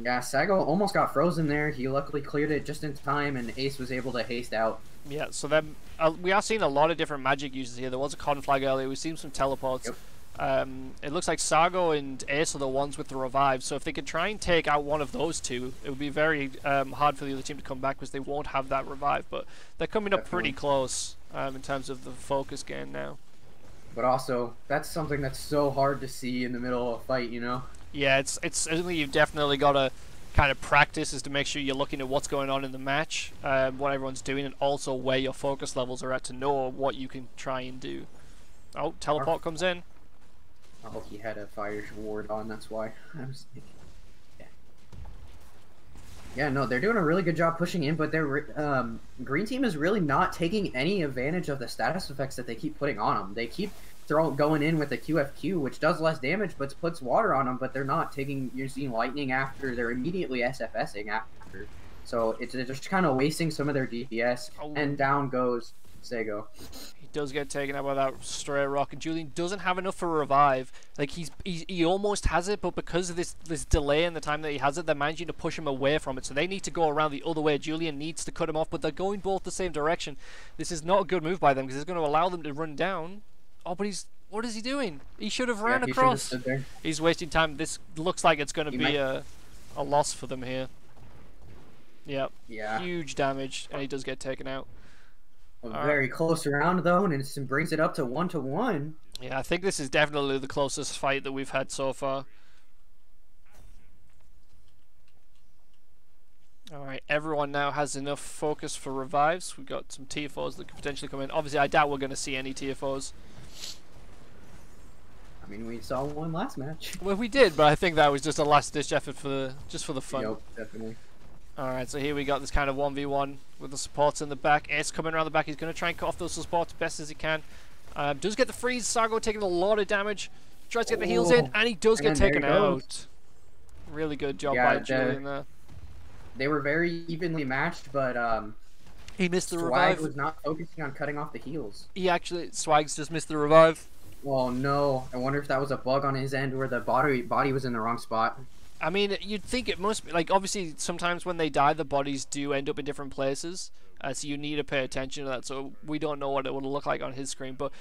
A: Yeah, Sago almost got frozen there. He luckily cleared it just in time, and Ace was able to haste out.
B: Yeah, so then we are seeing a lot of different magic uses here. There was a con flag earlier. We've seen some teleports. Yep. It looks like Sago and Ace are the ones with the revive. So if they could try and take out one of those two, it would be very hard for the other team to come back because they won't have that revive. But they're coming up pretty close in terms of the focus gain now.
A: But also, that's something that's so hard to see in the middle of a fight, you know?
B: Yeah, it's something you've definitely got to kind of practice, is to make sure you're looking at what's going on in the match, what everyone's doing, and also where your focus levels are at to know what you can try and do. Oh, teleport comes in.
A: Oh, he had a fire ward on, that's why. I was thinking. Yeah, no, they're doing a really good job pushing in, but their green team is really not taking any advantage of the status effects that they keep putting on them. They keep going in with the QFQ, which does less damage, but puts water on them, but they're not taking, you're seeing lightning after, they're immediately SFSing after. So they're just kind of wasting some of their DPS, and down goes Sago.
B: He does get taken out by that stray rock, and Julian doesn't have enough for a revive. Like, he almost has it, but because of this delay in the time that he has it, they're managing to push him away from it, so they need to go around the other way. Julian needs to cut him off, but they're going both the same direction. This is not a good move by them, because it's going to allow them to run down. Oh, but what is he doing? He should have ran across. He's wasting time. This looks like it's going to be a loss for them here. Yep. Yeah. Huge damage, and he does get taken out.
A: A very close round though, and it brings it up to 1-1.
B: Yeah, I think this is definitely the closest fight that we've had so far. Alright, everyone now has enough focus for revives. We've got some TFOs that could potentially come in. Obviously, I doubt we're going to see any TFOs.
A: I mean, we saw one last match.
B: Well, we did, but I think that was just a last-ditch effort for the fun.
A: Yep, definitely.
B: Alright, so here we got this kind of 1v1 with the supports in the back. Ace coming around the back. He's going to try and cut off those supports best as he can. Does get the freeze. Sago taking a lot of damage. Tries to get the heals in, and he does get taken out. Really good job by Julian there.
A: They were very evenly matched, but
B: he missed the revive.
A: Swag was not focusing on cutting off the heals.
B: Swag's just missed the revive.
A: Oh no, I wonder if that was a bug on his end where the body was in the wrong spot.
B: I mean, you'd think it must be, like, obviously sometimes when they die the bodies do end up in different places, so you need to pay attention to that. So we don't know what it would look like on his screen, but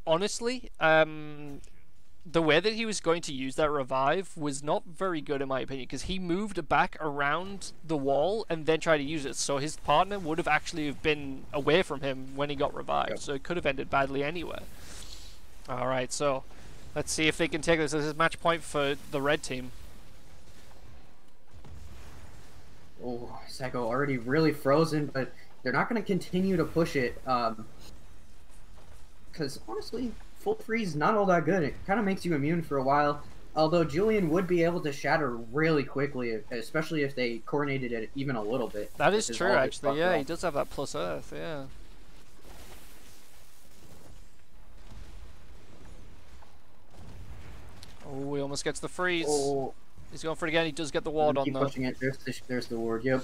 B: honestly, the way that he was going to use that revive was not very good in my opinion, because he moved back around the wall and then tried to use it, so his partner would have actually been away from him when he got revived. So it could have ended badly anyway. Alright, so let's see if they can take this as a match point for the red team.
A: Oh, Sago already really frozen, but they're not going to continue to push it, because honestly, full freeze is not all that good. It kind of makes you immune for a while, although Julian would be able to shatter really quickly, especially if they coordinated it even a little bit.
B: That is true, actually. Yeah, he does have that plus earth, yeah. Oh, he almost gets the freeze.
A: Oh,
B: He's going for it again. He does get the ward on
A: Keep
B: though.
A: pushing it. There's the ward. Yep.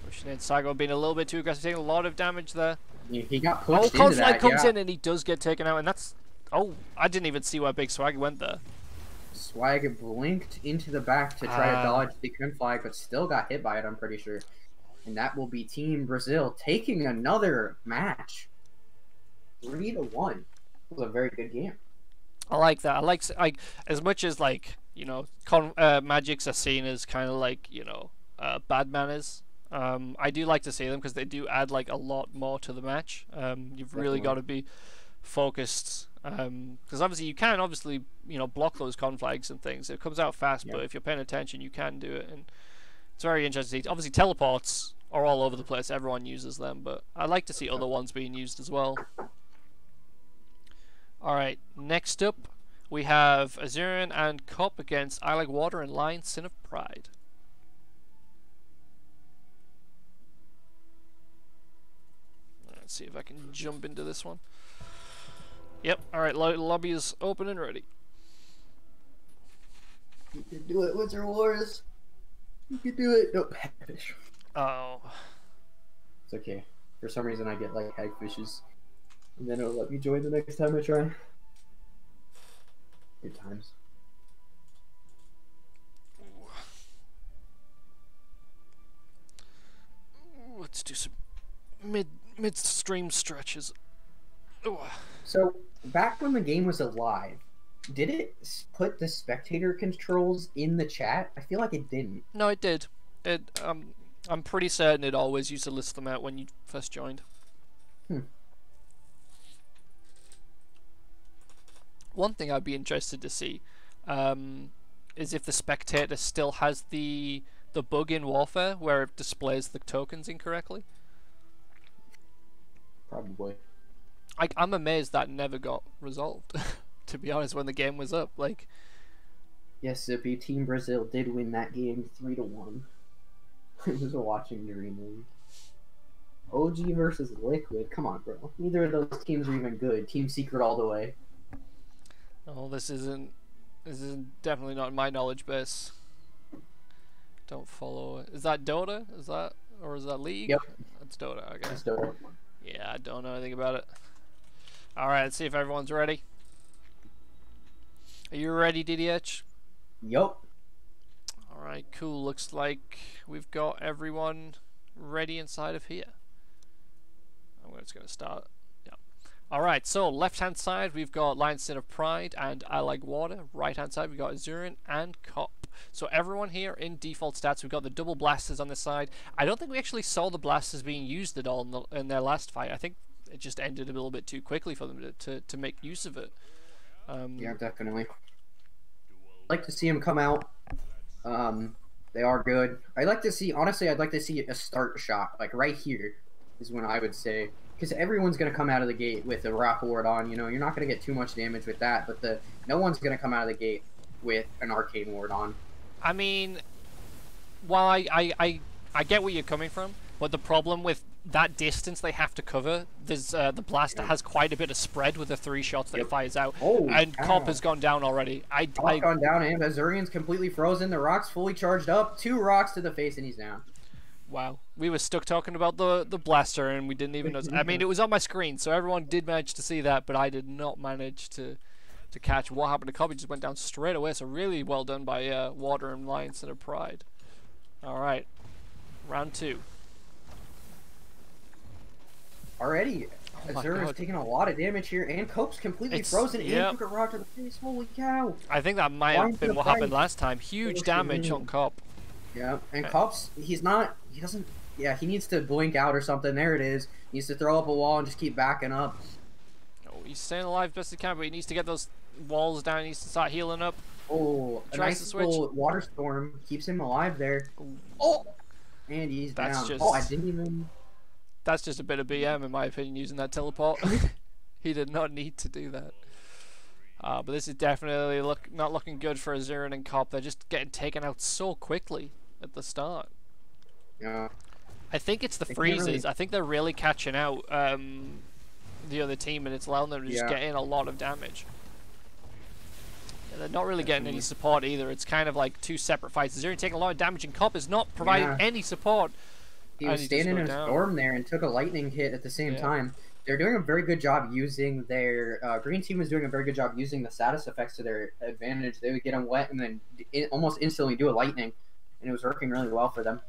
B: Pushing in. Sago being a little bit too aggressive, taking a lot of damage there.
A: He got pushed
B: oh,
A: into that.
B: Conflict comes in and he does get taken out, and that's... Oh, I didn't even see where Big Swag went there.
A: Swag blinked into the back to try to dodge the Conflict, but still got hit by it, I'm pretty sure. And that will be Team Brazil taking another match. 3-1. It was a very good game.
B: I like that. I like as much as, like, you know, Magics are seen as kind of like, you know, bad manners. I do like to see them because they do add like a lot more to the match. You've really got to be focused because obviously you can you know, block those conflags and things. It comes out fast, but if you're paying attention, you can do it, and it's very interesting. Obviously, teleports are all over the place. Everyone uses them, but I like to see other ones being used as well. All right, next up we have Asuryan and Kop against I Like Water and Lion Sin of Pride. Let's see if I can jump into this one. Yep, alright, lobby is open and ready.
A: You can do it, Wizard Wars. You can do it. Nope, hagfish.
B: Oh.
A: It's okay. For some reason I get like hagfishes. And then it'll let me join the next time I try. Good times.
B: Let's do some mid-stream stretches. Ooh.
A: So, back when the game was alive, did it put the spectator controls in the chat? I feel like it didn't.
B: No, it did. I'm pretty certain it always used to list them out when you first joined. One thing I'd be interested to see is if the spectator still has the bug in Warfare where it displays the tokens incorrectly.
A: Probably.
B: I'm amazed that never got resolved. To be honest, when the game was up, like.
A: Yes, Zippy, Team Brazil did win that game 3-1. It was a watching during the league. OG versus Liquid. Come on, bro. Neither of those teams are even good. Team Secret all the way.
B: Oh, this isn't definitely not my knowledge base. Don't follow it. Is that Dota? Is that, or is that League?
A: Yep.
B: That's Dota. Okay.
A: That's Dota.
B: Yeah, I don't know anything about it. All right, let's see if everyone's ready. Are you ready, DDH?
A: Yup.
B: All right, cool. Looks like we've got everyone ready inside of here. I'm just gonna start. Yeah. All right. So left-hand side we've got Lion Sin of Pride and I Like Water. Right-hand side we've got Asuryan and Kop. So everyone here in default stats. We've got the double blasters on this side. I don't think we actually saw the blasters being used at all in their last fight. I think it just ended a little bit too quickly for them to make use of it.
A: Yeah, definitely. I'd like to see them come out. They are good. I'd like to see, honestly, I'd like to see a start shot. Like right here is when I would say, because everyone's going to come out of the gate with a rock ward on. You know, you're not going to get too much damage with that, but no one's going to come out of the gate with an arcane ward on.
B: I mean, while I get where you're coming from, but the problem with that distance they have to cover, there's the blaster has quite a bit of spread with the 3 shots that it fires out.
A: Oh,
B: and Kop has gone down already.
A: Kop's gone down, and Asuryan's completely frozen. The rock's fully charged up. 2 rocks to the face, and he's down.
B: Wow, we were stuck talking about the blaster, and we didn't even know. I mean, it was on my screen, so everyone did manage to see that, but I did not manage to catch what happened to Kop. He just went down straight away. So really well done by Water and Lion Sin of Pride. All right, round 2.
A: Already, Asuryan's taking a lot of damage here, and Kop's completely frozen and took a rock to the face. Holy cow!
B: I think that might have been what happened last time. Huge damage on Kop.
A: Yeah, and Kop's, he needs to blink out or something. There it is. He needs to throw up a wall and just keep backing up.
B: Oh, he's staying alive best he can, but he needs to get those walls down. He needs to start healing up.
A: Oh, a nice little water storm keeps him alive there.
B: Ooh.
A: Oh, and he's down. Oh, I didn't even...
B: That's just a bit of BM, in my opinion, using that teleport. He did not need to do that. But this is definitely not looking good for Asuryan and Kop. They're just getting taken out so quickly at the start.
A: Yeah.
B: I think it's the freezes. I think they're really catching out the other team, and it's allowing them to just get in a lot of damage. They're not really getting any support either. It's kind of like two separate fights. Asuryan taking a lot of damage, and Kop is not providing any support.
A: He was standing in a storm there and took a lightning hit at the same time. They're doing a very good job using their... green team was doing a very good job using the status effects to their advantage. They would get them wet and then almost instantly do a lightning. And it was working really well for them.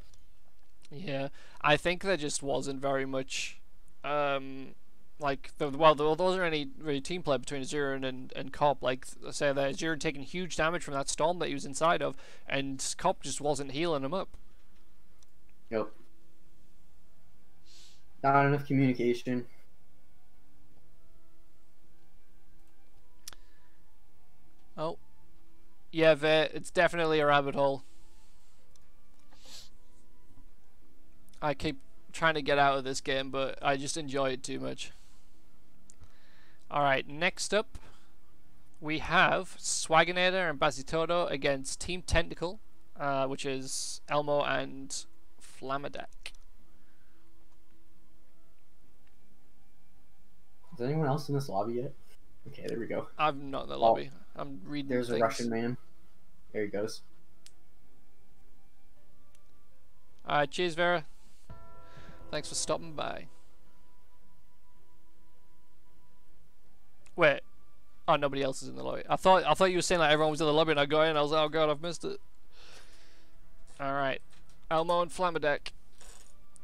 B: Yeah, I think there just wasn't very much... like, there wasn't any really team play between Asuryan and Kop. Like, I say that Asuryan taking huge damage from that storm that he was inside of, and Kop just wasn't healing him up.
A: Yep. Not enough communication.
B: Oh. Yeah, it's definitely a rabbit hole. I keep trying to get out of this game, but I just enjoy it too much. Alright, next up we have Swaginator and Bacitoto against Team Tentacle, which is Elmo and Flamadak.
A: Is anyone else in this lobby yet? Okay, there we go.
B: I'm not in the lobby. I'm reading
A: There's
B: things.
A: a Russian man. There he goes.
B: Alright, cheers, Vera. Thanks for stopping by. Wait. Oh, nobody else is in the lobby. I thought you were saying like everyone was in the lobby and I go in and I was like, oh god, I've missed it. Alright. Elmo and Flamadak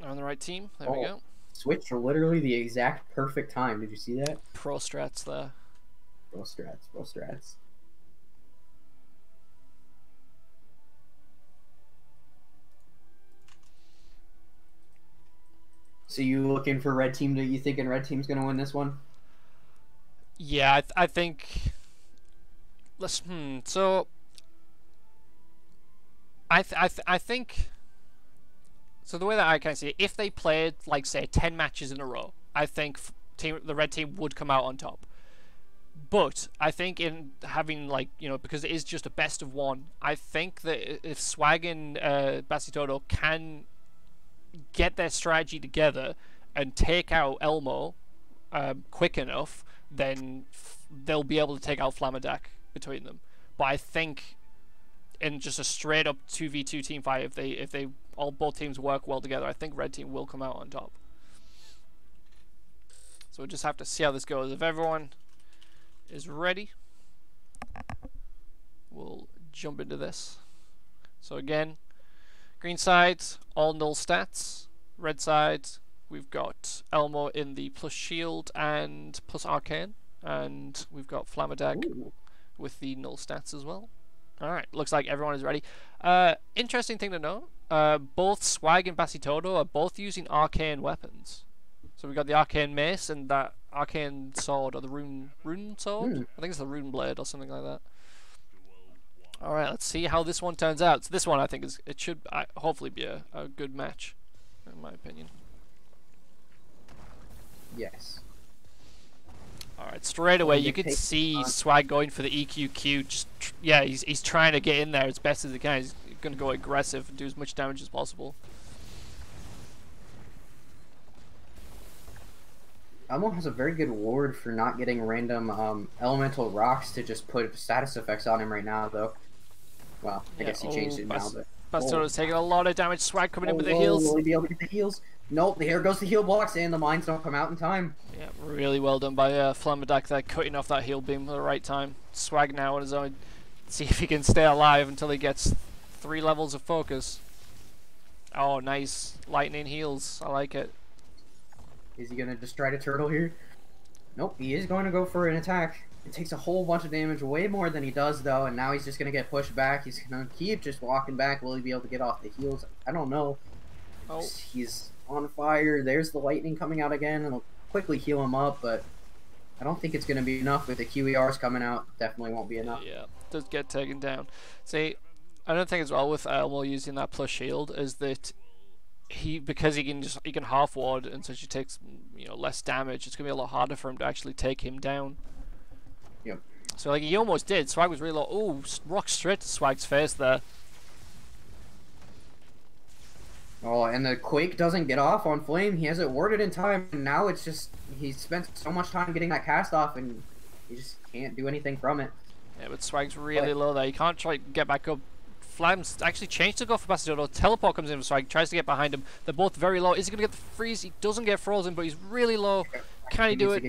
B: are on the right team. There we go.
A: Switch for literally the exact perfect time. Did you see that?
B: Pro strats there.
A: Pro strats, pro strats. So you looking for red team? You thinking red team's gonna win this one?
B: Yeah, I think. So I think. So the way that I can see it, if they played like say 10 matches in a row, I think the red team would come out on top. But I think in having like because it is just a best of one, I think that if Swag and Bacitoto can get their strategy together and take out Elmo quick enough, then they'll be able to take out Flamadak between them. But I think in just a straight up 2v2 team fight, if they both teams work well together, I think red team will come out on top. So we'll just have to see how this goes. If everyone is ready, we'll jump into this. So again, green side, all null stats. Red side, we've got Elmo in the plus shield and plus arcane. And we've got Flamadak with the null stats as well. Alright, looks like everyone is ready. Interesting thing to know, both Swag and Bacitoto are both using arcane weapons. So we've got the arcane mace and that arcane sword, or the rune sword? I think it's the rune blade or something like that. Alright, let's see how this one turns out. So this one I think should hopefully be a good match, in my opinion.
A: Yes.
B: Alright, straight away you can see Swag going for the EQQ. Just yeah, he's trying to get in there as best as he can. He's going to go aggressive and do as much damage as possible.
A: Elmo has a very good ward for not getting random elemental rocks to just put status effects on him right now, though. Well, I guess he changed it now, but...
B: Bacitoto's taking a lot of damage. Swag coming in with the heals.
A: Will he be able to get the heals? Nope, here goes the heal blocks, and the mines don't come out in time.
B: Yeah, really well done by Flamadak there, cutting off that heal beam at the right time. Swag now on his own. See if he can stay alive until he gets 3 levels of focus. Oh, nice. Lightning heals. I like it.
A: Is he going to just try to turtle here? Nope, he is going to go for an attack. It takes a whole bunch of damage, way more than he does, though, and now he's just going to get pushed back. He's going to keep just walking back. Will he be able to get off the heals? I don't know. Oh. He's on fire. There's the lightning coming out again, and it'll quickly heal him up, but I don't think it's going to be enough with the QERs coming out. Definitely won't be enough.
B: Yeah, does get taken down. See, another thing as well with Elmo using that plus shield is that because he can half ward, and since he takes less damage, it's gonna be a lot harder for him to actually take him down.
A: Yep.
B: So like he almost did. Swag was really low. Oh, rock straight to Swag's face there.
A: Oh, and the Quake doesn't get off on Flame. He has it warded in time, and now it's just he spent so much time getting that cast off, and he just can't do anything from it.
B: Yeah, but Swag's really low there. He can't try to get back up. Flam's actually changed to go for Bacitoto. Teleport comes in for Swag, tries to get behind him. They're both very low. Is he going to get the freeze? He doesn't get frozen, but he's really low. Can he do it?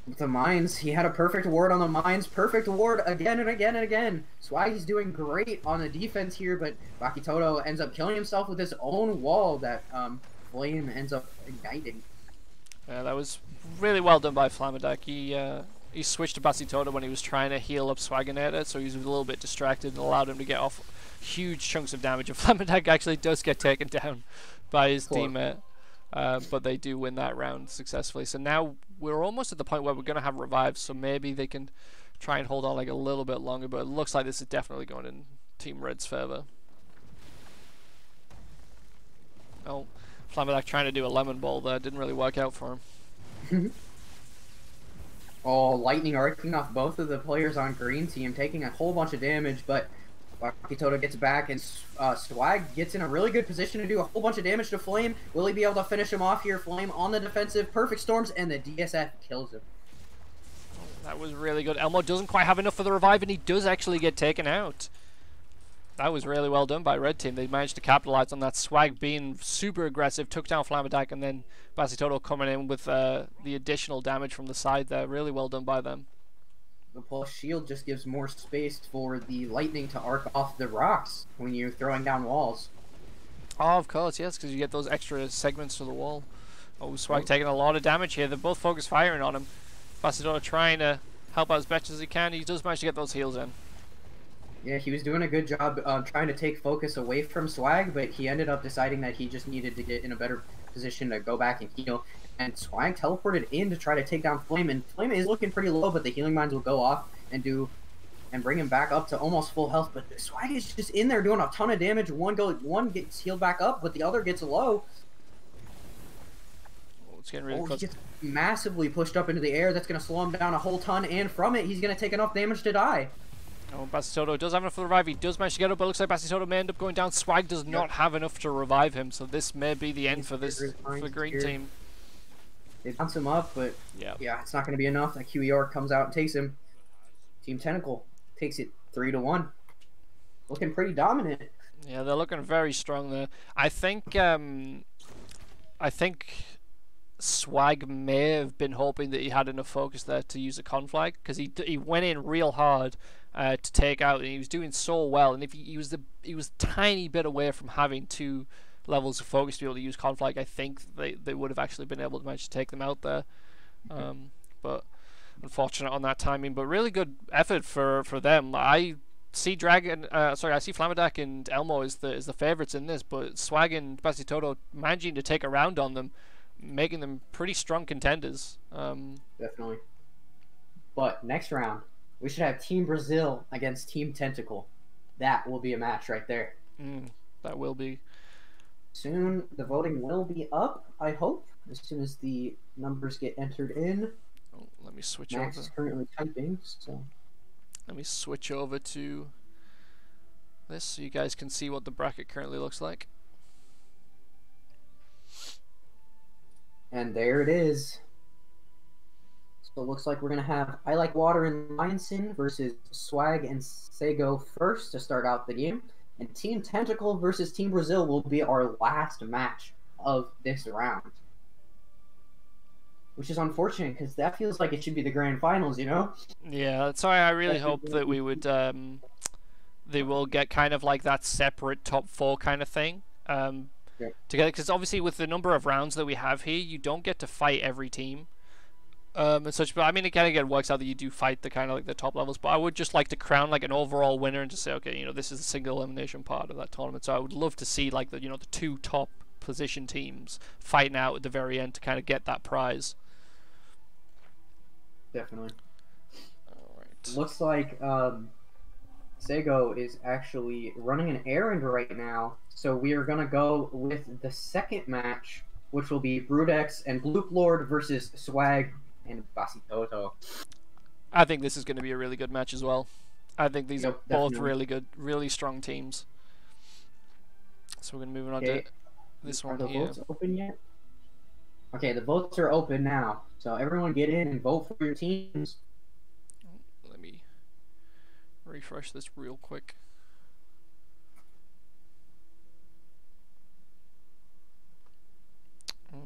A: With the mines, he had a perfect ward on the mines. Perfect ward again and again and again. Swag is doing great on the defense here, but Bacitoto ends up killing himself with his own wall that Flame ends up igniting.
B: Yeah, that was really well done by Flamadak. He switched to Bacitoto when he was trying to heal up Swaginator, so he was a little bit distracted and allowed him to get off huge chunks of damage. And Flamadak actually does get taken down by his teammate, but they do win that round successfully. So now we're almost at the point where we're going to have revives, so maybe they can try and hold on like a little bit longer, but it looks like this is definitely going in Team Red's favor. Oh, Flamadak trying to do a lemon ball there, didn't really work out for him.
A: Oh, lightning arcing off both of the players on green team, taking a whole bunch of damage, but Bacitoto gets back, and Swag gets in a really good position to do a whole bunch of damage to Flame. Will he be able to finish him off here? Flame on the defensive, perfect storms, and the DSF kills him.
B: That was really good. Elmo doesn't quite have enough for the revive, and he does actually get taken out. That was really well done by Red Team. They managed to capitalize on that. Swag being super aggressive, took down Flamadak, and then Bacitoto coming in with the additional damage from the side there. Really well done by them.
A: The pulse shield just gives more space for the lightning to arc off the rocks when you're throwing down walls.
B: Oh, of course, yes, because you get those extra segments to the wall. Oh, Swag taking a lot of damage here. They're both focus firing on him. Bacitoto trying to help out as best as he can. He does manage to get those heals in.
A: Yeah, he was doing a good job trying to take focus away from Swag, but he ended up deciding that he just needed to get in a better position to go back and heal. And Swag teleported in to try to take down Flame, and Flame is looking pretty low, but the healing mines will go off and bring him back up to almost full health. But Swag is just in there doing a ton of damage. One gets healed back up, but the other gets low.
B: Oh, it's getting really close.
A: He gets massively pushed up into the air. That's going to slow him down a whole ton, and from it, he's going to take enough damage to die.
B: Oh, Bacitoto does have enough for the revive. He does manage to get up, but it looks like Bacitoto may end up going down. Swag does not have enough to revive him, so this may be the end for the green team.
A: They bounce him up, but yeah, it's not going to be enough. That QER comes out and takes him. Team Tentacle takes it 3-1. Looking pretty dominant.
B: Yeah, they're looking very strong there. I think Swag may have been hoping that he had enough focus there to use a conflag, because he went in real hard to take out, and he was doing so well. And if he was a tiny bit away from having 2 levels of focus to be able to use conflag, I think they would have actually been able to manage to take them out there. But unfortunate on that timing. But really good effort for them. I see Flamadak and Elmo is the favorites in this, but Swag and Bacitoto managing to take a round on them, making them pretty strong contenders.
A: Definitely. But next round, we should have Team Brazil against Team Tentacle. That will be a match right there.
B: That will be.
A: Soon the voting will be up, I hope, as soon as the numbers get entered in.
B: Oh, let me switch
A: Max
B: over.
A: is currently typing, so.
B: Let me switch over to this so you guys can see what the bracket currently looks like.
A: And there it is. So it looks like we're going to have I Like Water and Lionson versus Swag and Sago first to start out the game. And Team Tentacle versus Team Brazil will be our last match of this round. Which is unfortunate, because that feels like it should be the grand finals, you know?
B: Yeah, that's why I really hope that we would, they will get kind of like that separate top 4 kind of thing. Together, because obviously with the number of rounds that we have here, you don't get to fight every team. And such, but I mean, it kind of works out that you do fight the kind of like the top levels. But I would just like to crown like an overall winner and just say, okay, you know, this is a single elimination part of that tournament. So I would love to see like the the 2 top position teams fighting out at the very end to kind of get that prize.
A: Definitely.
B: All right.
A: Looks like Sago is actually running an errand right now, so we are gonna go with the second match, which will be Brodherx and Blooplord versus Swag and Bacitoto.
B: I think this is going to be a really good match as well. I think these are both
A: definitely
B: really good, really strong teams. So we're going to move on to this one here.
A: Are the votes open yet? Okay, the votes are open now. So everyone get in and vote for your teams.
B: refresh this real quick.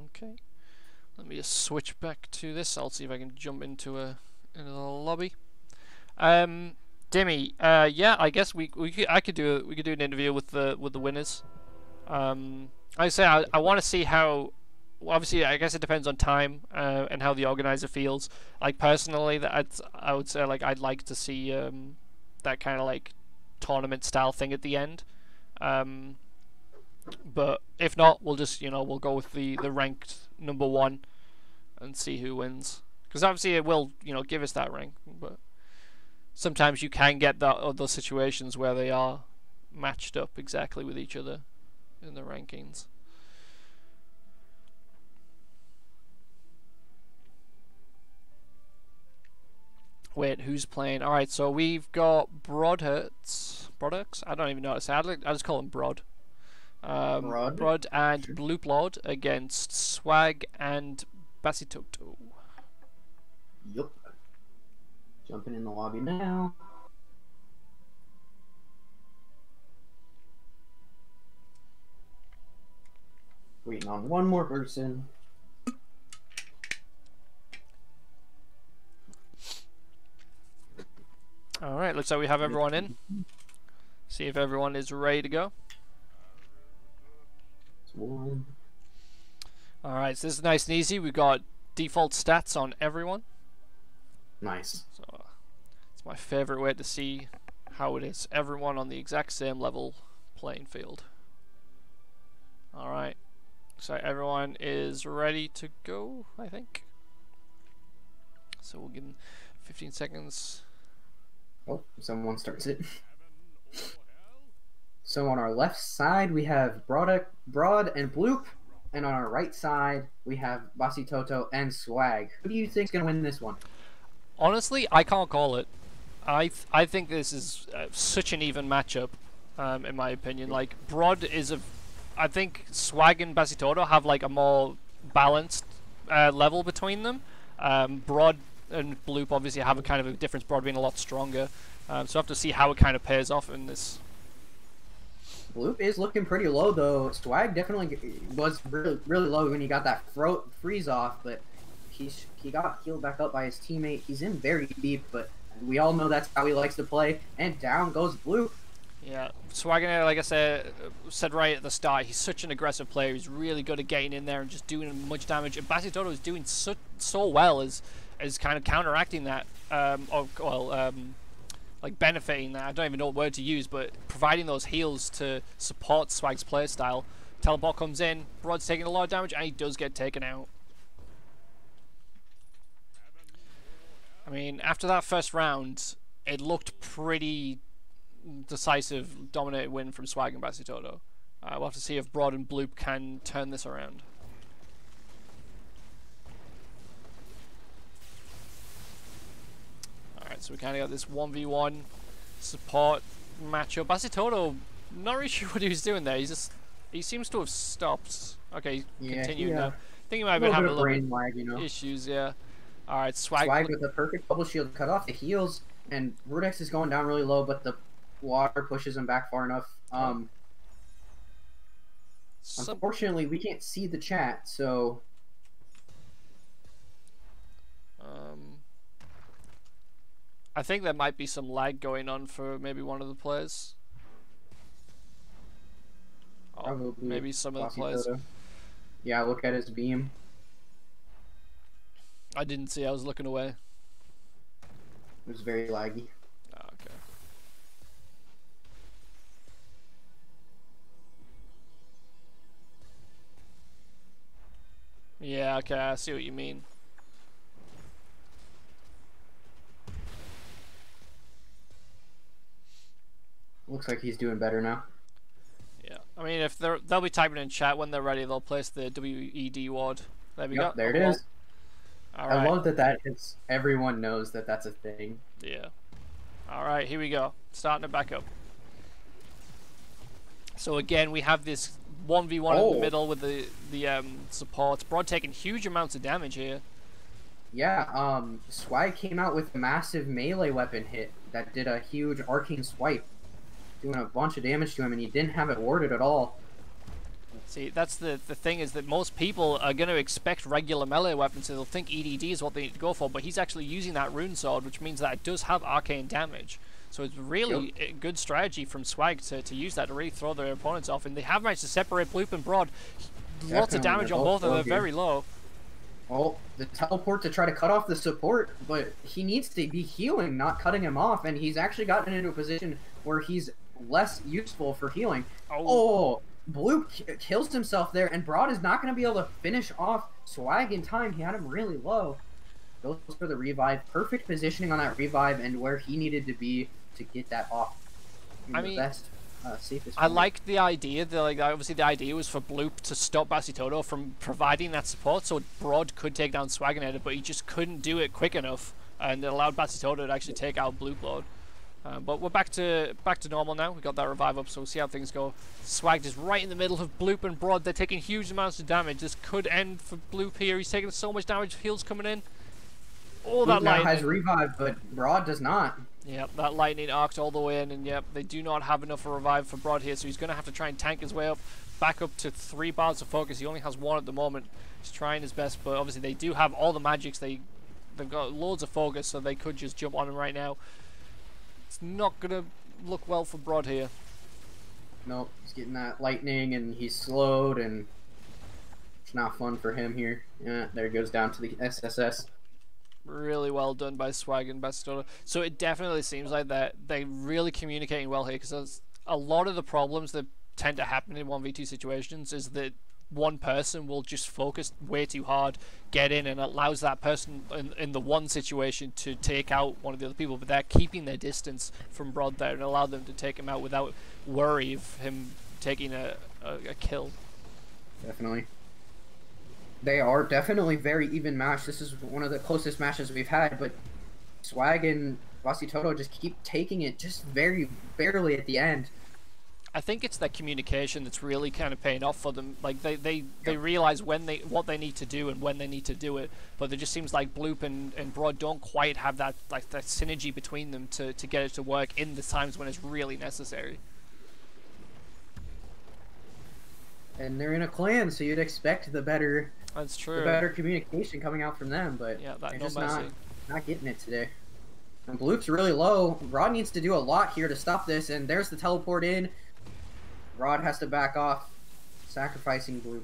B: Okay. Let me just switch back to this. I'll see if I can jump into the lobby. Dimmy, yeah, I guess we could do an interview with the winners. I say I want to see how. Well, obviously, I guess it depends on time and how the organizer feels. Like personally, I would say like I'd like to see that kind of like tournament style thing at the end. But if not, we'll just we'll go with the ranked #1 and see who wins. Because obviously it will give us that rank, but sometimes you can get those situations where they are matched up exactly with each other in the rankings. Wait, who's playing? Alright, so we've got Brodherx. I don't even know how to say it. I just call him Brod. Brod and Blooplord against Swag and Bacitoto.
A: Yup. Jumping in the lobby now. Waiting on one more person.
B: Alright, looks like we have everyone in. See if everyone is ready to go. Alright, so this is nice and easy. We've got default stats on everyone.
A: Nice.
B: So it's my favorite way to see how it is. Everyone on the exact same level playing field. Alright. So everyone is ready to go, I think. So we'll give them 15 seconds.
A: Oh, someone starts it. So on our left side we have Brod and Bloop, and on our right side we have Bacitoto and Swag. Who do you think is gonna win this one?
B: Honestly, I can't call it. I think this is such an even matchup, in my opinion. Like Brod is I think Swag and Bacitoto have like a more balanced level between them. Brod and Bloop obviously have a kind of a difference. Brod being a lot stronger, so I have to see how it kind of pairs off in this.
A: Bloop is looking pretty low though. Swag definitely was really low when he got that freeze off, but he got healed back up by his teammate. He's in very deep, but we all know that's how he likes to play. And down goes Bloop.
B: Yeah, Swaginator, like I said right at the start, he's such an aggressive player. He's really good at getting in there and just doing much damage. And Bacitoto is doing so well as kind of counteracting that, like benefiting that. I don't even know what word to use, but providing those heals to support Swag's playstyle. Teleport comes in, Brod's taking a lot of damage, and he does get taken out. I mean, after that first round, it looked pretty decisive, dominated win from Swag and Bacitoto. We'll have to see if Brod and Bloop can turn this around. Alright, so we kind of got this 1v1 support matchup. Bacitoto, not really sure what he was doing there. He seems to have stopped. Okay, continue now. I think he might have been having a little bit issues, yeah. Alright, Swag
A: with a perfect bubble shield cut off the heals, and Brodherx is going down really low, but the water pushes him back far enough. Unfortunately, we can't see the chat, so...
B: I think there might be some lag going on for maybe one of the players. Oh, maybe some of the players.
A: Yeah, look at his beam.
B: I didn't see, I was looking away.
A: It was very laggy.
B: Oh, okay. Yeah, okay, I see what you mean.
A: Looks like he's doing better now.
B: Yeah, I mean, if they'll be typing in chat when they're ready. They'll place the WED ward. There we go.
A: There it is.
B: All right.
A: I love that is everyone knows that that's a thing.
B: Yeah. All right, here we go. Starting it back up. So again, we have this 1v1 in the middle with the supports. Brod taking huge amounts of damage here.
A: Yeah, Swag came out with a massive melee weapon hit. that did a huge arcane swipe, doing a bunch of damage to him, and he didn't have it warded at all.
B: See, that's the thing, is that most people are going to expect regular melee weapons, so they'll think EDD is what they need to go for, but he's actually using that rune sword, which means that it does have arcane damage. So it's really a good strategy from Swag to use that to really throw their opponents off, and they have managed to separate Bloop and Brod. Lots of damage on both of them, very low.
A: Well, the teleport to try to cut off the support, but he needs to be healing, not cutting him off, and he's actually gotten into a position where he's less useful for healing. Oh, Bloop kills himself there, and Brod is not going to be able to finish off Swag in time. He had him really low. Goes for the revive. Perfect positioning on that revive and where he needed to be to get that off. I mean, the best, safest
B: I like the idea. Obviously, the idea was for Bloop to stop Bacitoto from providing that support, so Brod could take down Swaginator, but he just couldn't do it quick enough, and it allowed Bacitoto to actually take out Blooplord. But we're back to normal now. We got that revive up, so we'll see how things go. Swag is right in the middle of Bloop and Brod. They're taking huge amounts of damage. This could end for Bloop here. He's taking so much damage. Heals coming in. Oh, that lightning
A: now has revive, but Brod does not.
B: Yep, that lightning arced all the way in, and yep, they do not have enough of a revive for Brod here, so he's going to have to try and tank his way up, back up to 3 bars of focus. He only has 1 at the moment. He's trying his best, but obviously they do have all the magics. They've got loads of focus, so they could just jump on him right now. It's not going to look well for Brod here.
A: Nope, he's getting that lightning, and he's slowed, and it's not fun for him here. Yeah, there he goes down to the SSS.
B: Really well done by Swag and Bacitoto. So it definitely seems like that they're really communicating well here, because a lot of the problems that tend to happen in 1v2 situations is that one person will just focus way too hard, get in, and allows that person in the one situation to take out one of the other people, but they're keeping their distance from Brod there and allow them to take him out without worry of him taking a kill.
A: Definitely. They are definitely very even match. This is one of the closest matches we've had, but Swag and Bacitoto just keep taking it just very barely at the end.
B: I think it's that communication that's really kind of paying off for them. Like they realize what they need to do and when they need to do it, but it just seems like Bloop and Brod don't quite have that that synergy between them to get it to work in the times when it's really necessary.
A: And they're in a clan, so you'd expect the better.
B: That's true.
A: The better communication coming out from them, but
B: yeah,
A: they're just not getting it today. And Bloop's really low. Rod needs to do a lot here to stop this, and there's the teleport in. Rod has to back off, sacrificing Bloop.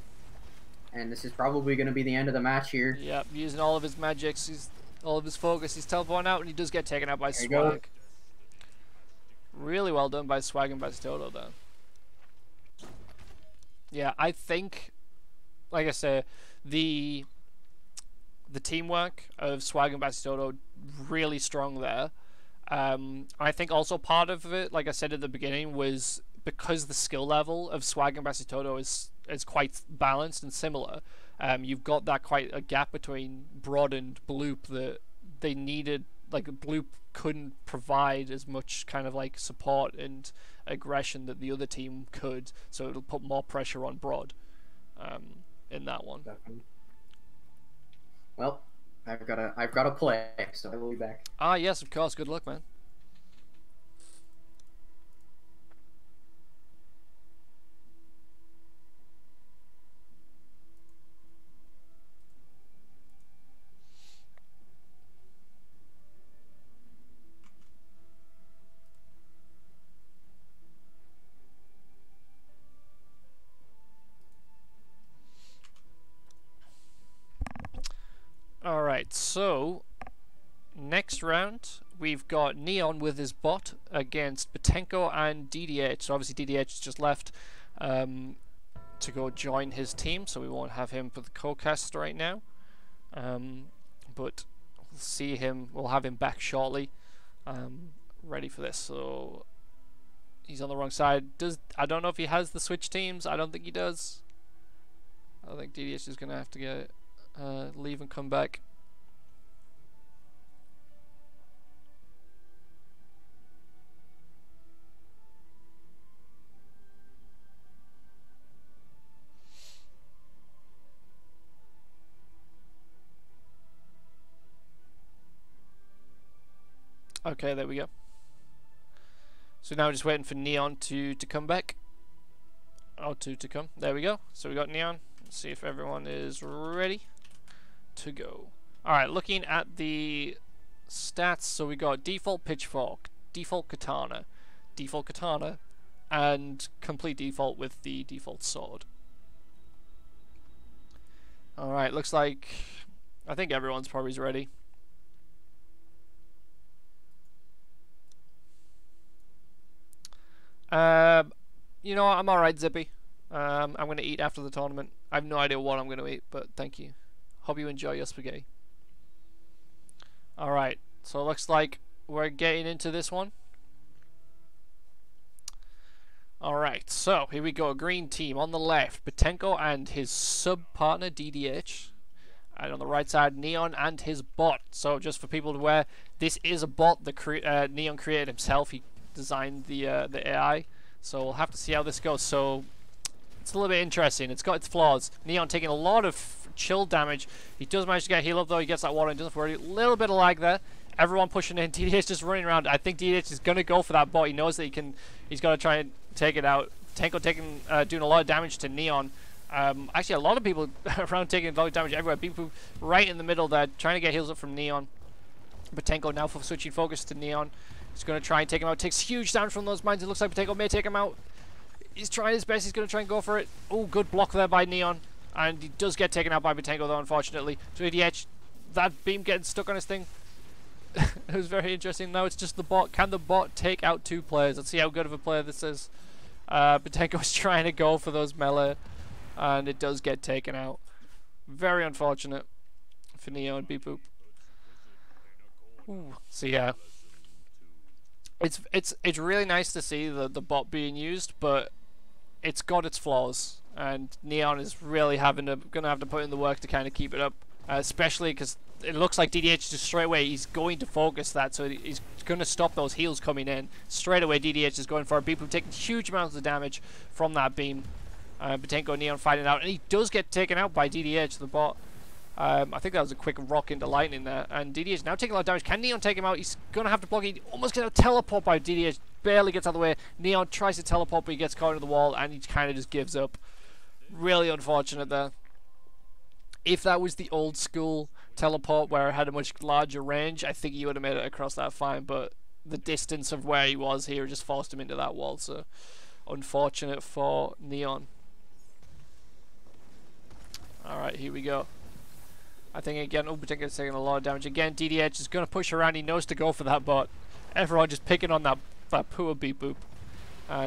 A: And this is probably going to be the end of the match here.
B: Yep, using all of his magics, all of his focus. He's teleporting out, and he does get taken out by Swag. Really well done by Swag and Bacitoto, though. Yeah, I think, like I say, the teamwork of Swag and Bacitoto really strong there. I think also part of it, like I said at the beginning, was because the skill level of Swag and Bacitoto is quite balanced and similar. You've got that quite a gap between Brod and Bloop that they needed. Like Bloop couldn't provide as much kind of like support and aggression that the other team could, so it'll put more pressure on Brod in that one.
A: Definitely. Well, I've got to play, so I will be back.
B: Ah, yes, of course. Good luck, man. Alright, so next round we've got Neon with his bot against Bettenko and DDH. So obviously DDH has just left to go join his team, so we won't have him for the co-cast right now. But we'll see him, we'll have him back shortly. Ready for this. So he's on the wrong side. I don't know if he has the switch teams. I don't think he does. I think DDH is going to have to get leave and come back. Okay, there we go. So now we're just waiting for Neon to come back. Oh, to come. There we go. So we got Neon. Let's see if everyone is ready to go. Alright, looking at the stats. So we got default pitchfork, default katana, and complete default with the default sword. Alright, looks like I think everyone's probably ready. You know what, I'm alright, Zippy. I'm going to eat after the tournament. I have no idea what I'm going to eat, but thank you. Hope you enjoy your spaghetti. Alright, so it looks like we're getting into this one. Alright, so here we go. Green team on the left, Bettenko and his sub-partner DDH. And on the right side, Neon and his bot. So just for people to aware, this is a bot that Neon created himself. He designed the AI. So we'll have to see how this goes. So it's a little bit interesting. It's got its flaws. Neon taking a lot of chill damage. He does manage to get heal up though. He gets that water and doesn't worry. A little bit of lag there. Everyone pushing in. DDH just running around. I think DDH is going to go for that bot. He knows that he's got to try and take it out. Bettenko doing a lot of damage to Neon. Actually, a lot of people around taking a lot of damage everywhere. People right in the middle there trying to get heals up from Neon. Bettenko now switching focus to Neon. He's going to try and take him out. Takes huge damage from those mines. It looks like Bettenko may take him out. He's trying his best. He's going to try and go for it. Oh, good block there by Neon. And he does get taken out by Bettenko though, unfortunately. So DDH, that beam getting stuck on his thing. It was very interesting. Now it's just the bot. Can the bot take out two players? Let's see how good of a player this is. Bettenko's trying to go for those melee. And it does get taken out. Very unfortunate for Neo and Beep Boop. Ooh. So yeah. It's really nice to see the bot being used, but it's got its flaws. And Neon is really gonna have to put in the work to kind of keep it up. Especially because it looks like DDH just straight away he's going to focus that, so he's going to stop those heals coming in. Straight away DDH is going for a Beep Boop, taking huge amounts of damage from that beam. Bettenko and Neon fighting out, and he does get taken out by DDH, the bot. I think that was a quick rock into lightning there, and DDH now taking a lot of damage. Can Neon take him out? He's going to have to block. He almost gets a teleport by DDH, barely gets out of the way. Neon tries to teleport, but he gets caught into the wall, and he kind of just gives up. Really unfortunate there. If that was the old school teleport where it had a much larger range, I think he would have made it across that fine, but the distance of where he was here just forced him into that wall, so unfortunate for Neon. Alright, here we go. I think again, Bettenko's taking a lot of damage. Again, DDH is going to push around. He knows to go for that bot. Everyone just picking on that poor Beep Boop.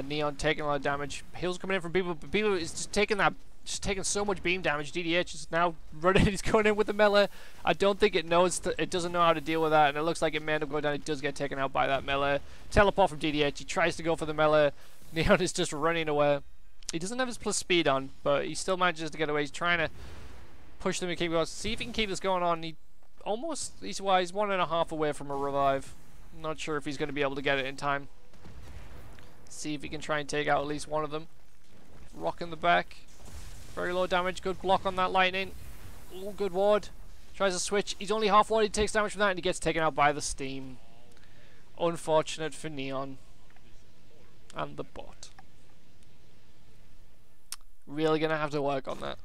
B: Neon taking a lot of damage. Heals coming in from Beep Boop, but Beep Boop is just taking so much beam damage. DDH is now running. He's going in with the melee. I don't think it doesn't know how to deal with that, and it looks like it may end up going down. It does get taken out by that melee. Teleport from DDH. He tries to go for the melee. Neon is just running away. He doesn't have his plus speed on, but he still manages to get away. He's trying to push them and keep going. See if he can keep this going on. He's 1.5 away from a revive. I'm not sure if he's going to be able to get it in time. See if he can try and take out at least one of them. Rock in the back. Very low damage. Good block on that lightning. Ooh, good ward. Tries to switch. He's only half ward. He takes damage from that and he gets taken out by the steam. Unfortunate for Neon and the bot. Really gonna have to work on that.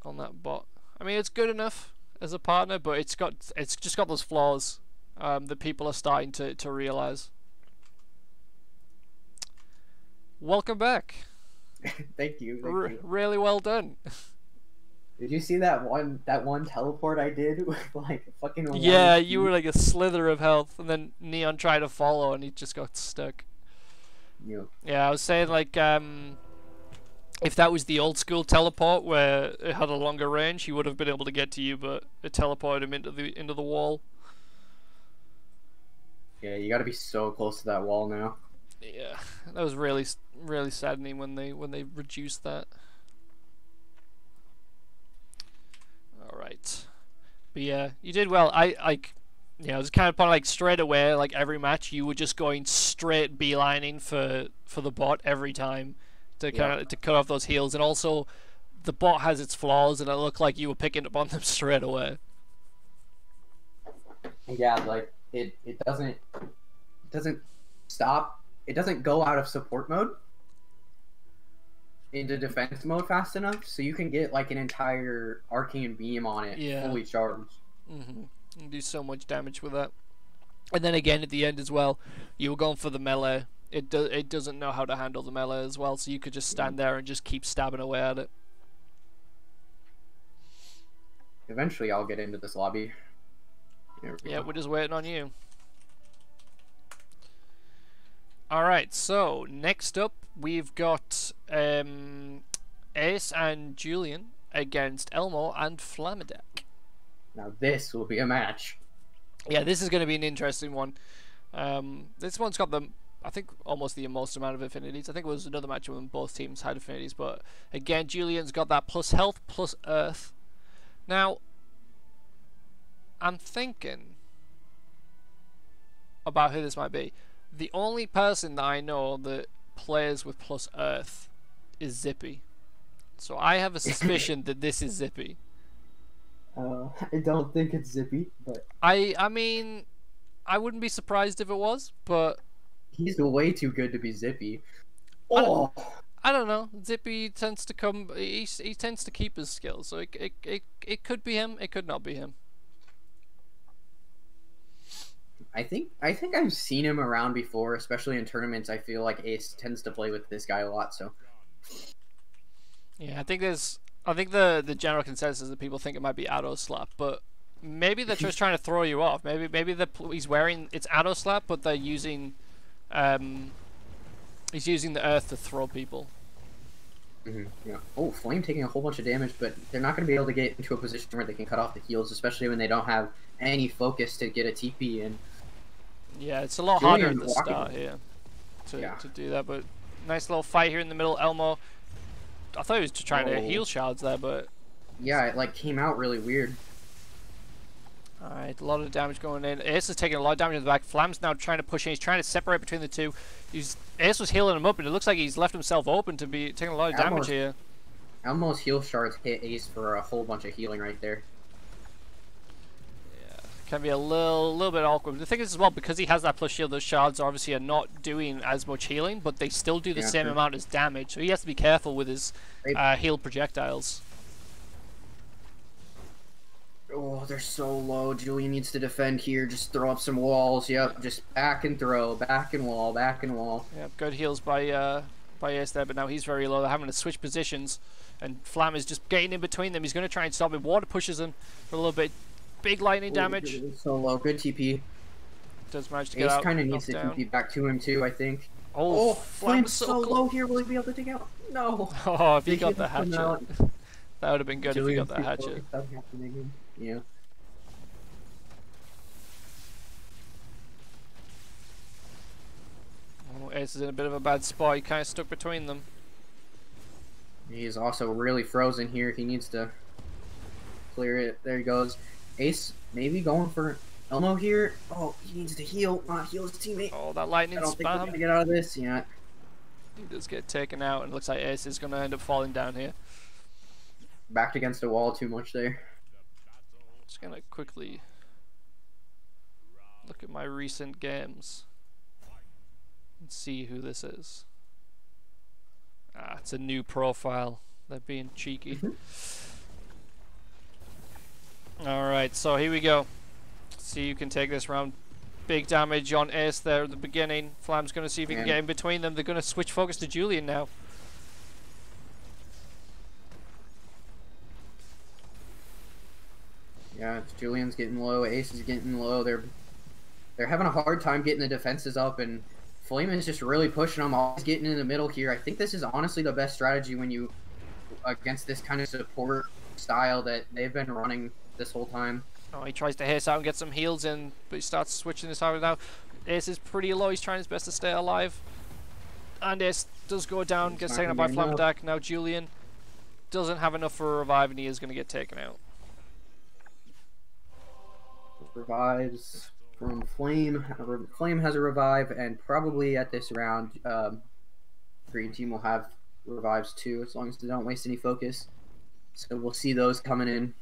B: On that bot. I mean, it's good enough as a partner, but it's just got those flaws that people are starting to realize. Welcome back.
A: Thank you.
B: Really well done.
A: Did you see that one teleport I did with like fucking?
B: Yeah, you were like a slither of health, and then Neon tried to follow, and he just got stuck.
A: Yep.
B: Yeah, I was saying like if that was the old school teleport where it had a longer range, he would have been able to get to you, but it teleported him into the wall.
A: Yeah, you got to be so close to that wall now.
B: Yeah, that was really saddening when they reduced that. All right, but yeah, you did well. It was kind of like straight away, like every match, you were just going straight beelining for the bot every time to to cut off those heals, and also the bot has its flaws, and it looked like you were picking up on them straight away.
A: Yeah, like it doesn't stop. It doesn't go out of support mode into defense mode fast enough, so you can get like an entire arcane beam on it fully charged.
B: You do so much damage with that. And then again at the end as well, you were going for the melee. It doesn't know how to handle the melee as well, so you could just stand there and just keep stabbing away at it.
A: Eventually, I'll get into this lobby.
B: Yeah, we're just waiting on you. Alright, so next up we've got Ace and Julian against Elmo and Flamadak.
A: Now this will be a match.
B: Yeah, this is going to be an interesting one. This one's got I think almost the most amount of affinities. I think it was another match when both teams had affinities, but again, Julian's got that plus health, plus earth. Now, I'm thinking about who this might be. The only person that I know that plays with plus earth is Zippy. So I have a suspicion that this is Zippy.
A: I don't think it's Zippy, but...
B: I mean, I wouldn't be surprised if it was, but...
A: He's way too good to be Zippy. Oh!
B: I don't know. Zippy tends to come... He tends to keep his skills, so it could be him, it could not be him.
A: I think I've seen him around before, especially in tournaments. I feel like Ace tends to play with this guy a lot, so...
B: Yeah, I think the general consensus is that people think it might be Auto Slap, but maybe they're just trying to throw you off. Maybe he's wearing... It's Auto Slap, but they're using... he's using the earth to throw people.
A: Yeah. Oh, Flame taking a whole bunch of damage, but they're not going to be able to get into a position where they can cut off the heals, especially when they don't have any focus to get a TP in.
B: Yeah, it's a lot harder at the start here to do that, but nice little fight here in the middle. Elmo, I thought he was just trying to heal shards there, but...
A: Yeah, it like came out really weird.
B: Alright, a lot of damage going in. Ace is taking a lot of damage in the back. Flam's now trying to push in. He's trying to separate between the two. Ace was healing him up, and it looks like he's left himself open to be taking a lot of damage here.
A: Elmo's heal shards hit Ace for a whole bunch of healing right there.
B: Yeah, can be a little bit awkward. The thing is as well, because he has that plus shield, those shards obviously are not doing as much healing, but they still do the same amount as damage, so he has to be careful with his healed projectiles.
A: Oh, they're so low. Julian needs to defend here. Just throw up some walls. Yep, just back and throw, back and wall, back and wall.
B: Yep, good heals by Ace there, but now he's very low. They're having to switch positions, and Flam is just getting in between them. He's going to try and stop him. Water pushes him for a little bit. Big lightning damage.
A: So low. Good TP.
B: Does manage to get out.
A: Ace kind of needs to TP back to him too, I think.
B: Oh,
A: Flam's so low here. Will he be able to take out? No.
B: Oh, if he got the hatchet. That would have been good if he got that hatchet.
A: Yeah.
B: Oh, Ace is in a bit of a bad spot. He kind of stuck between them.
A: He's also really frozen here. He needs to clear it. There he goes. Ace maybe going for Elmo here. Oh, he needs to heal, not heal his teammate.
B: Oh, that lightning spam.
A: I don't think he's gonna get out of this. Yeah.
B: He does get taken out, and it looks like Ace is gonna end up falling down here.
A: Backed against a wall too much there.
B: Just gonna quickly look at my recent games and see who this is. Ah, it's a new profile. They're being cheeky. Alright, so here we go. See who can take this round. Big damage on Ace there at the beginning. Flam's gonna see if he can get in between them. They're gonna switch focus to Julian now.
A: Yeah, Julian's getting low, Ace is getting low. They're having a hard time getting the defenses up, and Flame is just really pushing them. Always getting in the middle here. I think this is honestly the best strategy when you against this kind of support style that they've been running this whole time.
B: Oh, he tries to haste out and get some heals in, but he starts switching this out now. Ace is pretty low. He's trying his best to stay alive, and Ace does go down, gets taken out by Flamadak. Now Julian doesn't have enough for a revive, and he is going to get taken out.
A: Revives from Flame. Flame has a revive, and probably at this round, Green Team will have revives too, as long as they don't waste any focus. So we'll see those coming in.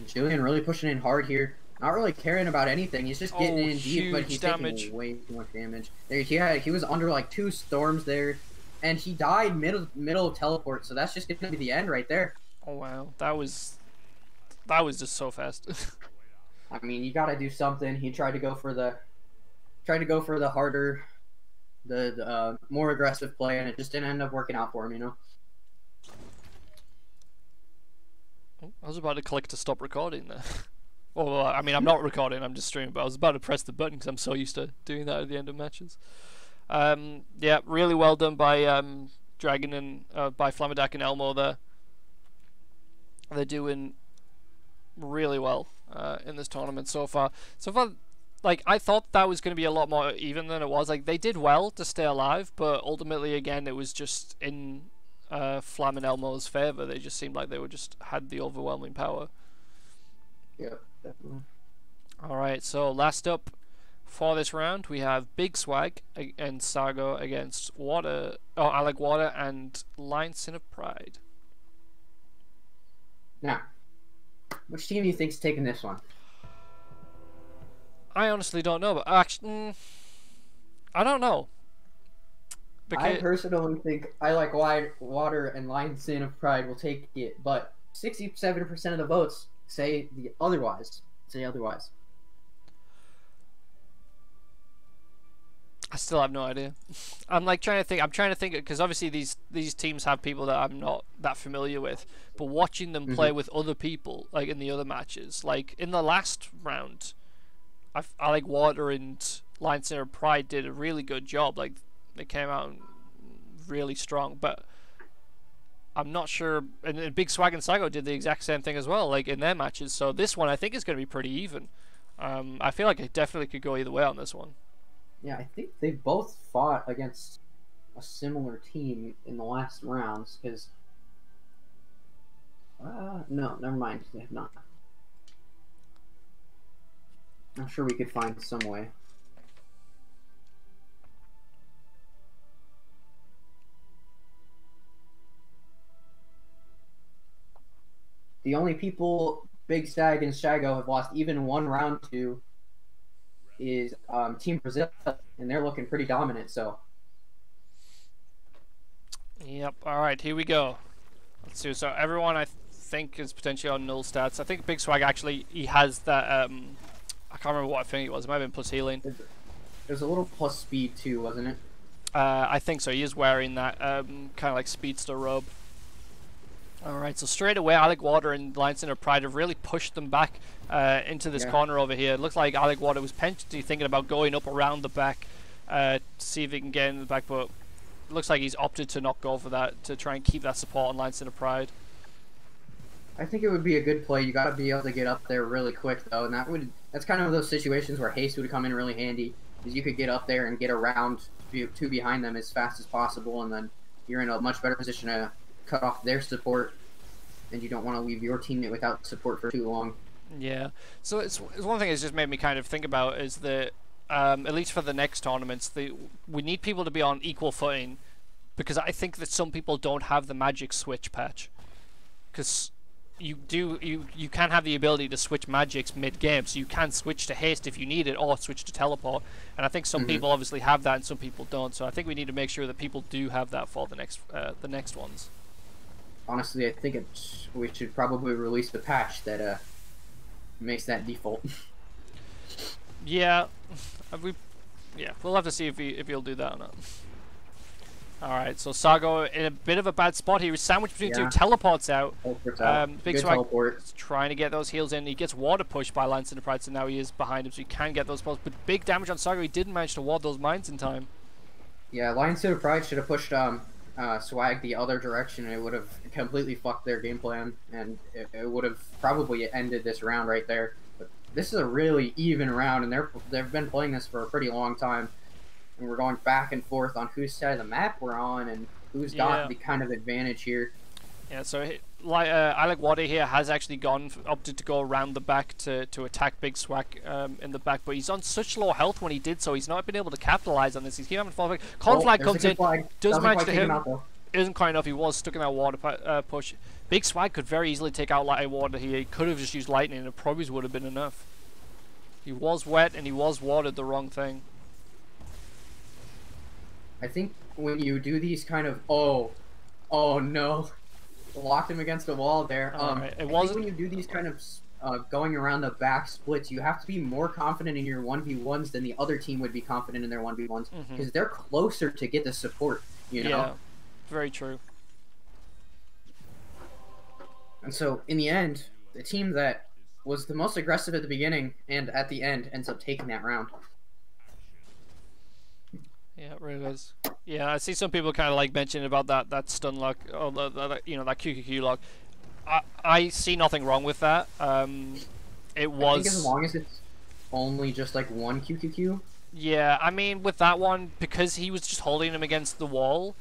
A: Julian really pushing in hard here. Not really caring about anything. He's just getting in deep, but he's
B: damage.
A: taking way too much damage. There, he was under like 2 storms there, and he died middle of teleport. So that's just gonna be the end right there.
B: Oh wow, that was just so fast.
A: I mean, you gotta do something. He tried to go for the harder, the more aggressive play, and it just didn't end up working out for him. You know.
B: I was about to click to stop recording there. Well, I mean, I'm not recording, I'm just streaming, but I was about to press the button because I'm so used to doing that at the end of matches. Yeah, really well done by Dragon and by Flamadak and Elmo there. They're doing really well in this tournament so far. So far, like, I thought that was going to be a lot more even than it was. Like, they did well to stay alive, but ultimately, again, it was just in Flam and Elmo's favor. They just seemed like they were just had the overwhelming power.
A: Yeah, definitely.
B: Alright, so last up for this round, we have BigSwag and Sago against Alec Water and Lion of Pride.
A: Now, which team do you think's taking this one?
B: I honestly don't know, but actually, I don't know.
A: I personally think Alec Water and Lion of Pride will take it, but 67% of the votes say otherwise.
B: I still have no idea. I'm like trying to think because obviously these teams have people that I'm not that familiar with, but watching them play with other people, like in the other matches, like in the last round, Alec Water and Lion of Pride did a really good job. Like they came out really strong, but I'm not sure. And BigSwag and Sago did the exact same thing as well, like in their matches. So this one I think is going to be pretty even. I feel like it definitely could go either way on this one.
A: Yeah, I think they both fought against a similar team in the last rounds, because... no, never mind, they have not. I'm sure we could find some way. The only people BigSwag and Sago have lost even one round to is Team Brazil, and they're looking pretty dominant. So,
B: yep. All right, here we go. Let's see. So everyone, I think, is potentially on null stats. I think BigSwag actually he has that. I can't remember what I think it was. It might have been plus healing.
A: There's a little plus speed too, wasn't it?
B: I think so. He is wearing that kind of like speedster robe. Alright, so straight away Alec Water and Lion of Pride have really pushed them back into this corner over here. It looks like Alec Water was potentially thinking about going up around the back to see if he can get in the back, but it looks like he's opted to not go for that, to try and keep that support on Lion of Pride.
A: I think it would be a good play. You got to be able to get up there really quick, though, and that's kind of those situations where haste would come in really handy, because you could get up there and get around two behind them as fast as possible, and then you're in a much better position to cut off their support, and you don't want to leave your teammate without support for too long.
B: Yeah, so it's one thing that's just made me kind of think about is that at least for the next tournaments, we need people to be on equal footing, because I think that some people don't have the magic switch patch, because you can have the ability to switch magics mid-game, so you can switch to haste if you need it, or switch to teleport, and I think some people obviously have that and some people don't, so I think we need to make sure that people do have that for the next ones.
A: Honestly, I think we should probably release the patch that makes that default.
B: Yeah, we'll have to see if he'll do that or not. Alright, so Sago in a bit of a bad spot. He was sandwiched between two teleports out. BigSwag trying to get those heals in. He gets water pushed by Lion of Pride, so now he is behind him, so he can get those spells. But big damage on Sago. He didn't manage to ward those mines in time.
A: Yeah, Lion of Pride should have pushed Swag the other direction, and it would have completely fucked their game plan, and it would have probably ended this round right there. But this is a really even round, and they've been playing this for a pretty long time, and we're going back and forth on whose side of the map we're on and who's got the kind of advantage here. Yeah, so
B: Alec Water here has actually opted to go around the back to attack BigSwag in the back, but he's on such low health when he did so. He's not been able to capitalize on this. He's keeping having to fall back. Flag comes in, does manage to hit him. Isn't quite enough. He was stuck in that water push. BigSwag could very easily take out Water here. He could have just used lightning, and it probably would have been enough. He was wet and he was watered the wrong thing.
A: I think when you do these kind of oh no, locked him against the wall there.
B: Right.
A: I think when you do these kind of going around the back splits, you have to be more confident in your 1v1s than the other team would be confident in their 1v1s because they're closer to get the support. You know.
B: Yeah, very true.
A: And so in the end, the team that was the most aggressive at the beginning and at the end ends up taking that round.
B: Yeah, it really is. Yeah, I see some people kind of like mentioning about that stun lock, or you know, that QQQ lock. I see nothing wrong with that. It was.
A: I think as long as it's only just like one QQQ.
B: Yeah, I mean with that one, because he was just holding him against the wall.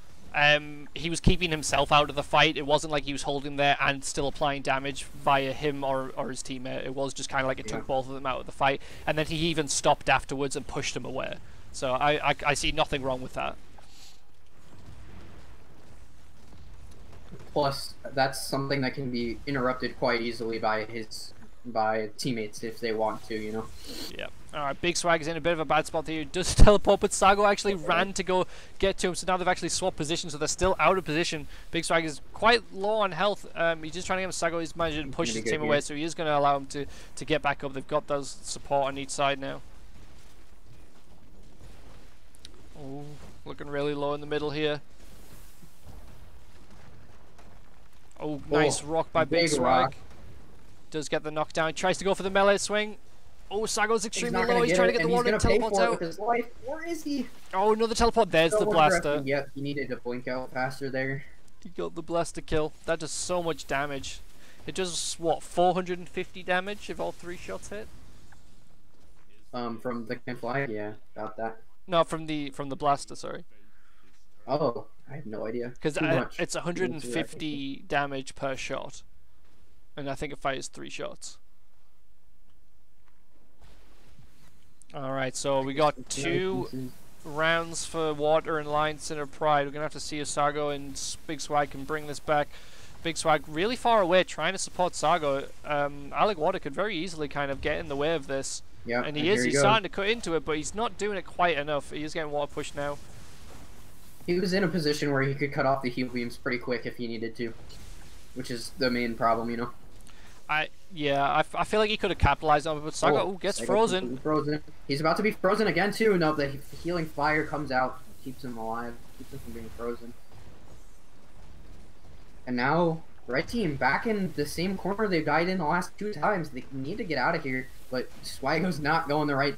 B: He was keeping himself out of the fight. It wasn't like he was holding there and still applying damage via him or his teammate. It was just kind of like it took both of them out of the fight, and then he even stopped afterwards and pushed him away. So I see nothing wrong with that.
A: Plus, that's something that can be interrupted quite easily by teammates if they want to, you know.
B: Yeah. All right, Big Swag is in a bit of a bad spot here. Does teleport, but Sago actually ran to go get to him, so now they've actually swapped positions, so they're still out of position. Big Swag is quite low on health. He's just trying to get him. Sago is managing to push his team away, so he is going to allow him to get back up. They've got those support on each side now. Oh, looking really low in the middle here. Oh, nice rock by Big Swag. Does get the knockdown. Tries to go for the melee swing. Oh, Sago's extremely low. He's trying to get the ward and teleports out.
A: Where is he?
B: Oh, another teleport. There's the blaster.
A: Yep, he needed to blink out faster there.
B: He got the blaster kill. That does so much damage. It does, what, 450 damage if all 3 shots hit?
A: From the fly? Yeah, about that.
B: No, from the blaster, sorry.
A: Oh, I have no idea.
B: Because it's 150 damage per shot. And I think it fires 3 shots. Alright, so we got 2 rounds for Water and Lion Center Pride. We're going to have to see if Sago and Big Swag can bring this back. Big Swag really far away trying to support Sago. Alec Water could very easily kind of get in the way of this.
A: Yeah,
B: and he's starting to cut into it, but he's not doing it quite enough. He is getting water pushed now.
A: He was in a position where he could cut off the heal beams pretty quick if he needed to, which is the main problem, you know.
B: I feel like he could have capitalized on it, but Sago gets frozen.
A: He's about to be frozen again too. No, the healing fire comes out, keeps him alive, keeps him from being frozen. And now, red team back in the same corner they died in the last 2 times. They need to get out of here, but Swago's not going the right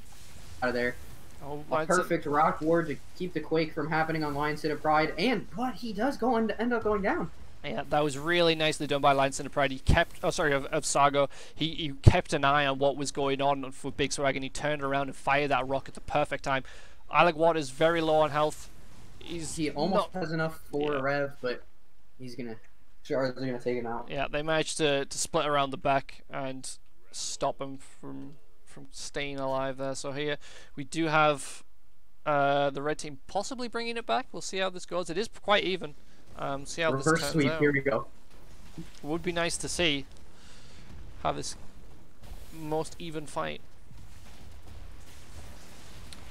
A: out of there.
B: Oh,
A: a perfect rock ward to keep the quake from happening on Lion City Pride, but he does end up going down.
B: Yeah, that was really nicely done by Lion Center Pride. He kept, of Sago. He kept an eye on what was going on for Big Swag, and he turned around and fired that rock at the perfect time. Alec Water's very low on health.
A: He almost has enough for a rev, but he's gonna take him out.
B: Yeah, they managed to split around the back and stop him from staying alive there. So here we do have the red team possibly bringing it back. We'll see how this goes. It is quite even. See how
A: reverse
B: this
A: sweep.
B: out.
A: Here we go.
B: Would be nice to see how this most even fight.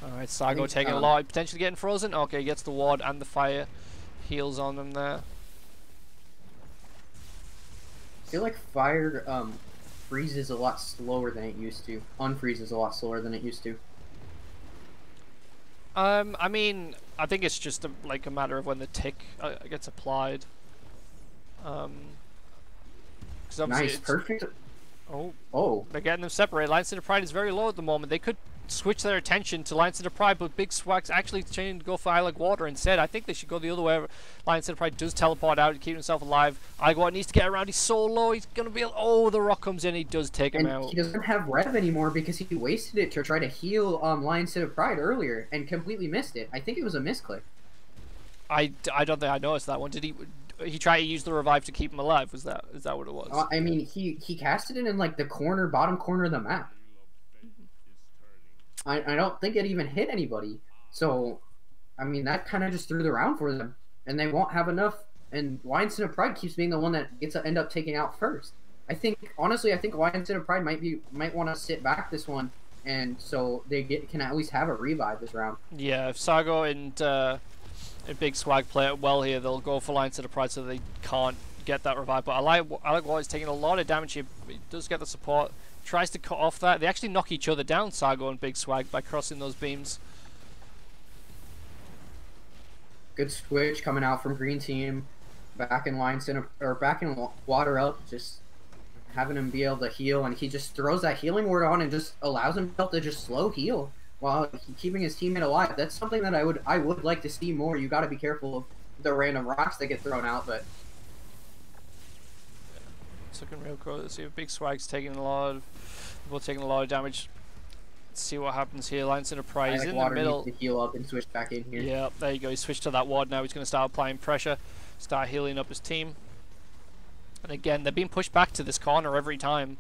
B: Alright, Sago taking a lot, potentially getting frozen. Okay, gets the ward and the fire heals on them there.
A: I feel like fire freezes a lot slower than it used to. Unfreezes a lot slower than it used to.
B: I mean, I think it's just like a matter of when the tick gets applied.
A: Nice, perfect.
B: Oh, they're getting them separated. Lion Center Pride is very low at the moment. They could switch their attention to Lion Center Pride, but Big Swag's actually trying to go for Alec Water instead. I think they should go the other way. Lion Center Pride does teleport out to keep himself alive. Alec Water needs to get around. He's so low. He's gonna be. Oh, the rock comes in. He does take him out.
A: He doesn't have rev anymore because he wasted it to try to heal Lion Center Pride earlier and completely missed it. I think it was a misclick.
B: I don't think I noticed that one. Did he? He tried to use the revive to keep him alive. Is that what it was?
A: I mean, he casted it in like the bottom corner of the map. I don't think it even hit anybody. So, I mean, that kind of just threw the round for them. And they won't have enough. And Lion Center Pride keeps being the one that gets to end up taking out first. Honestly, I think Lion Center Pride might want to sit back this one and so they can at least have a revive this round.
B: Yeah, if Sago and Big Swag play it well here, they'll go for Lions to the Pride so they can't get that revive. But I like what he's taking a lot of damage here. He does get the support. Tries to cut off that. They actually knock each other down, Sago and Big Swag, by crossing those beams.
A: Good switch coming out from green team. Back in line center, or back in water up, just having him be able to heal, and he just throws that healing ward on and just allows himself to just slow heal while keeping his teammate alive. That's something that I would like to see more. You got to be careful of the random rocks that get thrown out, but
B: it's looking real cool. Let's see if Big Swag's taking a lot of damage. Let's see what happens here. Lions in a prize in the middle.
A: Needs to heal up and switch back in here.
B: Yeah, there you go. He switched to that ward now. He's going to start applying pressure, start healing up his team. And again, they're being pushed back to this corner every time.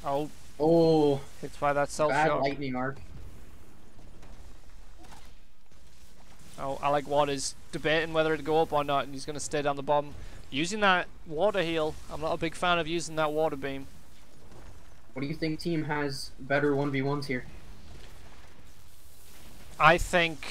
A: Oh,
B: hits by that self
A: bad
B: shot.
A: lightning arc.
B: Oh, Alec Water's debating whether to go up or not, and he's going to stay down the bottom. Using that water heal. I'm not a big fan of using that water beam.
A: What do you think team has better 1v1s here?
B: I think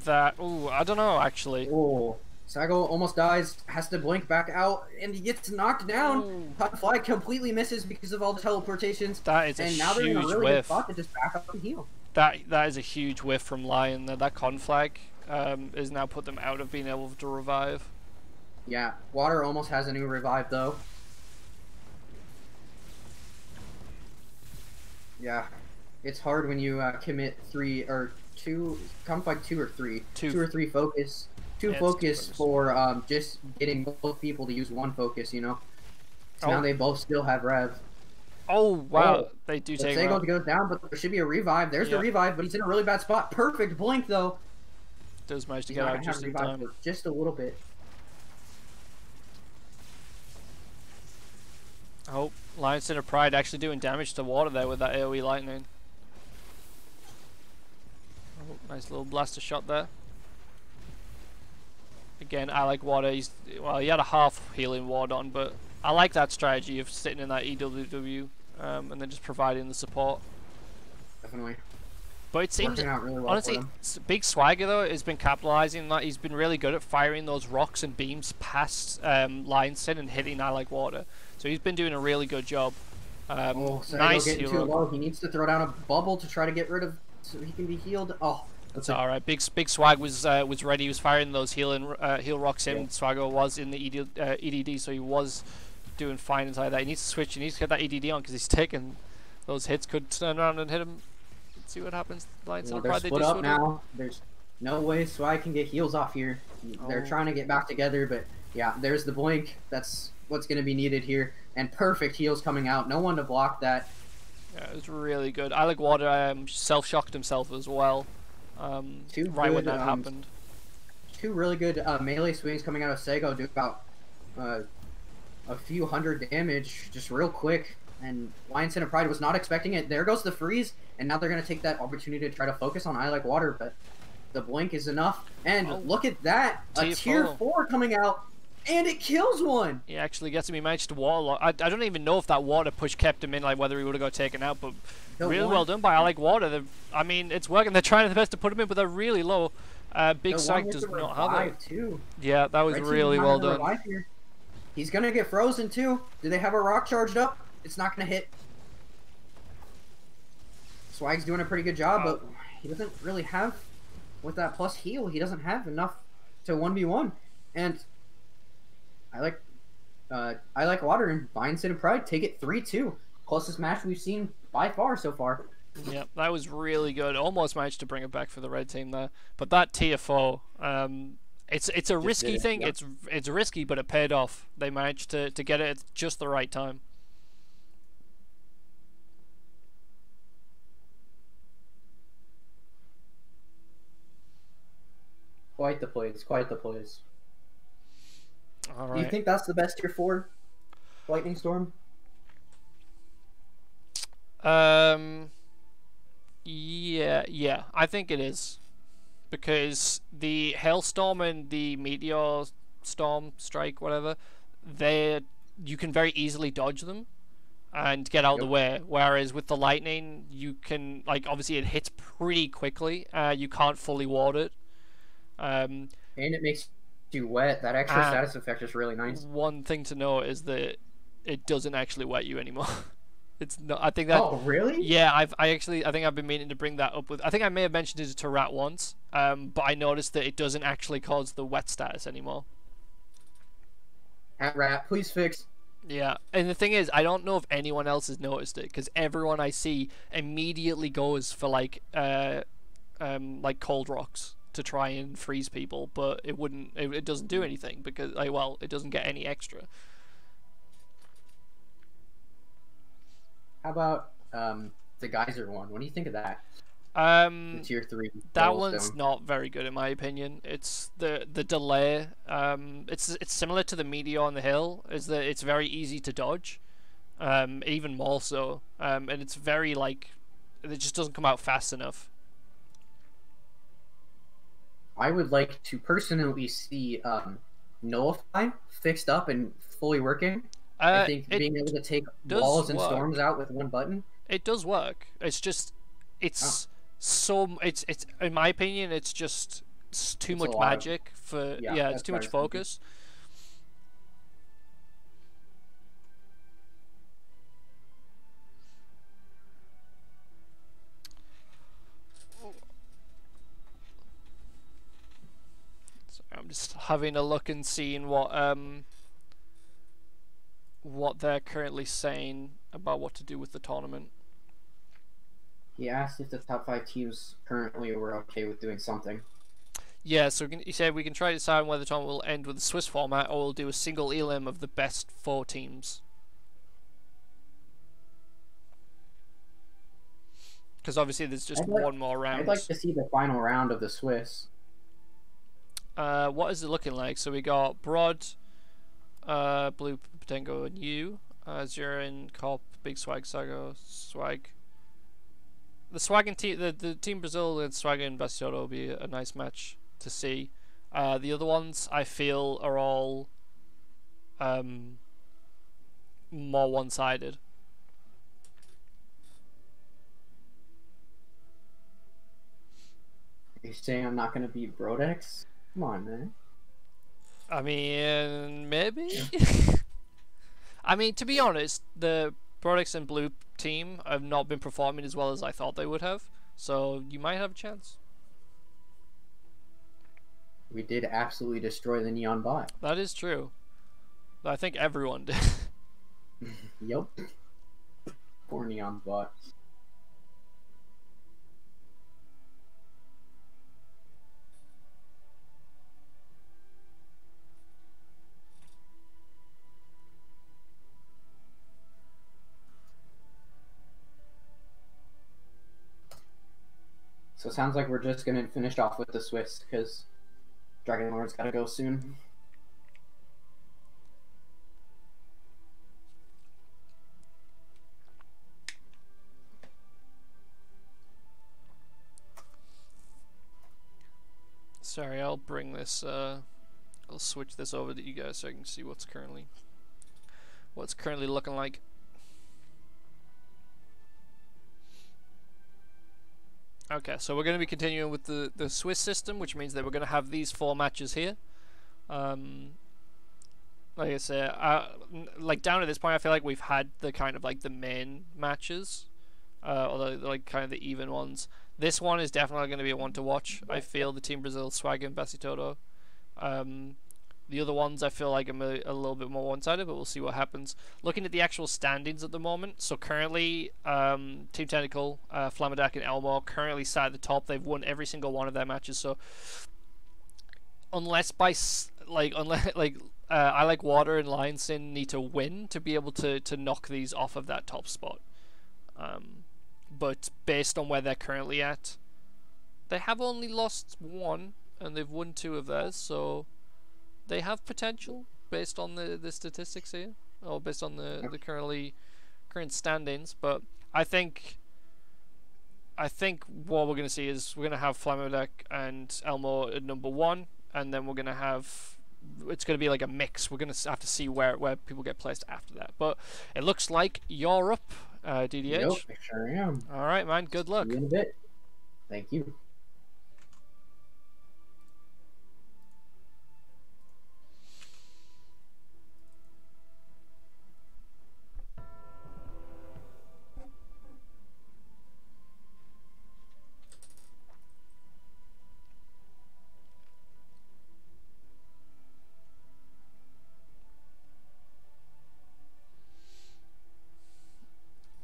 B: that... Ooh, I don't know, actually.
A: Oh, Sago almost dies, has to blink back out, and he gets knocked down. Fly completely misses because of all the teleportations.
B: That is a huge whiff. And now they're in a really good
A: spot to just back up and heal.
B: That is a huge whiff from Lion. That conflag has now put them out of being able to revive.
A: Yeah, Water almost has a new revive, though. Yeah, it's hard when you commit 3 or 2, conflag 2 or 3. 2 or 3 focus. 2 focus for just getting both people to use 1 focus, you know? So now they both still have rev.
B: Oh, wow. They do take
A: Sago goes down, but there should be a revive. There's the revive, but he's in a really bad spot. Perfect blink, though.
B: Does manage to get out just in time.
A: Just a little bit.
B: Oh, Lion Center Pride actually doing damage to water there with that AoE lightning. Oh, nice little blaster shot there. Again, I like water. He had a half healing ward on, but I like that strategy of sitting in that EWW and then just providing the support.
A: Definitely.
B: But it seems,
A: really well,
B: honestly, Big Swagger though has been capitalizing on that. He's been really good at firing those rocks and beams past Lionson and hitting I like water. So he's been doing a really good job. Nice
A: getting too low. He needs to throw down a bubble to try to get rid of, so he can be healed. Oh,
B: that's all right. Big Swag was ready. He was firing those heal rocks in. Swagger was in the EDD, so he was doing fine inside that. He needs to switch. He needs to get that EDD on because he's taking those hits. Could turn around and hit him. Let's see what happens. Lions
A: they're split up now. There's no way Swag can get heals off here. They're trying to get back together, but yeah, there's the blink. That's what's going to be needed here. And perfect heals coming out. No one to block that.
B: Yeah, it was really good. I like Water self-shocked himself as well. When that happened.
A: 2 really good melee swings coming out of Sago. Do about a few hundred damage just real quick. And Lion Center Pride was not expecting it. There goes the freeze. And now they're going to take that opportunity to try to focus on I like water. But the blink is enough. And look at that. A tier 4 coming out. And it kills one!
B: He actually gets him. He managed to wall. I don't even know if that water push kept him in, like whether he would have got taken out, but really well done by I like water. I mean, it's working. They're trying their best to put him in, but they're really low. Big Swag does not have it.
A: Too.
B: Yeah, that was really well done.
A: He's going to get frozen too. Do they have a rock charged up? It's not going to hit. Swag's doing a pretty good job, but he doesn't really have, with that plus heal, he doesn't have enough to 1v1. And I like water and Lion City Pride take it 3-2. Closest match we've seen by far so far.
B: Yeah, that was really good. Almost managed to bring it back for the red team there. But that TFO, it's a risky thing. Yeah. It's risky, but it paid off. They managed to get it at just the right time.
A: Quite the plays. Quite the plays.
B: All right.
A: Do you think that's the best tier 4 Lightning Storm?
B: Yeah, I think it is. Because the Hailstorm and the Meteor Storm Strike, whatever, you can very easily dodge them. and get out of the
A: Yep.
B: way. Whereas with the lightning, you can, like, obviously it hits pretty quickly. You can't fully ward it.
A: And it makes you wet. That extra status effect is really nice.
B: One thing to note is that it doesn't actually wet you anymore. It's not. I think that.
A: Oh, really?
B: Yeah, I think I've been meaning to bring that up with. I think I may have mentioned it to Rat once. But I noticed that it doesn't actually cause the wet status anymore.
A: At Rat, please fix.
B: Yeah, and the thing is, I don't know if anyone else has noticed it, because everyone I see immediately goes for like cold rocks to try and freeze people, but it doesn't do anything because, like, well, it doesn't get any extra.
A: How about the Geyser one? What do you think of that? The tier 3.
B: That one's not very good in my opinion. It's the delay. It's similar to the meteor on the hill. Is that it's very easy to dodge, even more so. And it's very like it just doesn't come out fast enough.
A: I would like to personally see Nullify fixed up and fully working. I think being able to take walls and storms out with one button.
B: It does work. It's just so it's in my opinion it's just too much magic for it's too much focus. So I'm just having a look and seeing what they're currently saying about what to do with the tournament.
A: He asked if the top 5 teams currently were okay with doing something.
B: Yeah, so he said we can try to decide whether the tournament will end with a Swiss format or we'll do a single elim of the best 4 teams. Because obviously there's just one more round.
A: I'd like to see the final round of the Swiss.
B: What is it looking like? So we got Brod, Blue, Bettenko, and you. Asuryan Kop, BigSwagShaq Sago, Swag. The Swag and the Team Brazil and Swaginator Bacitoto will be a nice match to see. The other ones I feel are all more one-sided.
A: Are you saying I'm not going to beat Brodherx? Come on, man.
B: I mean, maybe. I mean, to be honest, the Brodherx and Blue team have not been performing as well as I thought they would have, so you might have a chance.
A: We did absolutely destroy the Neon bot.
B: That is true. I think everyone did.
A: Yep. Poor Neon bot. So it sounds like we're just gonna finish off with the Swiss because Dragon Lord's gotta go soon.
B: Sorry, I'll bring this. I'll switch this over to you guys so I can see what's currently looking like. Okay, so we're going to be continuing with the Swiss system, which means that we're going to have these 4 matches here. Like I say, like down at this point, I feel like we've had the kind of like the main matches, or like kind of the even ones. This one is definitely going to be a one to watch. I feel the Team Brazil, Swag and Bacitoto. The other ones I feel like I'm a little bit more one-sided, but we'll see what happens. Looking at the actual standings at the moment, so currently Team Tentacle, Flamadak and Elmo currently sat at the top. They've won every single one of their matches, so unless I Like Water and Lionsin need to win to be able to knock these off of that top spot. But based on where they're currently at, they have only lost 1 and they've won 2 of theirs, so they have potential based on the statistics here, or based on the current standings. But I think what we're going to see is we're going to have Flamadak and Elmo at number 1, and then we're going to have it's going to be like a mix. We're going to have to see where people get placed after that. But it looks like you're up, DDH.
A: Yep, I sure am.
B: All right, man. Good luck.
A: See you in a bit. Thank you.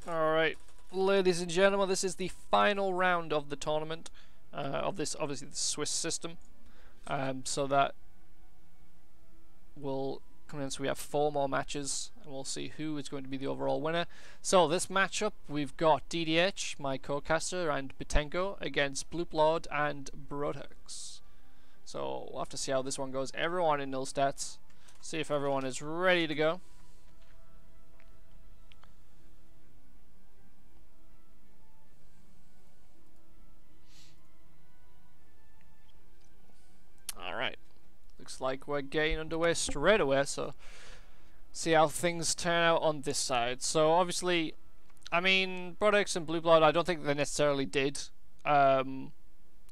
B: Alright, ladies and gentlemen, this is the final round of the tournament, of this, obviously, the Swiss system. So that will come in, so we have 4 more matches, and we'll see who is going to be the overall winner. So, this matchup, we've got DDH, my co-caster, and Bettenko against Blooplord and Brodherx. So, we'll have to see how this one goes. Everyone in nil stats, see if everyone is ready to go. Alright, looks like we're getting underway straight away, so see how things turn out on this side. So obviously, I mean, Brodherx and Blooplord, I don't think they necessarily did a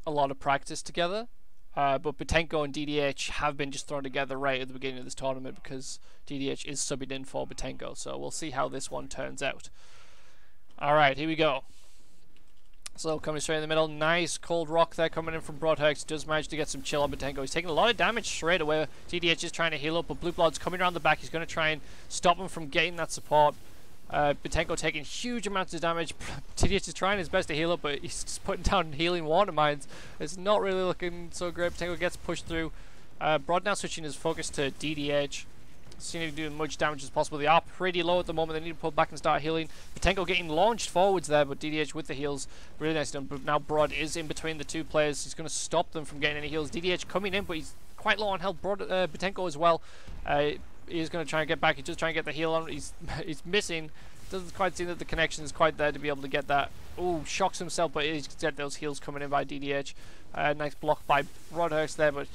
B: lot of practice together, but Bettenko and DDH have been just thrown together right at the beginning of this tournament because DDH is subbing in for Bettenko, so we'll see how this one turns out. Alright, here we go. So coming straight in the middle, nice cold rock there coming in from Brodherx. Does manage to get some chill on Bettenko. He's taking a lot of damage straight away. DDH is trying to heal up, but Blooplord's coming around the back. He's going to try and stop him from getting that support. Bettenko taking huge amounts of damage. DDH is trying his best to heal up, but he's just putting down healing water mines. It's not really looking so great. Bettenko gets pushed through. Brod now switching his focus to DDH. Seeing to do as much damage as possible. They are pretty low at the moment. They need to pull back and start healing. Bettenko getting launched forwards there, but DDH with the heals. Really nice done. But now Brod is in between the two players. He's going to stop them from getting any heals. DDH coming in, but he's quite low on health. Bettenko as well. He's going to try and get back. He's just trying to get the heal on. He's missing. Doesn't quite seem that the connection is quite there to be able to get that. Oh, shocks himself, but he's got those heals coming in by DDH. Nice block by Brodherx there, but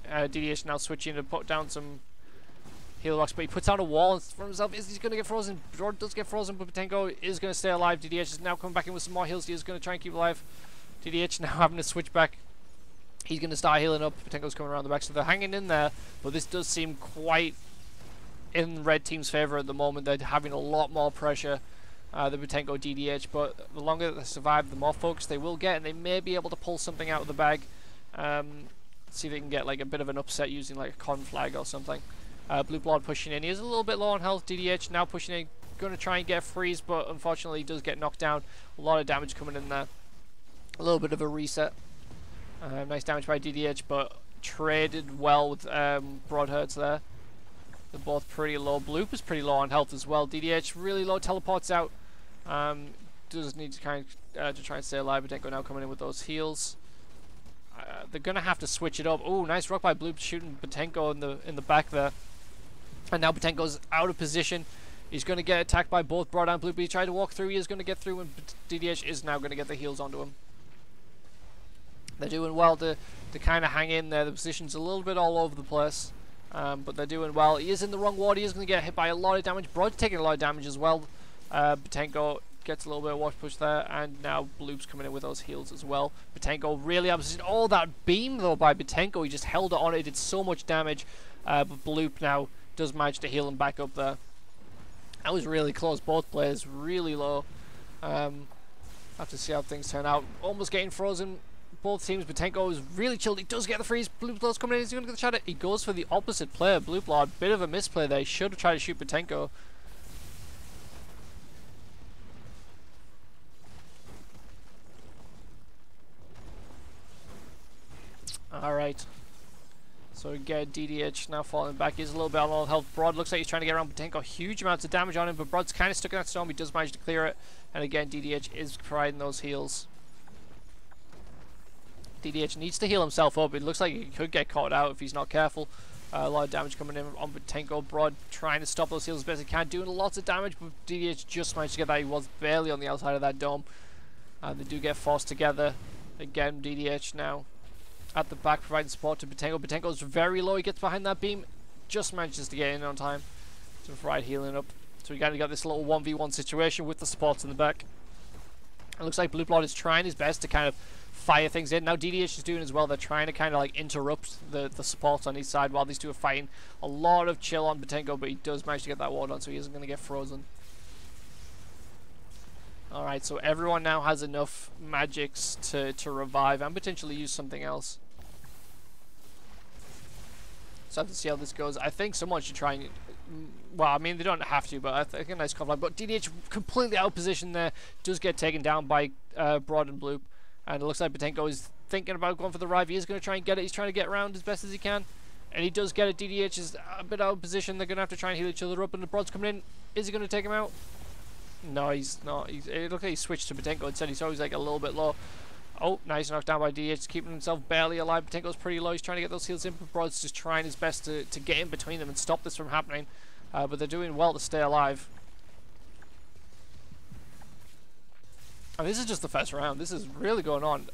B: DDH now switching to put down some heal rocks, but he puts out a wall for himself. Is he going to get frozen? Brod does get frozen, but Bettenko is going to stay alive. DDH is now coming back in with some more heals. He is going to try and keep alive. DDH now having to switch back. He's going to start healing up. Bettenko's coming around the back, so they're hanging in there, but this does seem quite in red team's favour at the moment. They're having a lot more pressure than Bettenko DDH, but the longer that they survive, the more focus they will get, and they may be able to pull something out of the bag. See if they can get like a bit of an upset using like a con flag or something. Blooplord pushing in. He is a little bit low on health. DDH now pushing in. Going to try and get a freeze, but unfortunately he does get knocked down. A lot of damage coming in there. A little bit of a reset. Nice damage by DDH, but traded well with Brodherx there. They're both pretty low. Bloop is pretty low on health as well. DDH really low. Teleports out. Does need to kind of to try and stay alive. Bettenko now coming in with those heals. They're going to have to switch it up. Oh, nice rock by Bloop shooting Bettenko in the back there. And now Bettenko's out of position. He's going to get attacked by both Brod and Bloop. He tried to walk through. He is going to get through, and DDH is now going to get the heals onto him. They're doing well to kind of hang in there. The position's a little bit all over the place, but they're doing well. He is in the wrong ward. He is going to get hit by a lot of damage. Brod's taking a lot of damage as well. Bettenko gets a little bit of wash push there, and now Bloop's coming in with those heals as well. Bettenko really opposite. Oh, that beam though by Bettenko. He just held it on. It did so much damage, but Bloop now does manage to heal him back up there. That was really close. Both players really low. Have to see how things turn out. Almost getting frozen. Both teams. Bettenko is really chilled. He does get the freeze. Blooplord's coming in. He's going to get the shadow. He goes for the opposite player. Blooplord. Bit of a misplay there. He should have tried to shoot Bettenko. Alright. So again, DDH now falling back. He's a little bit on low health. Brod looks like he's trying to get around Bettenko. Huge amounts of damage on him, but Brod's kind of stuck in that storm. He does manage to clear it. And again, DDH is providing those heals. DDH needs to heal himself up. It looks like he could get caught out if he's not careful. A lot of damage coming in on Bettenko. Brod trying to stop those heals as best he can. Doing lots of damage, but DDH just managed to get that. He was barely on the outside of that dome. They do get forced together. Again, DDH now at the back providing support to Bettenko. Bettenko's very low. He gets behind that beam. Just manages to get in on time to provide healing up. So we kind of got this little 1v1 situation with the supports in the back. It looks like Blooplord is trying his best to kind of fire things in. Now DDH is doing as well. They're trying to kind of like interrupt the supports on each side while these two are fighting. A lot of chill on Bettenko, but he does manage to get that ward on, so he isn't going to get frozen. Alright, so everyone now has enough magics to revive and potentially use something else. So I have to see how this goes. I think someone should try and... Well, I mean, they don't have to, but I think a nice conflict. But DDH completely out of position there. Does get taken down by Brod and Bloop. And it looks like Bettenko is thinking about going for the revive. He is going to try and get it. He's trying to get around as best as he can. And he does get it. DDH is a bit out of position. They're going to have to try and heal each other up. And the Brod's coming in. Is he going to take him out? No, he's not. It looks like he switched to Bettenko instead. He's always like a little bit low. Oh, nice knocked down by DH, keeping himself barely alive. Bettenko's pretty low. He's trying to get those heals in, but Brod's just trying his best to get in between them and stop this from happening. But they're doing well to stay alive. And this is just the first round. This is really going on.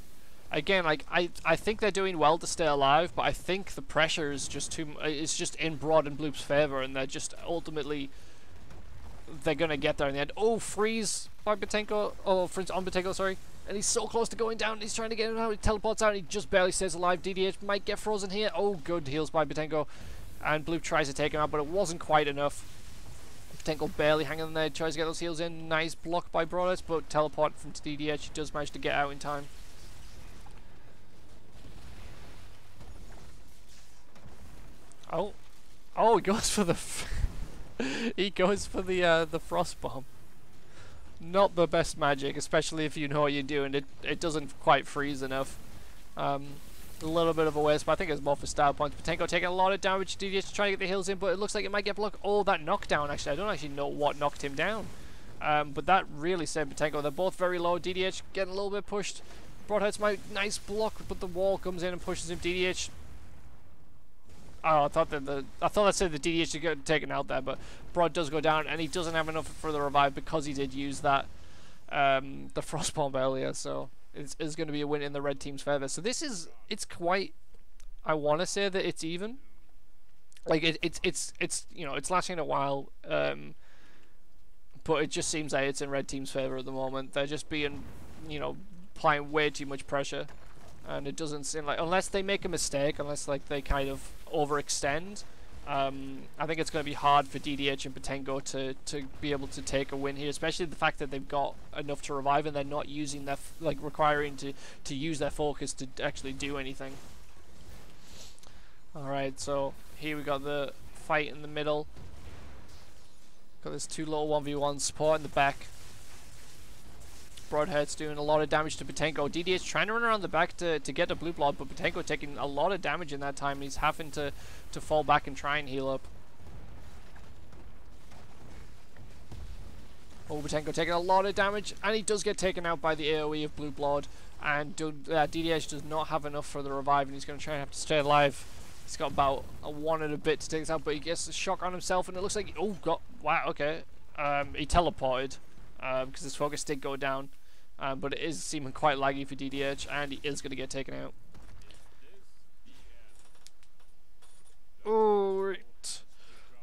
B: Again, like I think they're doing well to stay alive, but I think the pressure is just too. It's just in Brod and Bloop's favor, and they're just ultimately. They're gonna get there in the end. Oh, freeze by Bettenko. Oh, freeze on Bettenko, sorry. And he's so close to going down. He's trying to get him out. He teleports out. And he just barely stays alive. DDH might get frozen here. Oh, good heals by Bettenko. And Bloop tries to take him out, but it wasn't quite enough. Bettenko barely hanging in there. Tries to get those heals in. Nice block by Brodherx, but teleport from DDH. He does manage to get out in time. Oh. Oh, he goes for the... he goes for the frost bomb. Not the best magic, especially if you know what you're doing. It doesn't quite freeze enough. A little bit of a waste, but I think it's more for style points. Bettenko taking a lot of damage. DDH trying to get the heals in, but it looks like it might get blocked. Oh, that knockdown, actually. I don't actually know what knocked him down. But that really saved Bettenko. They're both very low. DDH getting a little bit pushed. Brodherx might nice block, but the wall comes in and pushes him. DDH... Oh, I thought that said the DDH should get taken out there, but Brod does go down, and he doesn't have enough for the revive because he did use that the frost bomb earlier. So it's going to be a win in the red team's favor. So it's quite. I want to say that it's even. Like it's you know it's lasting a while, but it just seems like it's in red team's favor at the moment. They're just being applying way too much pressure. And it doesn't seem like, unless they make a mistake, unless like they kind of overextend, I think it's going to be hard for DDH and Bettenko to be able to take a win here, especially the fact that they've got enough to revive and they're not using their, requiring to use their focus to actually do anything. Alright, so here we got the fight in the middle. Got this two little 1v1 support in the back. Brodherx doing a lot of damage to Bettenko. DDH trying to run around the back to get the Blooplord, but Bettenko taking a lot of damage in that time. He's having to fall back and try and heal up. Oh, Bettenko taking a lot of damage, and he does get taken out by the AoE of Blooplord. And DDH does not have enough for the revive, and he's going to try and have to stay alive. He's got about a 1 and a bit to take this out, but he gets a shock on himself, and it looks like... Oh, God. Wow, okay. He teleported. Because his focus did go down, but it is seeming quite laggy for DDH, and he is going to get taken out. Alright,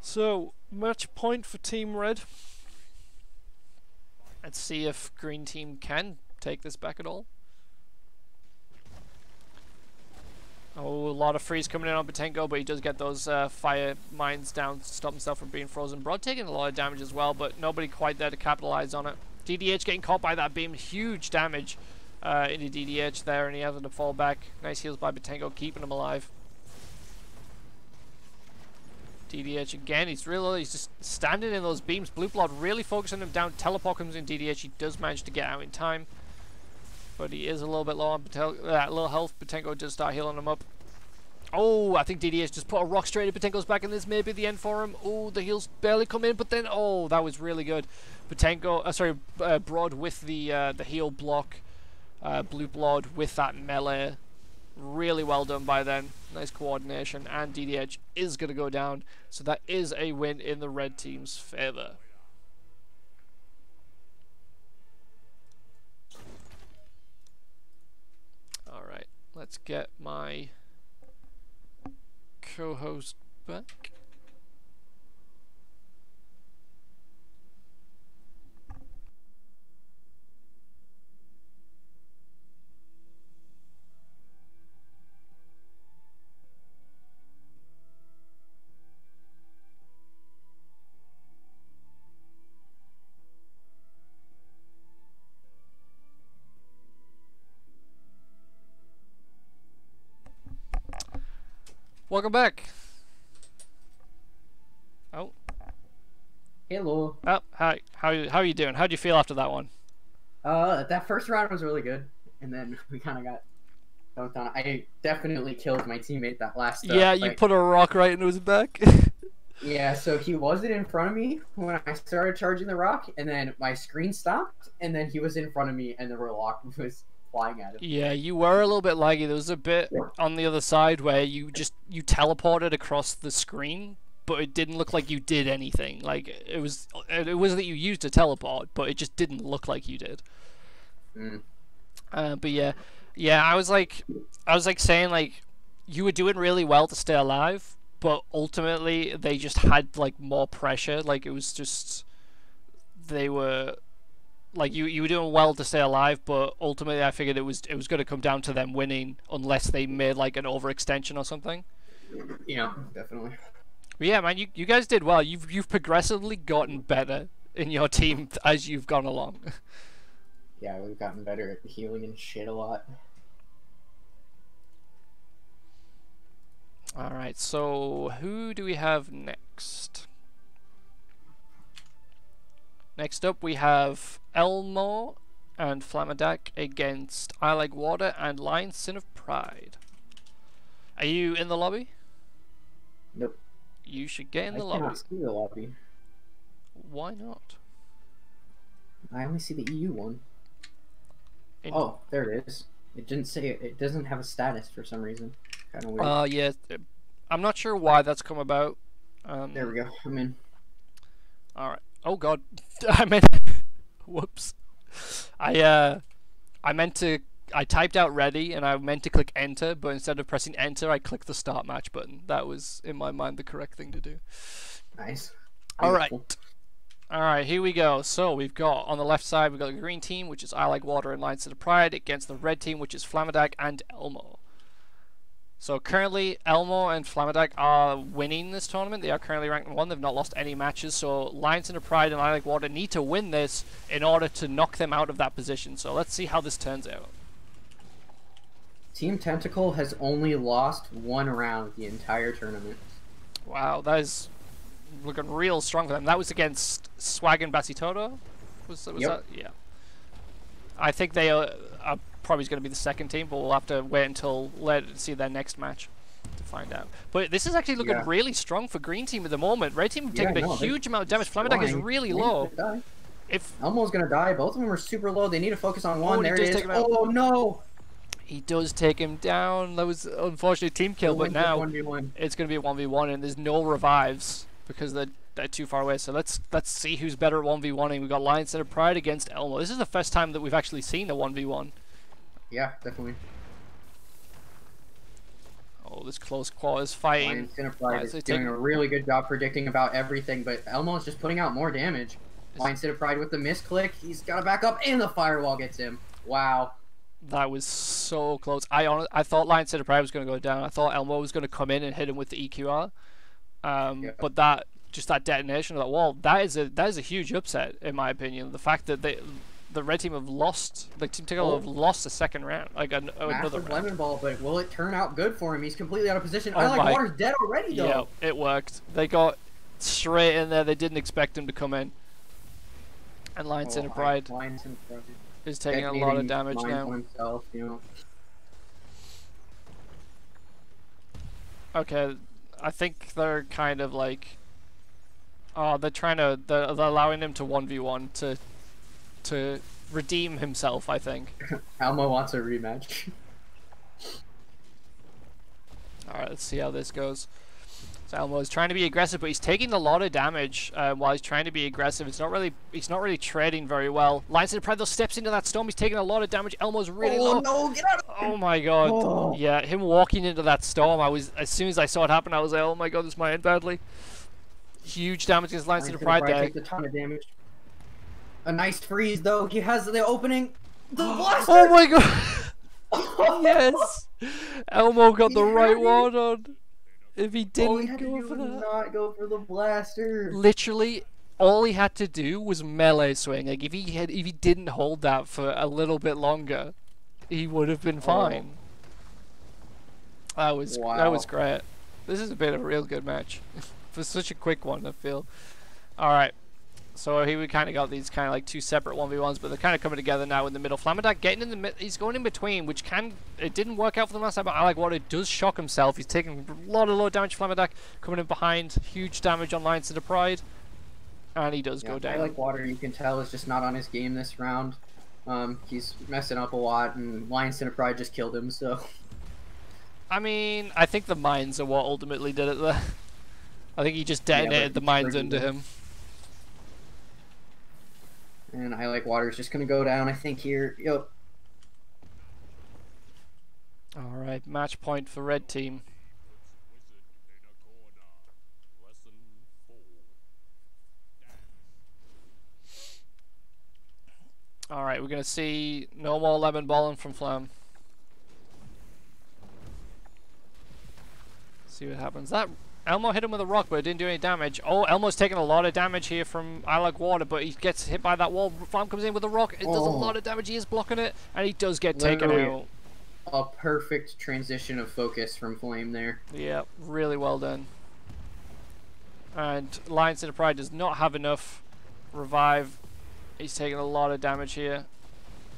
B: so match point for Team Red. Let's see if Green Team can take this back at all. Oh, a lot of freeze coming in on Bettenko, but he does get those fire mines down to stop himself from being frozen. Brod taking a lot of damage as well, but nobody quite there to capitalize on it. DDH getting caught by that beam. Huge damage into DDH there, and he has to fall back. Nice heals by Bettenko, keeping him alive. DDH again, he's just standing in those beams. Blooplord really focusing him down. Teleport comes in DDH. He does manage to get out in time, but he is a little bit low on that little health. Bettenko does start healing him up. Oh, I think DDH just put a rock straight at Bettenko's back, and this may be the end for him. Oh, the heals barely come in, but then, oh, that was really good. Bettenko, Brod with the heal block. Blooplord with that melee. Really well done by them. Nice coordination, and DDH is going to go down. So that is a win in the red team's favor. Let's get my co-host back. Welcome back. Oh.
A: Hello.
B: Oh, hi. How are you doing? How do you feel after that one?
A: That first round was really good, and then we kind of got dunked on. I definitely killed my teammate that last.
B: Yeah, you put a rock right into his back.
A: Yeah, so he wasn't in front of me when I started charging the rock, and then my screen stopped, and then he was in front of me, and the rock was flying at him.
B: Yeah, you were a little bit laggy. There was a bit on the other side where you teleported across the screen, but it didn't look like you did anything. Like it was that you used a teleport, but it just didn't look like you did. But yeah, I was like saying like you were doing really well to stay alive, but ultimately they just had like more pressure. Like it was just they were. Like you were doing well to stay alive, but ultimately I figured it was going to come down to them winning unless they made like an overextension or something.
A: Yeah, definitely.
B: But yeah, man, you guys did well. You've progressively gotten better in your team as you've gone along.
A: Yeah, we've gotten better at healing and shit a lot.
B: All right, so who do we have next? Next up, we have Elmo and Flamadak against I Like Water and Lion Sin of Pride. Are you in the lobby?
A: Nope.
B: You should get in the lobby.
A: I cannot see the lobby.
B: Why not?
A: I only see the EU one. Oh, there it is. It didn't say it doesn't have a status for some reason. Kind of weird.
B: Yeah. I'm not sure why that's come about.
A: There we go. I'm in.
B: All right. Oh God, I meant. Whoops. I typed out ready and I meant to click enter, but instead of pressing enter, I clicked the start match button. That was, in my mind, the correct thing to do.
A: Nice.
B: All right. All right, here we go. So we've got on the left side, we've got the green team, which is I Like Water and Lion Sin of Pride, against the red team, which is Flamadak and Elmo. So currently, Elmo and Flamadak are winning this tournament. They are currently ranked 1. They've not lost any matches. So Lion Sin of Pride and I Like Water need to win this in order to knock them out of that position. So let's see how this turns out.
A: Team Tentacle has only lost 1 round the entire tournament.
B: Wow, that is looking real strong for them. That was against Swaginator Bacitoto? Was
A: Yep.
B: that? Yeah. I think they are probably going to be the second team, but we'll have to wait until see their next match to find out. But this is actually looking really strong for green team at the moment. Red team have taken a huge amount of damage. Flamadak is really low. If
A: Elmo's gonna die, both of them are super low. They need to focus on one. There it is. Oh no!
B: He does take him down. That was unfortunately a team kill, but now
A: 1v1.
B: It's going to be a 1v1, and there's no revives because they're too far away. So let's see who's better at 1v1ing. We've got Lion Sin of Pride against Elmo. This is the first time that we've actually seen a 1v1.
A: Yeah, definitely.
B: Oh, this close quarters fighting.
A: Lion Sin of Pride is doing a really good job predicting about everything, but Elmo is just putting out more damage. Lion Sin of Pride with the misclick. He's got to back up, and the firewall gets him. Wow.
B: That was so close. I thought Lion Sin of Pride was going to go down. I thought Elmo was going to come in and hit him with the EQR. But that detonation of that wall, that is a huge upset in my opinion. The fact that the red team have lost, the team Tentacle have lost the second round, like another round.
A: Lemon ball, but will it turn out good for him? He's completely out of position. I Like Water's dead already though.
B: Yeah, it worked. They got straight in there. They didn't expect him to come in. And Lion Sin of Pride is taking a lot of damage now.
A: Himself, you know.
B: Okay, I think they're kind of like, they're allowing him to 1v1 to redeem himself, I think.
A: Elmo wants a rematch.
B: Alright, let's see how this goes. It's So Elmo's trying to be aggressive, but he's taking a lot of damage while he's trying to be aggressive. He's not really trading very well. Lions of the Pride though steps into that storm. He's taking a lot of damage. Elmo's really low.
A: No, get out of
B: Oh my god.
A: Oh.
B: Yeah, him walking into that storm, as soon as I saw it happen, I was like, oh my god, this might end badly. Huge damage against Lions of the Pride there.
A: Takes a ton of damage. A nice freeze though. He has the opening. The blaster.
B: Oh my god. Yes. Elmo got the right one on. If he didn't go for that.
A: Not go for the blaster.
B: Literally, all he had to do was melee swing. Like if he didn't hold that for a little bit longer, he would have been fine. That was great. This has been a real good match for such a quick one, I feel. All right. So here we kind of got these kind of like two separate 1v1s, but they're kind of coming together now in the middle. FlamaDak getting in the mid, he's going in between, which it didn't work out for them last time, but I like what it does shock himself. He's taking a lot of low damage. FlamaDak coming in behind, huge damage on Lions of the Pride, and he does go down.
A: I like Water, you can tell, is just not on his game this round. He's messing up a lot, and Lions of the Pride just killed him, so.
B: I mean, I think the mines are what ultimately did it there. I think he just detonated the mines into him.
A: And I like Water's just gonna go down, I think, here. Yep.
B: Alright, match point for red team. Alright, we're gonna see no more lemon balling from Flam. See what happens. That Elmo hit him with a rock, but it didn't do any damage. Oh, Elmo's taking a lot of damage here from I Like Water, but he gets hit by that wall. Flam comes in with a rock. It does a lot of damage. He is blocking it, and he does get taken out.
A: A perfect transition of focus from Flame there.
B: Yeah, really well done. And Lions of the Pride does not have enough revive. He's taking a lot of damage here.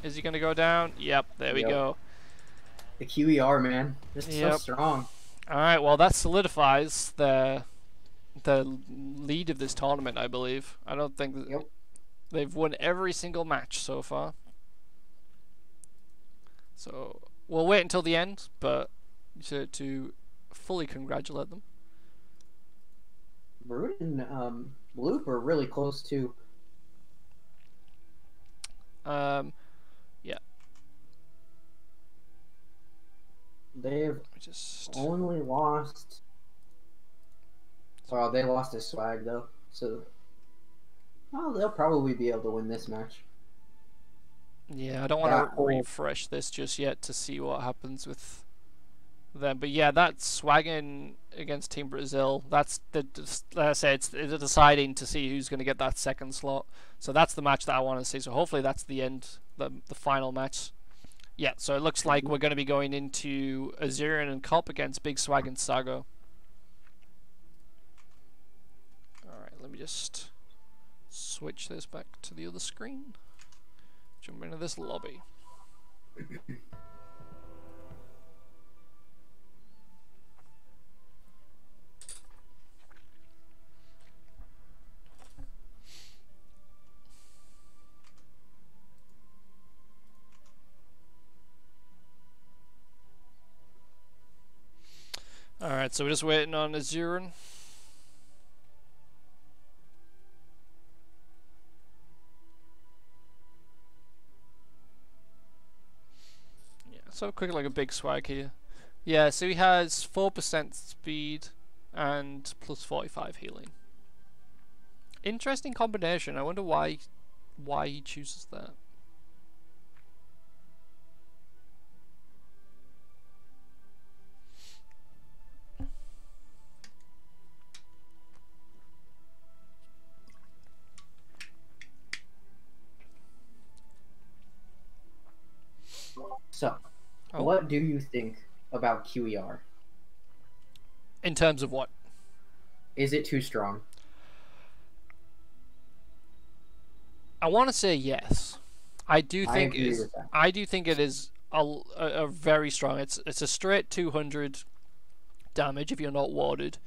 B: Is he going to go down? Yep, there we go.
A: The QER, man. Just so strong.
B: Alright, well that solidifies the lead of this tournament, I believe. I don't think they've won every single match so far. So we'll wait until the end, but to fully congratulate them.
A: Brood and Bloop are really close to.
B: Yeah.
A: They've only lost. Well, they lost his swag though, so they'll probably be able to win this match.
B: Yeah, I don't want to refresh this just yet to see what happens with them. But yeah, that's swagging against Team Brazil. That's like I say, it's deciding to see who's going to get that second slot. So that's the match that I want to see. So hopefully that's the end, the final match. Yeah, so it looks like we're going to be going into Asuryan Kop against BigSwagShaq Sago. Alright, let me just switch this back to the other screen. Jump into this lobby. Alright, so we're just waiting on Asuryan. Yeah, so quick like a big swag here. Yeah, so he has 4% speed and plus 45 healing. Interesting combination. I wonder why he chooses that.
A: So, what do you think about QER?
B: In terms of what?
A: Is it too strong?
B: I want to say yes. I do think it is. I do think it is a very strong. It's a straight 200 damage if you're not warded.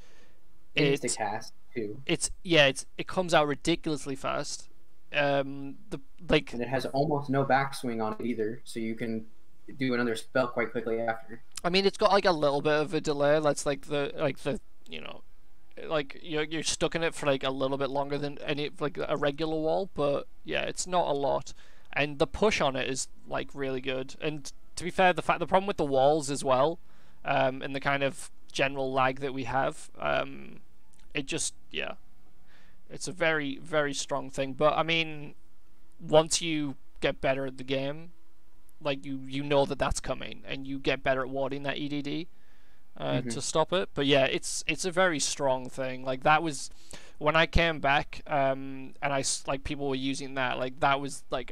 A: It's the cast too.
B: It comes out ridiculously fast. And it has almost no backswing on it either, so you can do another spell quite quickly after. I mean, it's got like a little bit of a delay. That's like the like you're stuck in it for like a little bit longer than any like a regular wall, but yeah, it's not a lot, and the push on it is like really good. And to be fair, the problem with the walls as well, and the kind of general lag that we have, it just it's a very very strong thing. But I mean, once you get better at the game, like you know that that's coming, and you get better at warding that EDD. To stop it, but yeah, it's a very strong thing. Like that was when I came back, and I like people were using that. Like that was like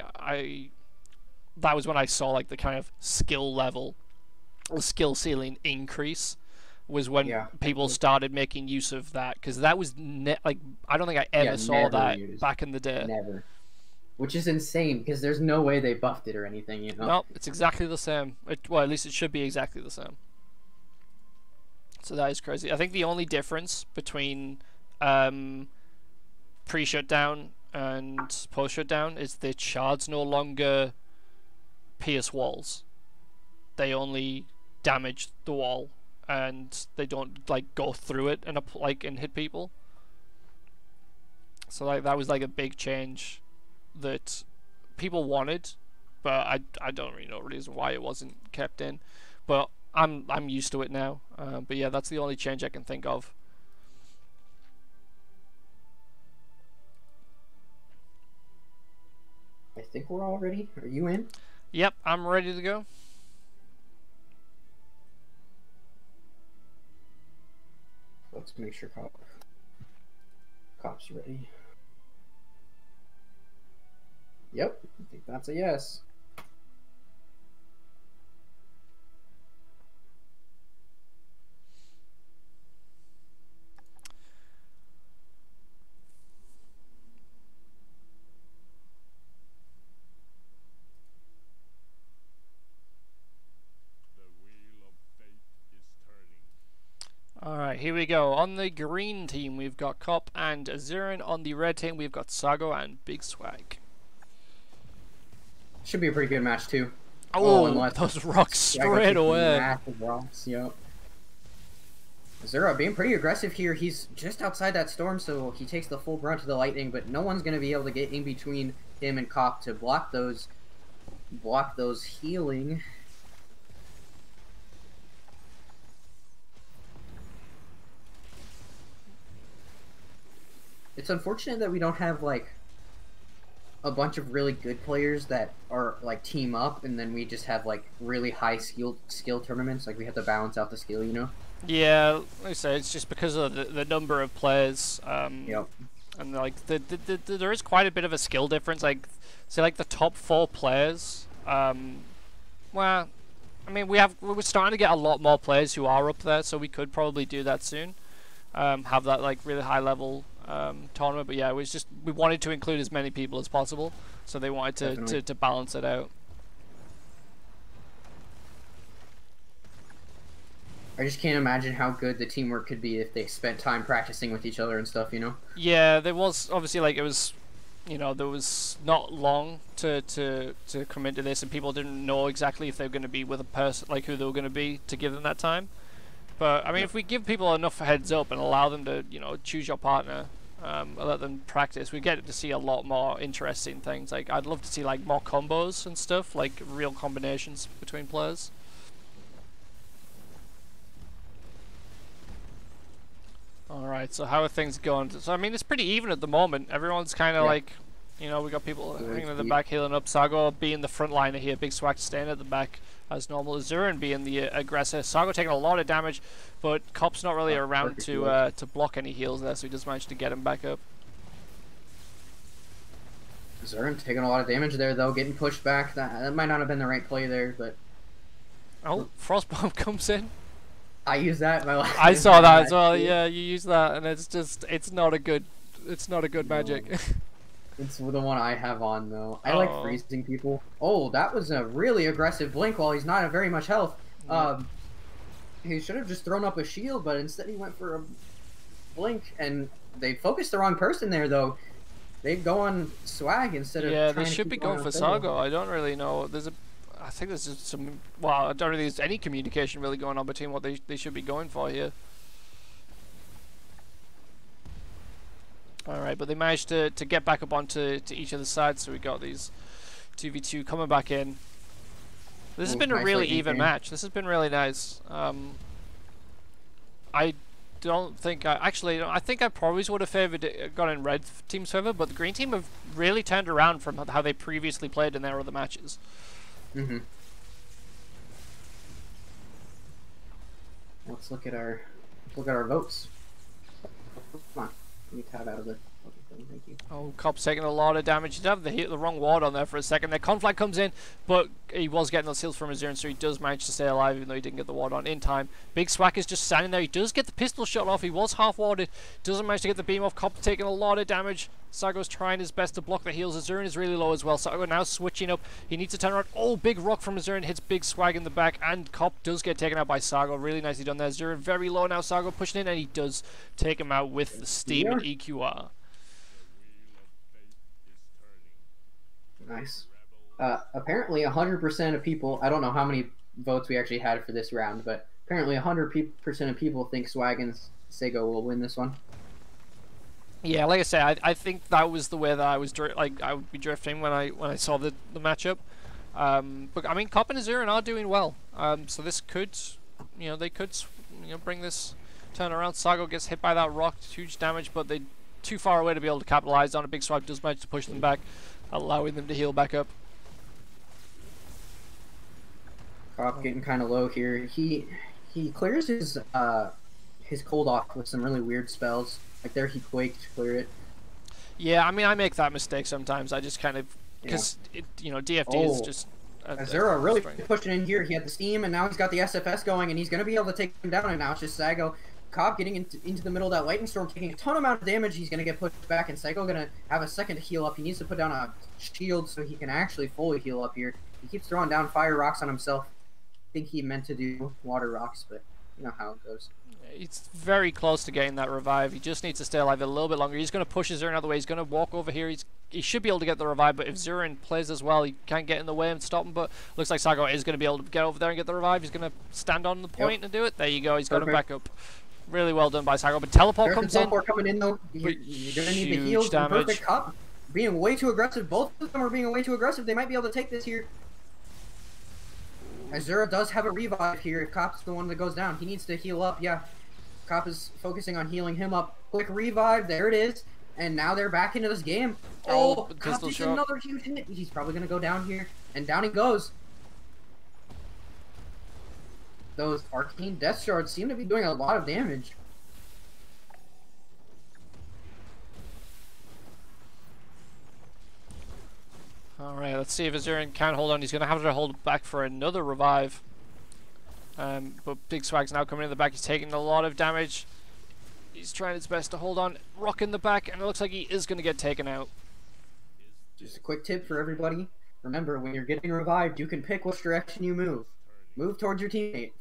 B: that was when I saw like the kind of skill level, skill ceiling increase. Was when people started making use of that, because that was like I don't think I ever saw that back in the day.
A: Never. Which is insane, because there's no way they buffed it or anything, you know.
B: No, it's exactly the same. Well, at least it should be exactly the same. So that is crazy. I think the only difference between pre-shutdown and post-shutdown is the shards no longer pierce walls. They only damage the wall, and they don't like go through it and and hit people. So like that was like a big change that people wanted, but I don't really know the reason why it wasn't kept in. But I'm used to it now, but yeah, that's the only change I can think of.
A: I think we're all ready. Are you in?
B: Yep, I'm ready to go.
A: Let's make sure Cop's ready. Yep, I think that's a yes.
B: Alright, here we go. On the green team, we've got Kop and Asuryan. On the red team, we've got Sago and BigSwag.
A: Should be a pretty good match, too.
B: Oh, those rocks straight away.
A: Massive rocks, yep. Asuryan being pretty aggressive here. He's just outside that storm, so he takes the full brunt of the lightning, but no one's going to be able to get in between him and Kop to block those healing. It's unfortunate that we don't have, like, a bunch of really good players that are, like, team up, and then we just have, like, really high skill tournaments. Like, we have to balance out the skill, you know?
B: Yeah, like I say, it's just because of the number of players.
A: Yep. And,
B: like, there is quite a bit of a skill difference. Like, say, like, the top 4 players, well, I mean, we're starting to get a lot more players who are up there, so we could probably do that soon. Have that, like, really high level tournament, but yeah, it was just we wanted to include as many people as possible, so they wanted to balance it out.
A: I just can't imagine how good the teamwork could be if they spent time practicing with each other and stuff, you know?
B: Yeah, there was obviously like it was, you know, there was not long to come into this, and people didn't know exactly if they were going to be with a person, like who they were going to be, to give them that time. But I mean, if we give people enough heads up and allow them to, you know, choose your partner, let them practice, we get to see a lot more interesting things. Like, I'd love to see like more combos and stuff, like real combinations between players. Alright, so how are things going? So I mean, it's pretty even at the moment. Everyone's kind of like, you know, we got people hanging at the back, healing up. Sago being the front liner here, BigSwag staying at the back as normal. Asuryan being the aggressor. Sago taking a lot of damage, but Kop's not really around to block any heals there, so he just managed to get him back up.
A: Asuryan taking a lot of damage there, though, getting pushed back. That might not have been the right play there, but...
B: Oh, Frostbomb comes in.
A: I used that in my last...
B: I saw that as well, yeah, you used that, and it's just, it's not a good magic.
A: It's the one I have on, though. I like freezing people. Oh, that was a really aggressive blink while he's not at very much health. He should have just thrown up a shield, but instead he went for a blink, and they focused the wrong person there, though. They go on Swag instead of
B: they should be going for Sago. I don't really know. I think there's just some... Well, I don't really think there's any communication really going on between what they should be going for here. Alright, but they managed to get back up onto each other's sides, so we got these 2v2 coming back in. This has been a really even match. This has been really nice. I don't think I think I probably would have favored it, gone in red team's favor, but the green team have really turned around from how they previously played in their other matches.
A: Mm-hmm. Let's look at our votes. Come on, let me tab out of the thing. Thank you.
B: Oh, Kop's taking a lot of damage. He did have the wrong ward on there for a second. The conflict comes in, but he was getting those heals from Asuryan, so he does manage to stay alive, even though he didn't get the ward on in time. BigSwag is just standing there. He does get the pistol shot off. He was half warded. Doesn't manage to get the beam off. Kop taking a lot of damage. Sago's trying his best to block the heals. Asuryan is really low as well. Sago now switching up. He needs to turn around. Oh, big rock from Asuryan hits BigSwag in the back, and Kop does get taken out by Sago. Really nicely done there. Asuryan very low now. Sago pushing in, and he does take him out with the steam and EQR.
A: Nice. Apparently 100% of people, I don't know how many votes we actually had for this round, but apparently 100% of people think Swag and Sago will win this one.
B: Yeah, like I said, I think that was the way that I was I would be drifting when I saw the matchup. But I mean, Kop and Asuryan are doing well. So this could, they could, bring this turnaround. Sago gets hit by that rock, huge damage, but they're too far away to be able to capitalize on it. BigSwag does manage to push them back, allowing them to heal back up.
A: Kop getting kind of low here. He clears his cold off with some really weird spells. Like there, he quaked to clear it.
B: Yeah, I mean, I make that mistake sometimes. I just kind of, because DFD is just.
A: Azura really pushing in here. He had the steam, and now he's got the SFS going, and he's going to be able to take him down. And now it's just Sago. Kop getting into the middle of that lightning storm, taking a ton amount of damage. He's going to get pushed back, and Sago going to have a second to heal up. He needs to put down a shield so he can actually fully heal up here. He keeps throwing down fire rocks on himself. I think he meant to do water rocks, but you know how it goes.
B: He's very close to getting that revive. He just needs to stay alive a little bit longer. He's going to push Asuryan out of the way. He's going to walk over here. He should be able to get the revive, but if Asuryan plays as well, he can't get in the way and stop him. But looks like Sago is going to be able to get over there and get the revive. He's going to stand on the point and do it. There you go. He's got him back up. Really well done by Sago. But teleport comes in.
A: Teleport coming in though. You're going to need the heals. Perfect. Kop being way too aggressive. Both of them are being way too aggressive. They might be able to take this here. Azura does have a revive here. If Kop's the one that goes down, he needs to heal up. Yeah. Kop is focusing on healing him up. Quick revive, there it is. And now they're back into this game. Oh, Kop takes another huge hit. He's probably going to go down here. And down he goes. Those arcane death shards seem to be doing a lot of damage.
B: Alright, let's see if Asuryan can hold on. He's going to have to hold back for another revive. But BigSwag's now coming in the back. He's taking a lot of damage. He's trying his best to hold on. Rock in the back, and it looks like he is going to get taken out.
A: Just a quick tip for everybody. Remember, when you're getting revived, you can pick which direction you move. Move towards your teammate.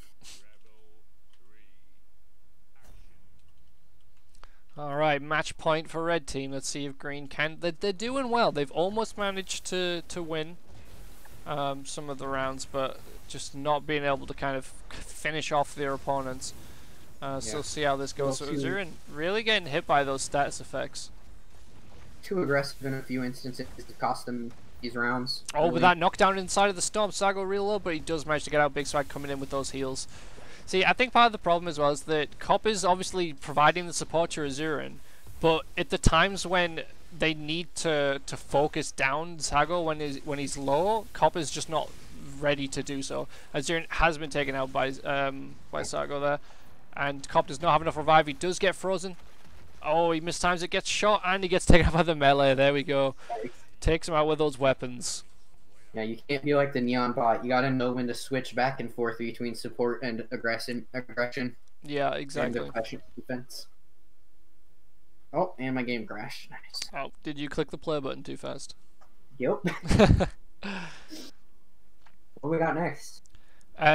B: Alright, match point for red team. Let's see if green can. They're doing well. They've almost managed to win some of the rounds, but just not being able to kind of finish off their opponents. So see how this goes. So Asuryan really getting hit by those status effects.
A: Too aggressive in a few instances to cost them these rounds.
B: Oh, really. With that knockdown inside of the stomp, Sago real low, but he does manage to get out. BigSwag coming in with those heals. See, I think part of the problem as well is that Kop is obviously providing the support to Asuryan, but at the times when they need to focus down Sago when he's low, Kop is just not ready to do so. Asuryan has been taken out by Sago there, and Kop does not have enough revive. He does get frozen. Oh, he mistimes it, gets shot, and he gets taken out by the melee. There we go. Takes him out with those weapons.
A: Yeah, you can't be like the Neon Bot. You gotta know when to switch back and forth between support and aggression.
B: Yeah, exactly.
A: And defense. Oh, and my game crashed. Nice.
B: Oh, did you click the play button too fast?
A: Yep. What we got next?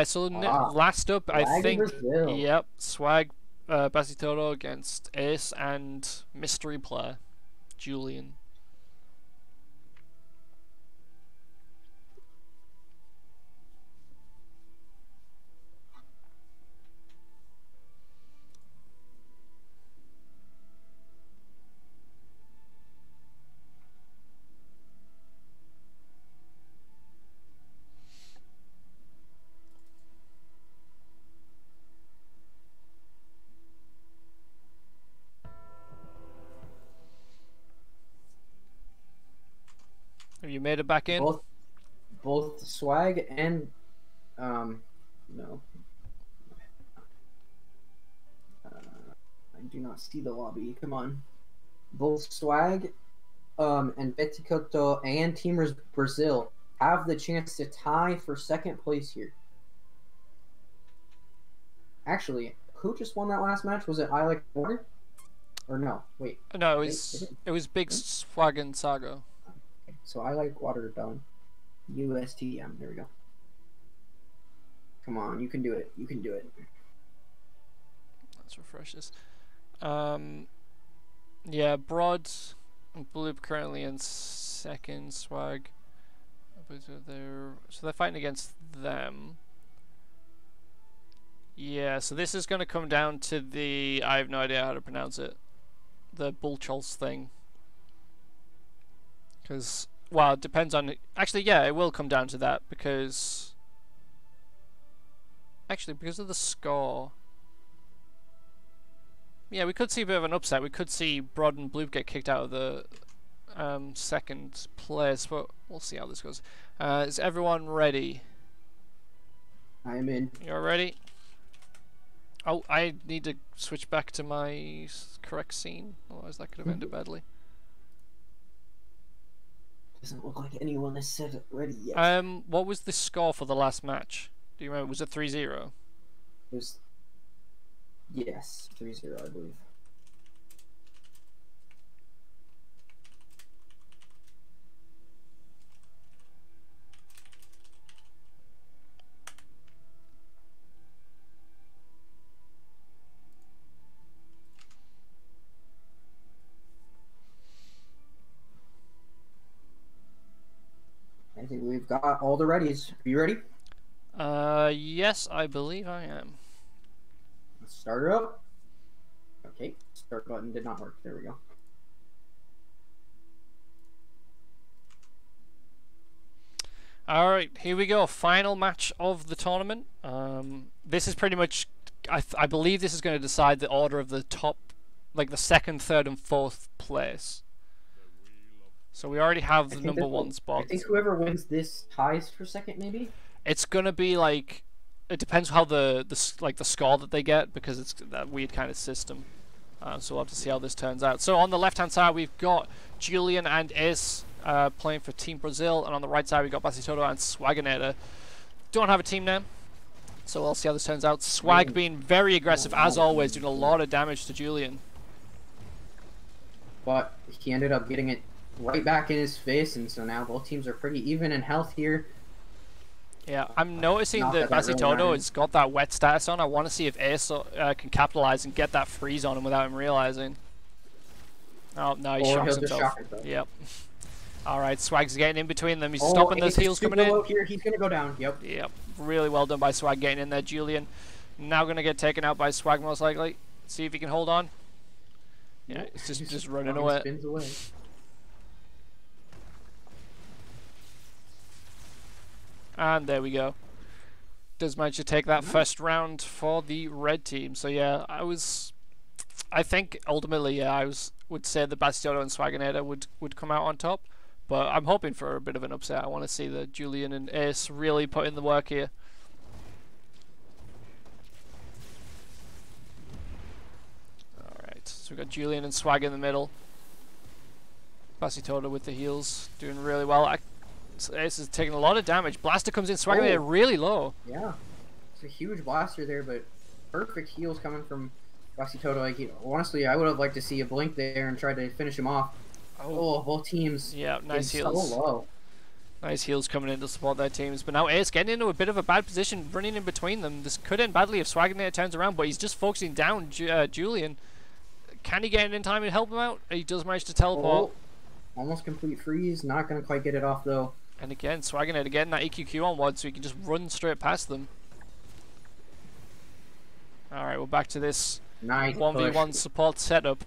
B: So last up, I think.
A: Brazil.
B: Yep, Swag Bacitoto against Ace and mystery player Julian. Have you made it back in?
A: Both Swag and no. I do not see the lobby. Come on. Both Swag and Bettenko and Team Brazil have the chance to tie for second place here. Actually, who just won that last match? Was it I Like Water? Or no? Wait.
B: No, it was BigSwagShaq Sago.
A: Okay, so I Like Water done. USTM. There we go. Come on, you can do it. You can do it.
B: Let's refresh this. Yeah, Brod and Bloop currently in second. Swag. So they're fighting against them. Yeah, so this is going to come down to the... I have no idea how to pronounce it. The Bullchols thing. Because, well, it depends on... Actually, yeah, it will come down to that because... Actually, because of the score... Yeah, we could see a bit of an upset. We could see Brod and Bloop get kicked out of the second place, but we'll see how this goes. Is everyone ready?
A: I am in.
B: You're ready? Oh, I need to switch back to my correct scene, otherwise that could have ended badly.
A: Doesn't look like anyone has said it ready yet.
B: What was the score for the last match? Do you remember? Was it 3-0?
A: It was... Yes, 3-0, I believe. I think we've got all the readies. Are you ready?
B: Yes, I believe I am.
A: Let's start her up. Okay, start button did not work. There we go.
B: Alright, here we go. Final match of the tournament. This is pretty much... I believe this is going to decide the order of the top... Like the second, third, and fourth place. So we already have the number one spot.
A: I think whoever wins this ties for second, maybe?
B: It's going to be like... It depends how the score that they get, because it's that weird kind of system. So we'll have to see how this turns out. So on the left-hand side, we've got Julian and Ace playing for Team Brazil, and on the right side, we've got Bacitoto and Swaginator. Don't have a team name, so we'll see how this turns out. Swag being very aggressive, as always, doing a lot of damage to Julian.
A: But he ended up getting it right back in his face, and so now both teams are pretty even in health here.
B: Yeah, I'm noticing that Bacitoto has got that wet status on. I want to see if Ace can capitalize and get that freeze on him without him realizing. Oh, no, he shocks himself. Yep. Alright, Swag's getting in between them. He's stopping those heals coming in.
A: Here. He's going to go down. Yep.
B: Really well done by Swag getting in there. Julian now going to get taken out by Swag most likely. See if he can hold on. Yeah, it's just running away.
A: Spins away.
B: And there we go. Does manage to take that first round for the red team. So yeah, I think ultimately, yeah, I would say that Bacitoto and Swaginator would come out on top. But I'm hoping for a bit of an upset. I want to see the Julian and Ace really put in the work here. Alright, so we've got Julian and Swag in the middle. Bacitoto with the heals, doing really well. Ace is taking a lot of damage. Blaster comes in, Swaginator really low.
A: Yeah, it's a huge blaster there, but perfect heals coming from Bacitoto. Like, honestly, I would have liked to see a blink there and try to finish him off. Oh, both teams.
B: Yeah, nice heals.
A: So low.
B: Nice heals coming in to support their teams. But now Ace getting into a bit of a bad position, running in between them. This could end badly if Swaginator turns around, but he's just focusing down Julian. Can he get in time and help him out? He does manage to teleport.
A: Almost complete freeze. Not going to quite get it off, though.
B: And again, Swaginator getting that EQQ onward so he can just run straight past them. Alright, we're back to this 1v1 support setup.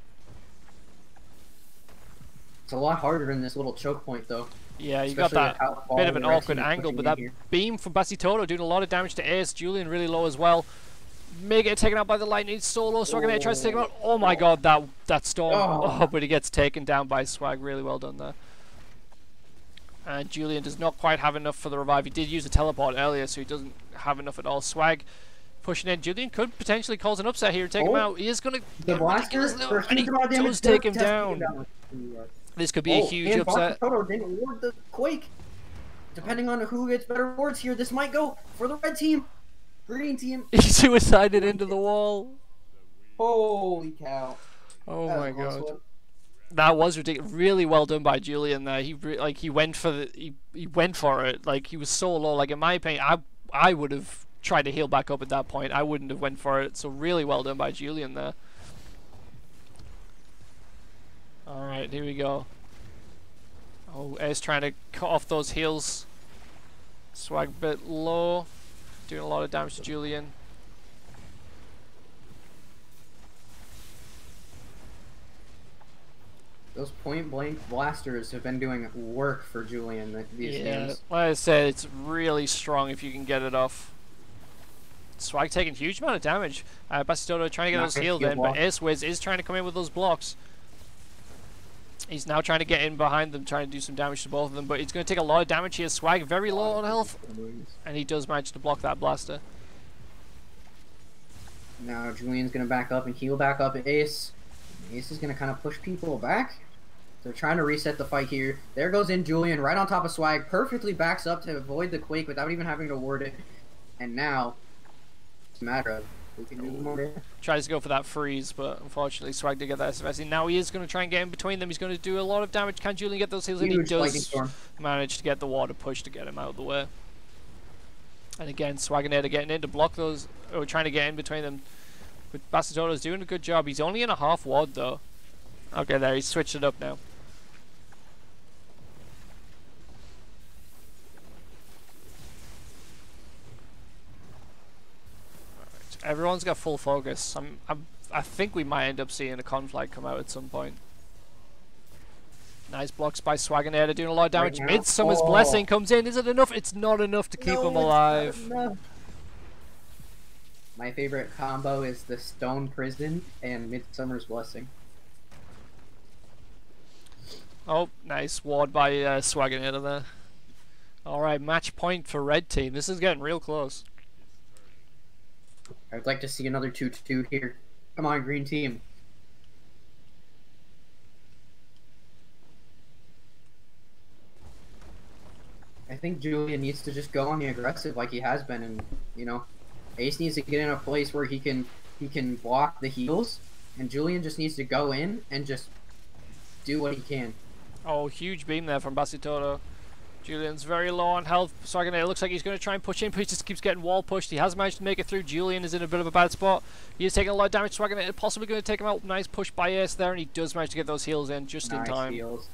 A: It's a lot harder in this little choke point, though.
B: Yeah, you got that bit of an awkward angle, but that beam from Bacitoto doing a lot of damage to Ace. Julian really low as well. May get taken out by the lightning. Solo, Swaginator tries to take him out. Oh my god, that storm. Oh, but he gets taken down by Swag. Really well done there. And Julian does not quite have enough for the revive. He did use a teleport earlier, so he doesn't have enough at all. Swag pushing in. Julian could potentially cause an upset here, take him out. He is going to
A: the blaster,
B: and he does take him down. This could be a huge upset.
A: Bacitoto didn't ward the Quake. Depending on who gets better wards here, this might go for the red team. Green team.
B: He suicided into the wall.
A: Holy cow.
B: Oh my god. That was ridiculous. Really well done by Julian there. He went for it. Like, he was so low. Like, in my opinion, I would have tried to heal back up at that point. I wouldn't have went for it. So really well done by Julian there. Alright, here we go. Oh, Ace trying to cut off those heals. Swag a bit low. Doing a lot of damage to Julian.
A: Those point-blank blasters have been doing work for Julian these games.
B: Like I said, it's really strong if you can get it off. Swag taking a huge amount of damage. Bacitoto trying to get those healed in, but AceWiz is trying to come in with those blocks. He's now trying to get in behind them, trying to do some damage to both of them, but he's going to take a lot of damage here. Swag very low on health, and he does manage to block that blaster.
A: Now Julian's going to back up and heal back up at Ace. Ace is going to kind of push people back. They're trying to reset the fight here. There goes in Julian right on top of Swag. Perfectly backs up to avoid the Quake without even having to ward it. And now, it's a matter of who can do more damage.
B: Tries to go for that freeze, but unfortunately Swag did get that SFS. Now he is going to try and get in between them. He's going to do a lot of damage. Can Julian get those heals in? He does manage to get the water push to get him out of the way. And again, Swaginator getting in to block those, or trying to get in between them. But Bacitoto's doing a good job. He's only in a half ward though. Okay, there, he's switched it up now. Everyone's got full focus. I think we might end up seeing a conflict come out at some point. Nice blocks by Swaginator, doing a lot of damage. Right Midsummer's Blessing comes in. Is it enough? It's not enough to keep him alive.
A: My favorite combo is the Stone Prison and Midsummer's Blessing.
B: Oh, nice ward by Swaginator there. Alright, match point for red team. This is getting real close.
A: I'd like to see another 2-2 here. Come on, green team. I think Julian needs to just go on the aggressive like he has been, and you know, Ace needs to get in a place where he can block the heals, and Julian just needs to go in and just do what he can.
B: Oh, huge beam there from Bacitoto. Julian's very low on health. Swaginator looks like he's going to try and push in, but he just keeps getting wall pushed. He has managed to make it through. Julian is in a bit of a bad spot. He is taking a lot of damage. Swaginator possibly going to take him out. Nice push by Ace there, and he does manage to get those heals in just in time.
A: Heals.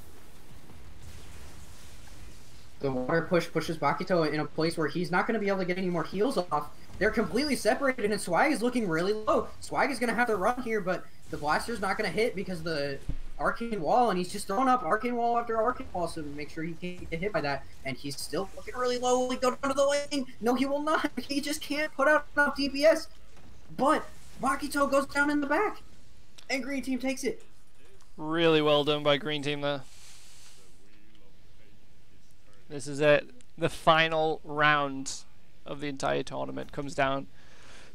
A: The water push pushes Bacitoto in a place where he's not going to be able to get any more heals off. They're completely separated, and Swag is looking really low. Swag is going to have to run here, but the blaster's not going to hit because the arcane wall, and he's just throwing up arcane wall after arcane wall, so make sure he can't get hit by that. And he's still looking really low. Will he go down to the lane? No, he will not. He just can't put out enough DPS. But Bacitoto goes down in the back, and green team takes it.
B: Really well done by green team there. This is it. The final round of the entire tournament comes down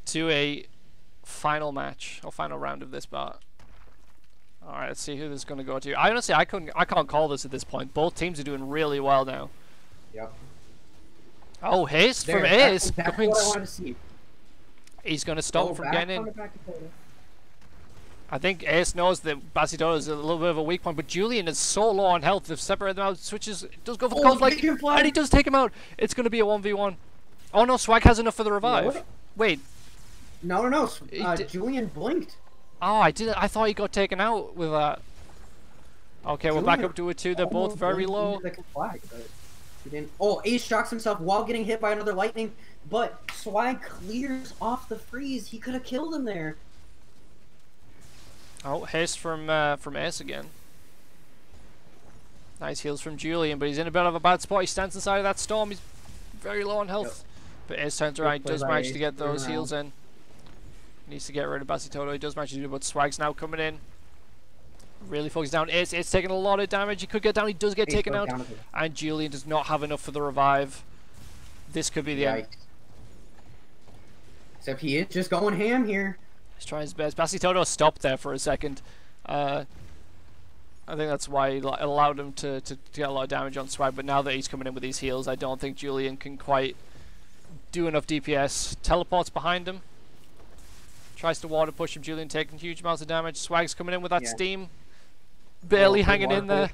B: to a final match, or final round of this part. Alright, let's see who this is going to go to. I honestly, I can't call this at this point. Both teams are doing really well now.
A: Yep.
B: Oh, haste from Ace.
A: That's what I want to see.
B: He's going to stop him from getting in. I think Ace knows that Bacitoto is a little bit of a weak point, but Julian is so low on health. They've separated them out. Switches, does go for conflict, and he does take him out. It's going to be a 1v1. Oh no, Swag has enough for the revive. No. Wait.
A: No. Julian blinked.
B: Oh, I didn't. I thought he got taken out with that. Okay, we're back up to it too. They're both very low.
A: Flag, he didn't. Oh, Ace shocks himself while getting hit by another lightning, but Swag clears off the freeze. He could have killed him there.
B: Oh, haste from Ace again. Nice heals from Julian, but he's in a bit of a bad spot. He stands inside of that storm. He's very low on health. Yep. But Ace turns around, does manage to get those heals in. Needs to get rid of Bacitoto. He does manage to do it, but Swag's now coming in. really focused down. It's taking a lot of damage. He could get down. He does get taken out.
A: Down
B: And Julian does not have enough for the revive. This could be the end.
A: Except he is just going ham here.
B: He's trying his best. Bacitoto stopped there for a second. I think that's why it allowed him to get a lot of damage on Swag. But now that he's coming in with these heals, I don't think Julian can quite do enough DPS. Teleports behind him. Tries to water push him. Julian taking huge amounts of damage. Swag's coming in with that steam. Barely hanging in there.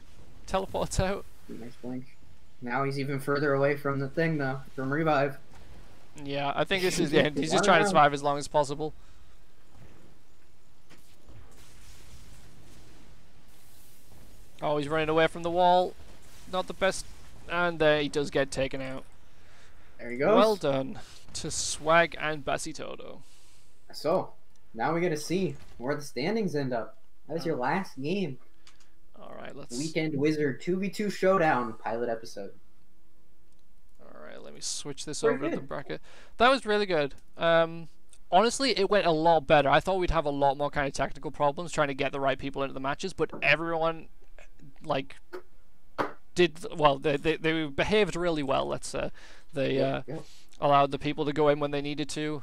B: Teleports out.
A: Nice blink. Now he's even further away from the thing, though. From revive.
B: Yeah, I think this is the end. He's just trying to survive as long as possible. Oh, he's running away from the wall. Not the best. And there he does get taken out.
A: There he goes.
B: Well done to Swag and Bacitoto.
A: So, now we get to see where the standings end up. That was your last game.
B: Alright, let's...
A: Weekend Wizard 2v2 Showdown pilot episode.
B: Alright, let me switch this over to the bracket. That was really good. Honestly, it went a lot better. I thought we'd have a lot more kind of technical problems trying to get the right people into the matches, but everyone, like, did... Well, they behaved really well, let's say. They allowed the people to go in when they needed to.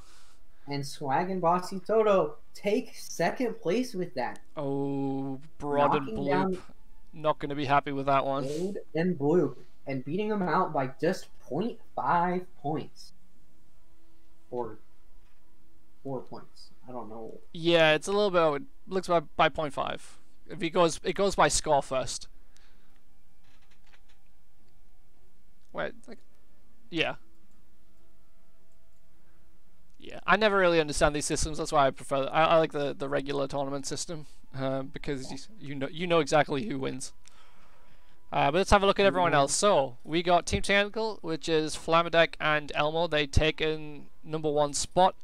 A: And Swag and Bacitoto take second place with that.
B: Oh, Brod and Bloop. Not going to be happy with that one.
A: Brod and Bloop. And beating them out by just 0.5 points. Or 4 points. I don't know.
B: Yeah, it's a little bit... It looks by 0.5. If he goes... It goes by score first. Wait, like... Yeah. Yeah, I never really understand these systems. That's why I prefer. I like the regular tournament system because you know exactly who wins. But let's have a look at everyone else. So we got Team Technical, which is Flamadak and Elmo. They taken #1 spot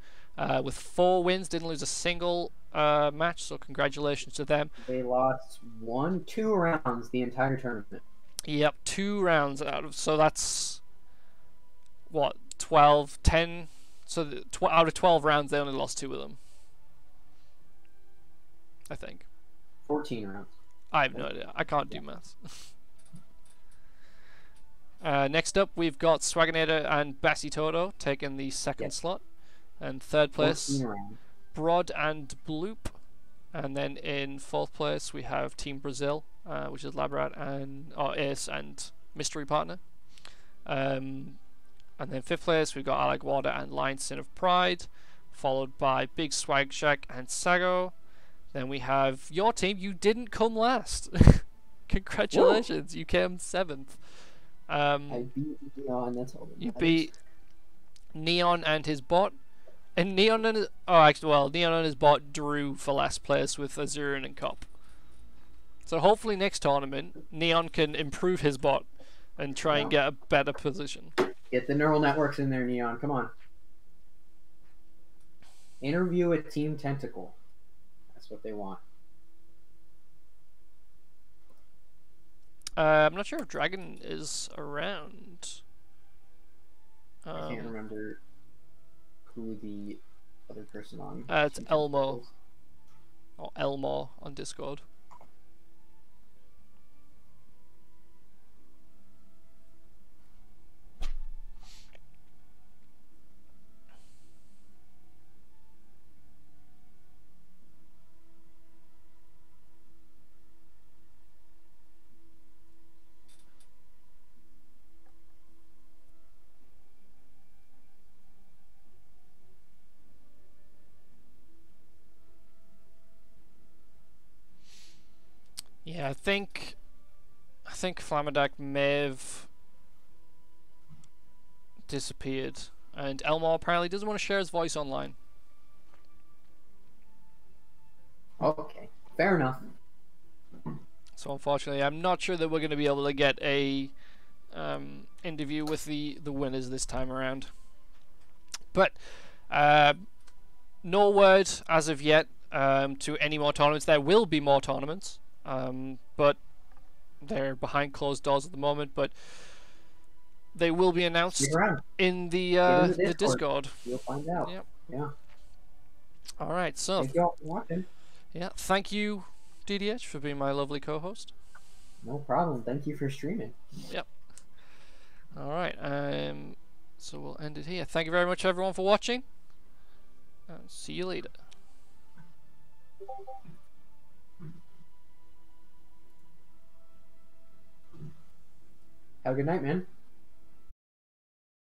B: with 4 wins. Didn't lose a single match. So congratulations to them.
A: They lost 2 rounds the entire tournament.
B: Yep, 2 rounds out of. So that's what 12, 10. So out of 12 rounds, they only lost 2 of them. I think.
A: 14 rounds.
B: I have no idea. I can't do maths. Next up, we've got Swaginator and Bacitoto taking the second slot. And third place, Brod and Bloop. And then in fourth place, we have Team Brazil, which is Labrat and Ace and Mystery Partner. And then fifth place, we've got I Like Water and Lion Sin of Pride, followed by BigSwagShaq and Sago. Then we have your team. You didn't come last. Congratulations, whoa. You came 7th.
A: I beat Neon, that's all that
B: you beat Neon and his bot. And Neon and his, Neon and his bot drew for last place with Asuryan Kop. So hopefully next tournament, Neon can improve his bot and try and get a better position.
A: Get the neural networks in there, Neon. Come on. Interview with Team Tentacle. That's what they want.
B: I'm not sure if Dragon is around.
A: I can't remember who the other person on.
B: It's Elmo. Or Elmo on Discord. Yeah, I think Flamadak may have disappeared, and Elmo apparently doesn't want to share his voice online.
A: Okay, fair enough.
B: So unfortunately, I'm not sure that we're going to be able to get a interview with the winners this time around. But no word as of yet to any more tournaments. There will be more tournaments. But they're behind closed doors at the moment, but they will be announced in the Discord.
A: You'll find out. Yep. Yeah.
B: All right. So
A: thank you all for watching.
B: Yeah. Thank you DDH, for being my lovely co-host.
A: No problem. Thank you for streaming.
B: Yep. All right. So we'll end it here. Thank you very much, everyone, for watching. And see you later.
A: Have a good night, man.